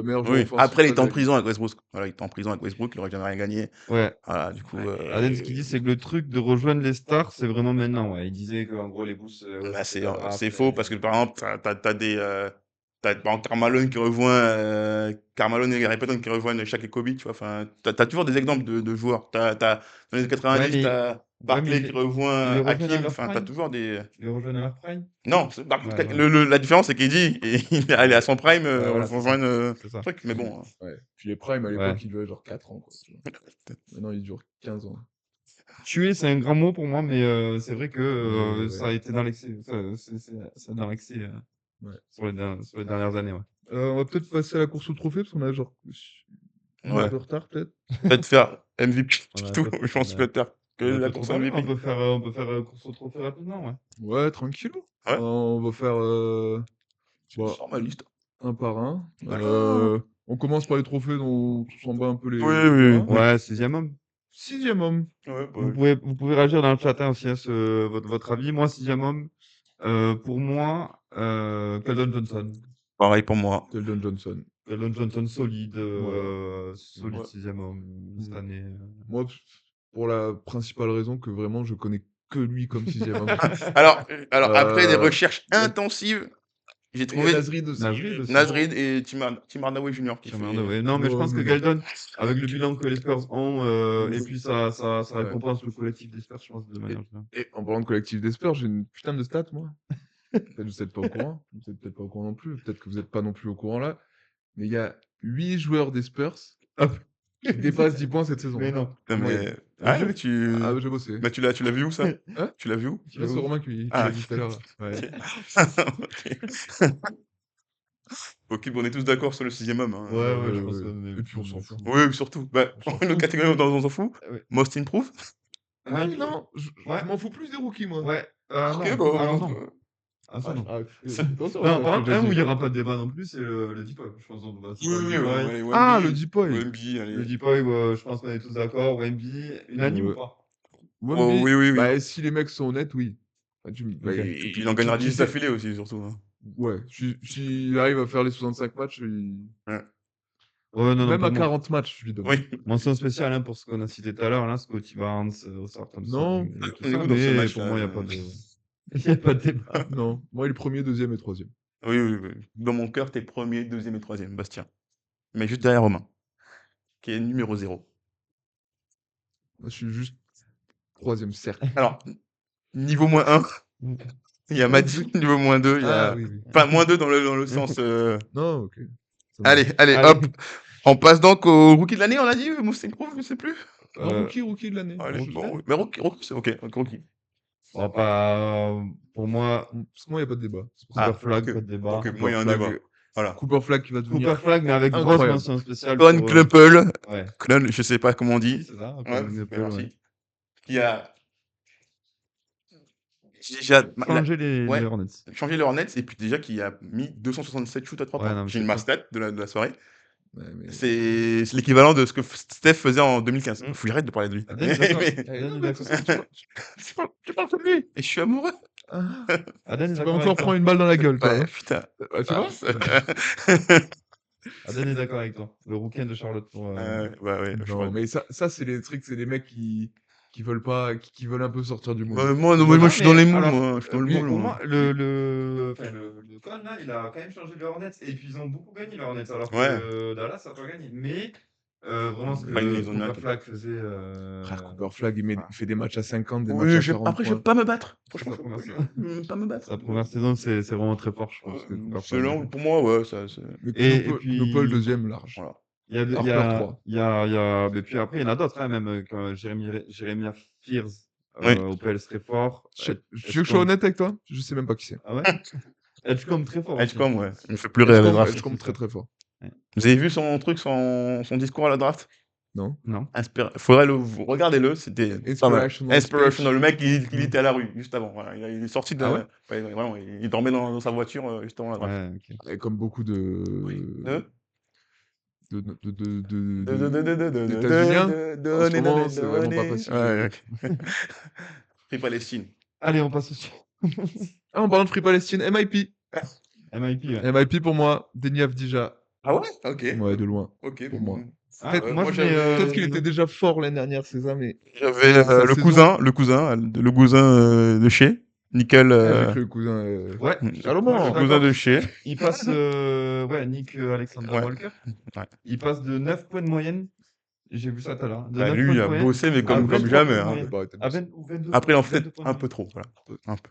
meilleur joueur Oui. offensif Après, il de était en la ligue. prison avec Westbrook. Voilà, il était en prison avec Westbrook, il aurait jamais rien gagné. Ouais. Voilà, du coup, Aden, ce qu'il dit, c'est que le truc de rejoindre les stars, c'est vraiment maintenant. Ouais. Il disait qu'en gros, les Bulls, bah, c'était la c'est draft. faux parce que par exemple, t'as par exemple Karl qui rejoint, Karl Malone et Gary Payton qui rejoignent Shaq et Kobe, tu vois. Enfin, t'as toujours des exemples de joueurs. Dans les années Ouais, 90, t'as mais Barkley qui ils les rejoint rejoignent à Hakim. leur Enfin, t'as prime. toujours des. Ils les rejoignent à leur prime. Non, par Ouais, contre, voilà. la différence c'est qu'il dit et il est allé à son prime, Ouais, voilà, c'est ça. rejoindre C'est ça. truc. Mais bon, Ouais. Puis les primes, à Ouais. l'époque, ils duraient genre 4 ans. Quoi, tu vois. Maintenant, ils durent 15 ans. Tuer, c'est un grand mot pour moi, mais c'est vrai que Ouais. ça a été dans l'excès. C'est dans l'excès Ouais. sur les dernières années. Ouais. On va peut-être passer à la course au trophée, parce qu'on a genre un ouais. peu de retard, peut-être. Peut-être faire MVP On a tout. un peu- Je pense on a- peut-être faire que on a un la peu trop course parlé, MVP. on peut faire course au trophée rapidement. Ouais. Ouais, tranquille. Ouais. On va faire Je bah, sors ma liste. un par un. D'accord. On commence par les trophées dont on s'en bat un peu Oui, les oui, bras. oui. Ouais, sixième homme. 6e homme. Ouais, bah, Vous pouvez réagir dans le chat hein, aussi, hein, votre avis. Moi, sixième homme, pour moi, Keldon Johnson. pareil pour moi. Keldon Johnson. Keldon Johnson solide, solide Ouais. sixième homme cette année. Moi, pour la principale raison que vraiment je connais que lui comme 6e homme. Alors après des Euh, recherches il y a- intensives, j'ai Il y a trouvé Nasrid aussi. Nasrid aussi. Nasrid et Tim Hardaway Jr. qui Tim fait. Hardaway. Non, mais je Ouais, pense que mais non. Keldon, avec le bilan que les Spurs ont, et puis ça Ouais. récompense le collectif des Spurs, je pense, de manière générale. Et en parlant de collectif des Spurs, j'ai une putain de stat, moi. Peut-être que vous n'êtes pas au courant. Vous n'êtes peut-être pas au courant non plus. Peut-être que vous n'êtes pas non plus au courant là. Mais il y a 8 joueurs des Spurs qui dépassent 10 points cette saison. Mais non. Non, En moyenne. mais. Ah, jeu mais tu. Ah, j'ai bossé. Mais tu l'as vu où ça? Hein? Tu l'as vu où? Là, c'est Romain qui Ah, l'a dit tout à l'heure. Là. Ouais. ok. Ok, bon, on est tous d'accord sur le sixième homme. Hein. Ouais, je pense qu'on est Et puis on s'en fout. Oui, oui, surtout. Bah, une autre catégorie dont on s'en fout. Ouais. Most Improve. Ah Ouais. non, je Ouais. m'en fous plus des rookies, moi. Ouais. Ok, Non. bon, Alors non. Ah, ça, non. Attention, Non, ça, par je contre, l'ai un où dit. il n'y aura pas de débat non plus, c'est le Deep Web. Je pense qu'on va Oui, oui, Deep allez, Ah, le Wemby, Deepoy. Wemby, Le allez. Deep Web, je pense qu'on est tous d'accord. Wemby, unanime ou pas? Oh, Wemby, oui, oui, oui. bah, si les mecs sont honnêtes, oui. Bah, Ok. Il en gagnera 10 sais- d'affilée aussi, surtout. Hein. Ouais, s'il arrive à faire les 65 matchs, Ouais. Ouais, non, non, même pour à moi. 40 matchs, je lui donne. Oui. Mention spéciale hein, pour ce qu'on a cité tout à l'heure, là, Scotty Barnes, Oscar Thompson Non, et tout on est ça, où dans ce mais match, pour là moi, il n'y a pas de... Il n'y a pas de débat. non. Moi, il est premier, deuxième et troisième. Oui, oui, oui. Dans mon cœur, t'es premier, deuxième et troisième, Bastien. Mais juste derrière Romain, qui est numéro 0. Moi, je suis juste troisième cercle. Alors, niveau moins 1, il y a Madi, niveau moins 2, il y Ah a... oui, oui. Enfin, moins 2 dans le sens... Non, ok. Ça me Allez, va. allez, Allez. hop. On passe donc au rookie de l'année, on a dit, Moussin Proof, je sais plus. Rookie de l'année. Allez, Rookie. bon, mais rookie, c'est ok, rookie. Bon, pas... Pour moi, Parce que moi, il n'y a pas de débat. C'est pour ça. Cooper Flag, ok. pas de débat. Ok, moi, il y a un Flag, débat. Voilà. Cooper Flag qui va devenir. Cooper Flag, mais avec grosse Incroyable. mention spéciale Con pour... Kluppel, Ouais, Klun, je sais pas comment on si, dit. c'est ça. Ouais, Colin mais Knuppel, merci. ouais. Qui a déjà Changer les ouais, Hornets. changé les Hornets et puis déjà qui a mis 267 shoots à 3 Ouais, points. non, mais J'ai c'est une pas- stat de la soirée. Ouais, mais- C'est l'équivalent de ce que Steph faisait en 2015. Mm. Faut que j'arrête de parler de lui. Aden est d'accord. Mais- Eh, Aden non, est mais d'accord. je parle de lui et je suis amoureux. Ah, Aden est tu vas d'accord encore avec toi. prendre une balle dans la gueule, toi. Ouais, hein. putain. Ouais, tu vois Aden est d'accord avec toi. Le rookie de Charlotte pour... bah ouais, je crois. Non, mais ça c'est des trucs, c'est des mecs qui veulent pas, qui veulent un peu sortir du moule. Moi, Non, moi, je suis dans les mais moules, alors, moi. Je suis dans le lui, moule, Pour moi. moi, le Con, là, il a quand même changé les Hornets. Et puis, ils ont beaucoup gagné, les Hornets. Alors Ouais. que Dallas n'a pas gagné. Mais vraiment, ce Bah, ils que ont mis un Cooper peu. Flag faisait... Frère Cooper Flag, il voilà. fait des matchs à 50, des Oui, matchs à 40 après, je vais points. pas me battre. Sa Franchement, première je saison. vais pas me battre. Sa première saison, c'est vraiment très fort, je pense. Que Cooper Flag. Selon, pour moi, ouais, ça. Mais Et Knoppel, puis- Knoppel, deuxième large. Voilà. Il y a, Harper, 3. et puis après, il y en a d'autres, hein, même comme Jérémy Fears Oui. au PLS très fort. Tu veux que je sois honnête avec toi? Je sais même pas qui c'est. Ah ouais Edgecombe très fort. aussi. Edgecombe, ouais. Il me fait pleurer à la draft. Edgecombe très très fort. Vous avez vu son truc, son discours à la draft? Non? Non. Faudrait regardez-le, c'était pas mal. Inspirational Inspirational. Le mec, il Mm. était à la rue, juste avant. Voilà. Il est sorti de. Ah ouais ouais, vraiment, il dormait dans sa voiture juste avant la draft. Ouais, ok. Et comme beaucoup de. Hein d'États-Uniens. En ce moment, c'est vraiment pas facile. Ouais, ok. Free Palestine. Allez, on passe au suivant. Ah, en parlant de Free Palestine, MIP. MIP, ouais. MIP pour moi, Deni Avdija. Ah ouais? Ok. Ouais, de loin. Ok, pour moi. Ah, Peut-être- moi, moi, je mets, j'avais- Peut-être qu'il était déjà fort l'année dernière, c'est ça, mais. J'avais Sa le saison. cousin de chez Nickel. J'ai cru le cousin. Ouais. Salomon. Moi, je Le suis cousin d'accord. de chez. Il passe, Nick Alexander Ouais. Walker. Ouais. Il passe de 9 points de moyenne. J'ai vu ça tout à l'heure. De Bah, 9 lui, points il de a moyenne bossé, mais à comme 23 jamais. points de Hein. moyenne. Bah, t'as À bossé. 20 ou 22. Après, il en 22 fait points de un moyenne. peu trop. Voilà. Un peu.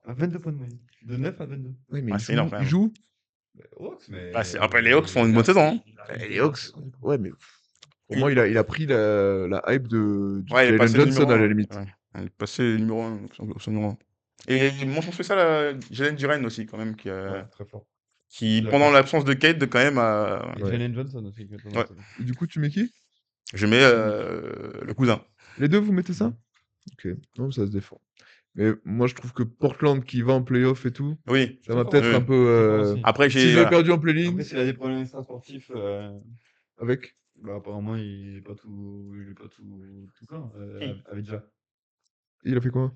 À 22 points de moyenne. De 9 à 22. Ouais, mais Ah, il c'est joue. énorme, quand Il même. joue. Hawks, mais... Ah, après, les Hawks font une bonne saison. Hein. Et les Hawks. Ouais, mais. Pour moi, il a pris la hype du Ouais, il est Jalen passé Johnson numéro à la un. limite. Ouais. Il est passé numéro 1. Numéro 1. Et mention spéciale à Jalen Duren aussi, quand même, Ouais, très fort. qui Il a pendant fait- l'absence de Kate, quand même, a... Et Ouais. Jalen Johnson aussi. qui est pas mal, Ouais. ça. Et du coup, tu mets qui? Je mets le cousin. Les deux, vous mettez ça? Ok. Non, ça se défend. Mais moi, je trouve que Portland qui va en playoff et tout, Oui. ça m'a Très peut-être fort. un peu. Très fort aussi. Après, S'ils j'ai. avaient Voilà. perdu en play-in, Après, s'il a des problèmes extra-sportifs, avec. bah, apparemment, il n'est pas tout plein, avec déjà. Il a fait quoi?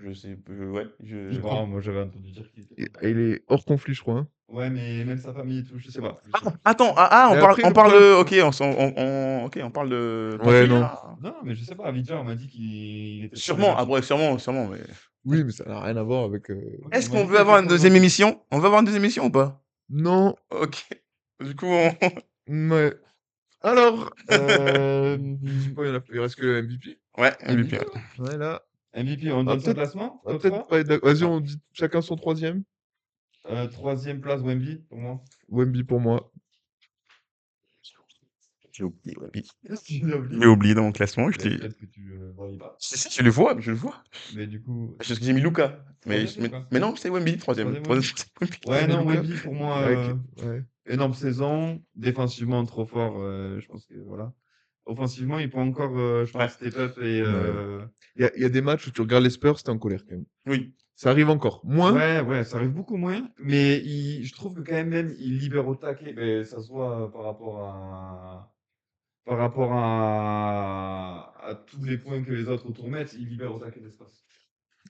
Je sais. Ouais. Je sais pas, moi, j'avais entendu dire qu'il était pas Et il est hors conflit, je crois. Hein. Ouais, mais même sa famille et tout, je sais pas. Attends, on Et parle, après, on le parle problème- de. Ok, on parle de. Ouais, Patrick, non. là. Non, mais je sais pas, Abidjan, on m'a dit qu'il était... Sûrement, après, sûrement, mais. Oui, mais ça n'a rien à voir avec. Est-ce qu'on veut avoir une deuxième émission? On veut avoir une deuxième émission ou pas? Non. Ok. Du coup, Ouais. Alors. Du coup, il reste que le MVP. Ouais, MVP. Ouais, là. MVP, on Ah, donne son peut-être- classement On va top peut-être 3. pas être d'accord. Vas-y, on dit chacun son troisième. Troisième place, Wemby, pour moi. Wemby pour moi. J'ai oublié, Wemby. Tu l'as oublié. J'ai oublié dans mon classement. Je l'ai. Peut-être que tu le voyais pas. Si, je le vois, je le vois. Mais du coup... Parce que j'ai mis Luca. Mais, Troisième, Luka. mais non, c'est Wemby, troisième. Troisième, C'est Wemby. Ouais, non, Luka. Wemby, pour moi, Ouais. énorme saison. Défensivement, trop fort. Je pense que, voilà. Offensivement, il peut encore, je pense, Ouais. step up et... Il y a des matchs où tu regardes les Spurs, t'es en colère quand même. Oui. Ça arrive encore. Moins. Ouais, ça arrive beaucoup moins, mais je trouve que quand même, il libère au taquet. Ben, ça se voit par rapport à tous les points que les autres autour mettent, il libère au taquet d'espace.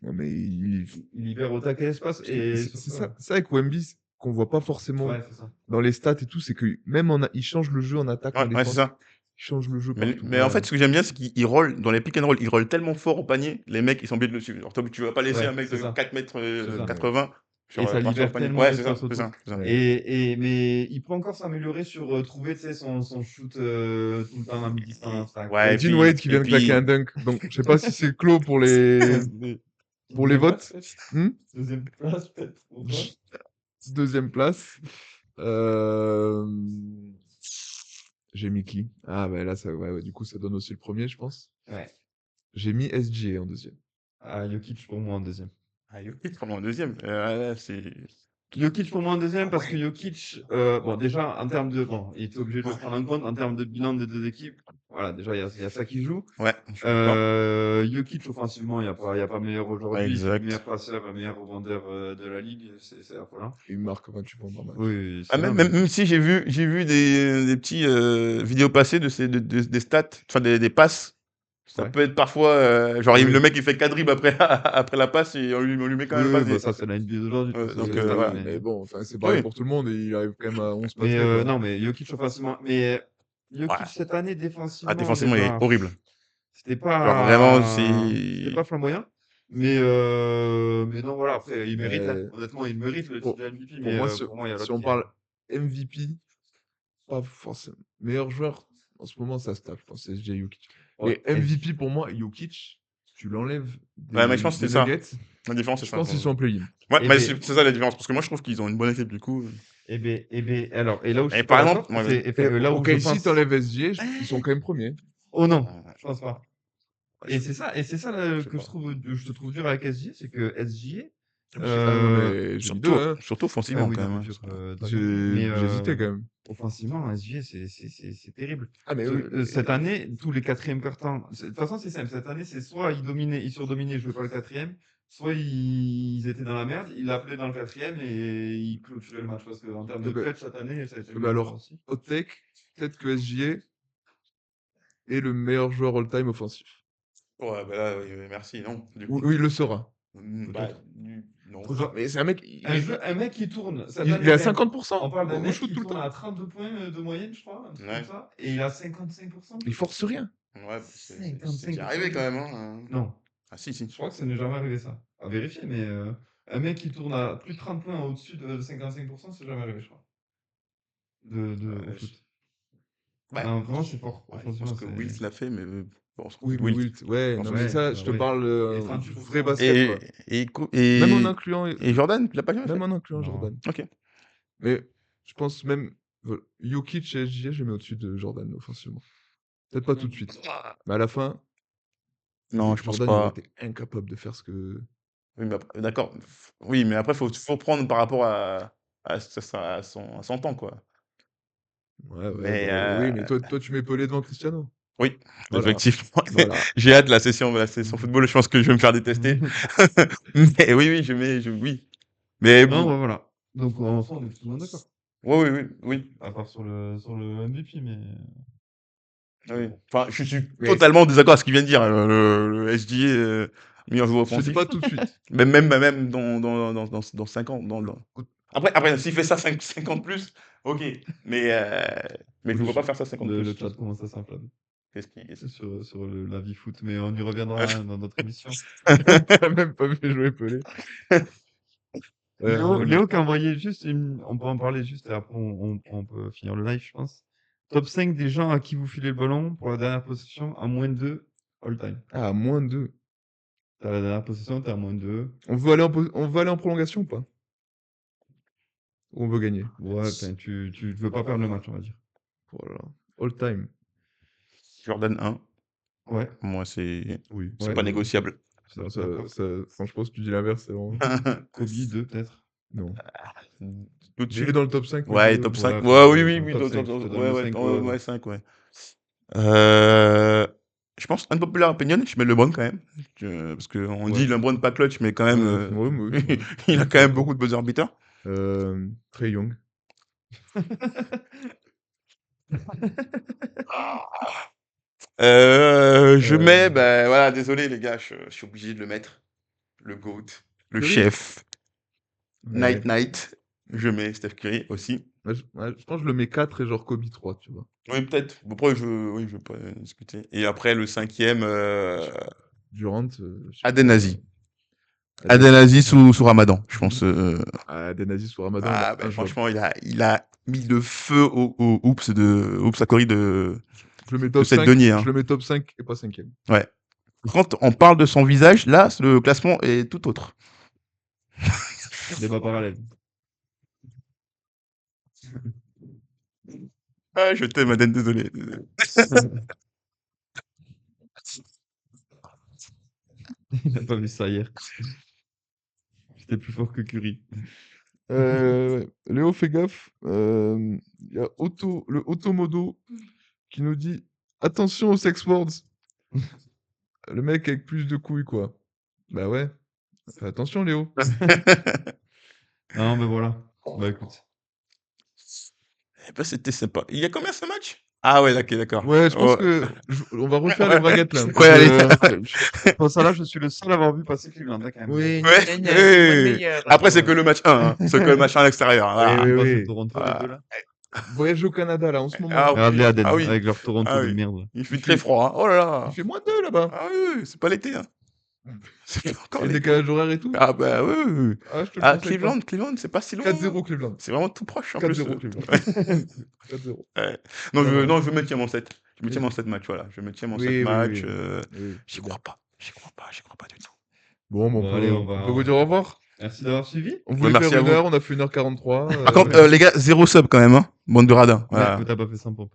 Ouais, mais Il libère au taquet d'espace et c'est surtout, ça. C'est avec Wemby qu'on voit pas forcément ouais, c'est ça. dans les stats et tout, c'est que même il change le jeu en attaque, en Ouais, c'est défense. ça. Il change le jeu Mais, partout. mais en fait, ce que j'aime bien, c'est qu'il roll, dans les pick and roll, il roll tellement fort au panier, les mecs, ils sont obligés de le suivre. Genre, tu vas pas laisser Ouais, un mec c'est de ça. 4 mètres C'est ça. 80 Et ça partir au libère panier. tellement Ouais, c'est ça, d'espace c'est autour. ça, c'est ça. Ouais. Mais il peut encore s'améliorer sur trouver, tu sais, son shoot tout le temps à mi-distance. tac. Ouais, et Dean puis, Wade qui et vient de claquer puis, un dunk. Donc, je sais pas si c'est clos pour les Deuxième votes. place, peut-être. Hmm Deuxième place, peut-être. Pour toi. Deuxième place. J'ai mis qui? Ah, bah là, ouais, du coup, ça donne aussi le premier, je pense. Ouais. J'ai mis SGA en deuxième. Ah, Jokic pour moi en deuxième. ah, Jokic, vraiment en deuxième. Là, c'est. Jokic pour moi en deuxième parce que Jokic, bon, déjà, en termes de. Bon, il était obligé de le prendre en compte en termes de bilan des deux équipes. Voilà, déjà, il y a ça qui joue. Ouais, je suis d'accord. Jokic, offensivement, il n'y a pas meilleur aujourd'hui. C'est le Exact. meilleur passeur, le meilleur rebondeur de la ligue. C'est affolant. Il marque 28 points par match. Oui, Ah, c'est là, même si j'ai vu des petits vidéos passées des stats, enfin des passes. Ça Ouais. peut être parfois, genre, Oui. le mec il fait 4 dribbles après, après la passe et on lui met quand même Oui, le passe. bah, ça, c'est la NBA d'aujourd'hui. Ouais, Ça, donc, c'est les stats, voilà. Mais bon, enfin, c'est pareil Oui. pour tout le monde et il arrive quand même à 11 passes. Mais non, mais Jokic offensivement. Mais Jokic Ouais. cette année défensivement. Ah, défensivement, il est déjà, horrible. C'était Genre, vraiment, c'était c'est. pas flamboyant. Mais non, voilà, après, il mérite. Hein. Honnêtement, il mérite le titre de MVP. Pour Mais moi, pour moi, il y a si l'autre on qui est- parle MVP, pas forcément. Meilleur joueur, en ce moment, ça se tape, je pense, c'est SGA Jokic. Ouais, Mais MVP, pour moi, Jokic, tu l'enlèves Ouais, mais je pense que des c'est ça. Nuggets, La différence, c'est je ça. pense qu'ils sont en play-in. Ouais, Eh mais ben- c'est ça la différence. Parce que moi, je trouve qu'ils ont une bonne équipe, du coup. alors, et là où je Et suis par pas exemple, d'accord, ouais, vas-y. c'est enfin, là où je Ok, si pense. t'enlèves SGA, ils sont quand même premiers. Oh non, Ouais, je pense pas. je- Et c'est ça là, Je sais que pas. je te trouve dur avec SGA, c'est que SGA. Ah non, mais j'ai mis deux, hein. surtout offensivement, oui, quand non, même. dur, Hein. d'accord. Mais J'hésitais quand même. offensivement, SGA, c'est terrible. Ah, mais oui. Cette année, tous les quatrièmes quart-temps. De toute façon, c'est simple. Cette année, c'est soit ils surdominaient, ils jouaient pas le quatrième, soit ils étaient dans la merde, ils l'appelaient dans le quatrième et ils clôturaient le match. Parce qu'en termes de Eh ben, clutch cette année, ça a été le bah meilleur alors, aussi. hot take, peut-être que SGA est le meilleur joueur all-time offensif. Ouais, bah là, merci, non. Du coup. Oui, il le sera. Bah, non. Mais c'est un mec. Un mec qui tourne. Cette Il année, est à quand même, 50%. on parle d'un au mec shoot qui tout le tourne temps. à 32 points de moyenne, je crois, un truc Ouais. comme ça, et il a 55%. Il force rien. Ouais, c'est 55%. déjà arrivé quand même. Hein. Non, Ah, si, si. je crois que ça n'est jamais arrivé ça. À vérifier, mais un mec qui tourne à plus de 30 points au-dessus de 55%, c'est jamais arrivé, je crois. Au foot. Ouais. Non, vraiment, c'est fort. Ouais, je Franchement, pense que Wilt l'a fait, mais bon, Oui, mais Wilt. Wilt. Ouais, pense non, que mais ouais, ça, bah je te oui. parle Et 38%. vrai basket, quoi. Et Même en incluant. et Jordan, tu l'as pas jamais fait? Même en incluant Non. Jordan. Ok. Mais je pense même. Jokic et SGA, je mets au-dessus de Jordan offensivement. Peut-être pas tout de suite. Mais à la fin, Non, je pense Jordan, il aurait pas. été incapable de faire ce que. Oui, mais d'accord. Oui, mais après, faut prendre par rapport à son temps, quoi. Ouais, Mais oui, mais toi, tu mets Pelé devant Cristiano. oui, Voilà. effectivement. Voilà. J'ai hâte la session football. Je pense que je vais me faire détester. Mais oui, oui. Mais Non, bah, voilà. Donc, en soi, on est tout le monde d'accord. oui. À part sur le MVP, mais. Oui. Enfin, je suis Mais- totalement en désaccord avec ce qu'il vient de dire. Le SGA, meilleur joueur Je te dis offensif. pas tout de suite. Même dans 5 ans. Après, s'il fait ça 50 plus, ok. Mais je ne vois pas faire ça 50 Le plus. chat commence à s'enflammer. Qu'est-ce qui- Sur la vie foot, mais on y reviendra dans notre émission. T'as même pas vu jouer Pelé. Léo qui a envoyé juste on peut en parler juste et après on peut finir le live, je pense. Top 5 des gens à qui vous filez le ballon pour la dernière possession à moins de 2 all time. Ah, moins 2. T'as la dernière possession, t'es à moins de 2. On veut aller en prolongation ou pas? Ou on veut gagner? Ouais, enfin, tu veux pas perdre le match, on va dire. Voilà. All time. Jordan 1, Ouais. moi, c'est Oui. pas négociable. Franchement, si tu dis l'inverse, c'est vraiment. Kobe 2 peut-être. Non. Tout de J'ai vu suite. dans le top 5. mais Ouais, je- top Ouais, 5. enfin, Ouais, oui, top oui, cinq, top- je te donne ouais, le ouais, 5, ouais, ouais. 5, ouais. Je pense, unpopular opinion, je mets LeBron quand même. Parce qu'on dit Ouais. LeBron pas clutch, mais quand même, Ouais, mais oui, ouais. il a Je quand même suis beaucoup de buzzer beaters. d'accord. Trae Young. Je mets, Euh, bah voilà, désolé les gars, je suis obligé de le mettre. Le GOAT, le Curry? chef, Ouais. Night. Je mets Steph Curry aussi. Ouais, je pense que je le mets 4 et genre Kobe 3, tu vois. Oui, peut-être. Bon, après, oui, je vais pas discuter. Et après, le cinquième, Durant, je sais Aden pas. Nazi. Aden Aden Nazi sous Ramadan, je pense. Aden Aziz sur Ramadan, il est Ben, injouable. franchement, il a mis le feu au Oops à Corey Je le mets de top cette 5, denier. je Hein. le mets top 5 et pas 5e. Ouais. Quand on parle de son visage, là, le classement est tout autre. Débat parallèle. Ah, je t'aime, Aden, désolé. Il a pas vu ça hier. J'étais plus fort que Curry. Ouais. Léo, fais gaffe. Il y a le Automodo qui nous dit attention aux sex words. Le mec avec plus de couilles, quoi. Bah ouais. Fais attention, Léo. Non, mais voilà. Bah écoute. Eh ben, c'était sympa. Il y a combien ce match? Ah ouais, d'accord. Ouais, je pense Ouais, que on va refaire les braguettes là. ouais, allez. Pour ça là, je suis le seul à avoir vu passer Cleveland, hein, quand même. Oui, Ouais, gna, gna, gna, c'est moi le ouais. meilleur. Après, c'est que le match 1. Hein. C'est que le match 1 à l'extérieur. Oui, Voilà. oui, Ils passent oui. Toronto, les Voilà. deux là. Voyage au Canada là en ce moment. Ah Regarde les oui, Aden ah oui, avec leur Toronto ah de oui. merde. Il fait Il très fait, froid. Hein. Oh là là. il fait -2 là-bas. Ah oui, c'est pas l'été. Hein. C'est pas encore Et le l'été. décalage horaire et tout. Ah bah oui, oui, oui. Ah, je te le Ah, conseille pas. Cleveland, c'est pas si loin. 4-0 Cleveland. C'est vraiment tout proche en plus. 4-0 Cleveland. 4-0. Ouais. Non, Non, je me tiens mon 7. Je me tiens vas-y. mon 7 match, voilà. Je me tiens mon 7 Oui, oui, match. oui. Oui, J'y c'est crois bien. pas. J'y crois pas du tout. Bon, bah, Bon, allez, on peut vous dire au revoir. Merci d'avoir suivi. On Ouais, voulait merci faire à 1 vous. heure, on a fait 1h43. Par contre, Merci. les gars, 0 sub quand même, hein. Bande de radins. Ouais, mais Voilà. t'as pas fait 100 pompes.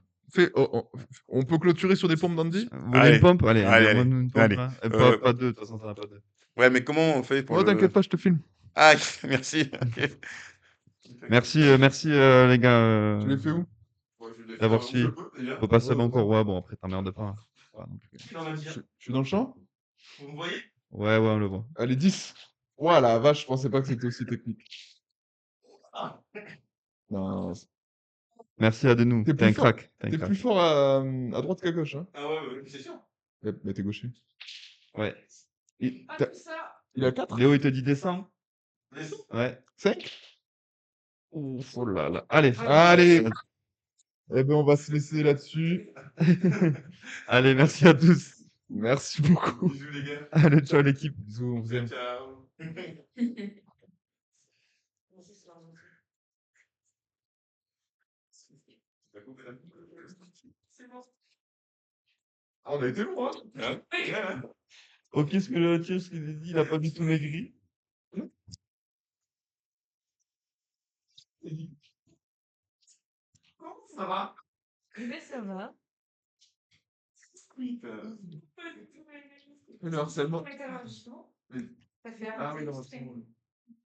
On peut clôturer sur des pompes d'Andy? Vous voulez une Allez, pompe? Allez, allez, envoie-nous une pompe allez. là. Euh, Pas deux, de toute façon, t'en as pas deux. Ouais, mais comment on fait pour Oh, t'inquiète pas, je te filme. Ah, merci. Ok. Merci, les gars, Tu l'as fait où? d'avoir suivi. Faut pas seulement encore. Ouais, bon, après, t'emmerdes pas. Hein. Pas non plus. Je suis dans le champ? Vous me voyez? Ouais, on le voit. Allez, 10. Ouah, la vache, je pensais pas que c'était aussi technique. Non, Merci à de nous. T'es T'es un plus fort. crack. T'es un T'es crack. plus fort à droite qu'à gauche, hein? Ah ouais, c'est sûr. Mais t'es gaucher. Ouais. Il a 4? Léo, il te dit descends. Descends. Ouais. 5? Ouf, oh là là. Allez. Allez! Eh ben, on va se laisser là-dessus. Allez, merci à tous. Merci beaucoup. Bisous les gars. Allez, ciao l'équipe. Bisous, on vous aime. Ciao. Ah, on a été loin. Ok, ce que le tir, ce qu'il a dit, il a pas du tout maigri. Ça va? Mais ça va. Oui. Le harcèlement. Ça fait Ah oui, le harcèlement. harcèlement.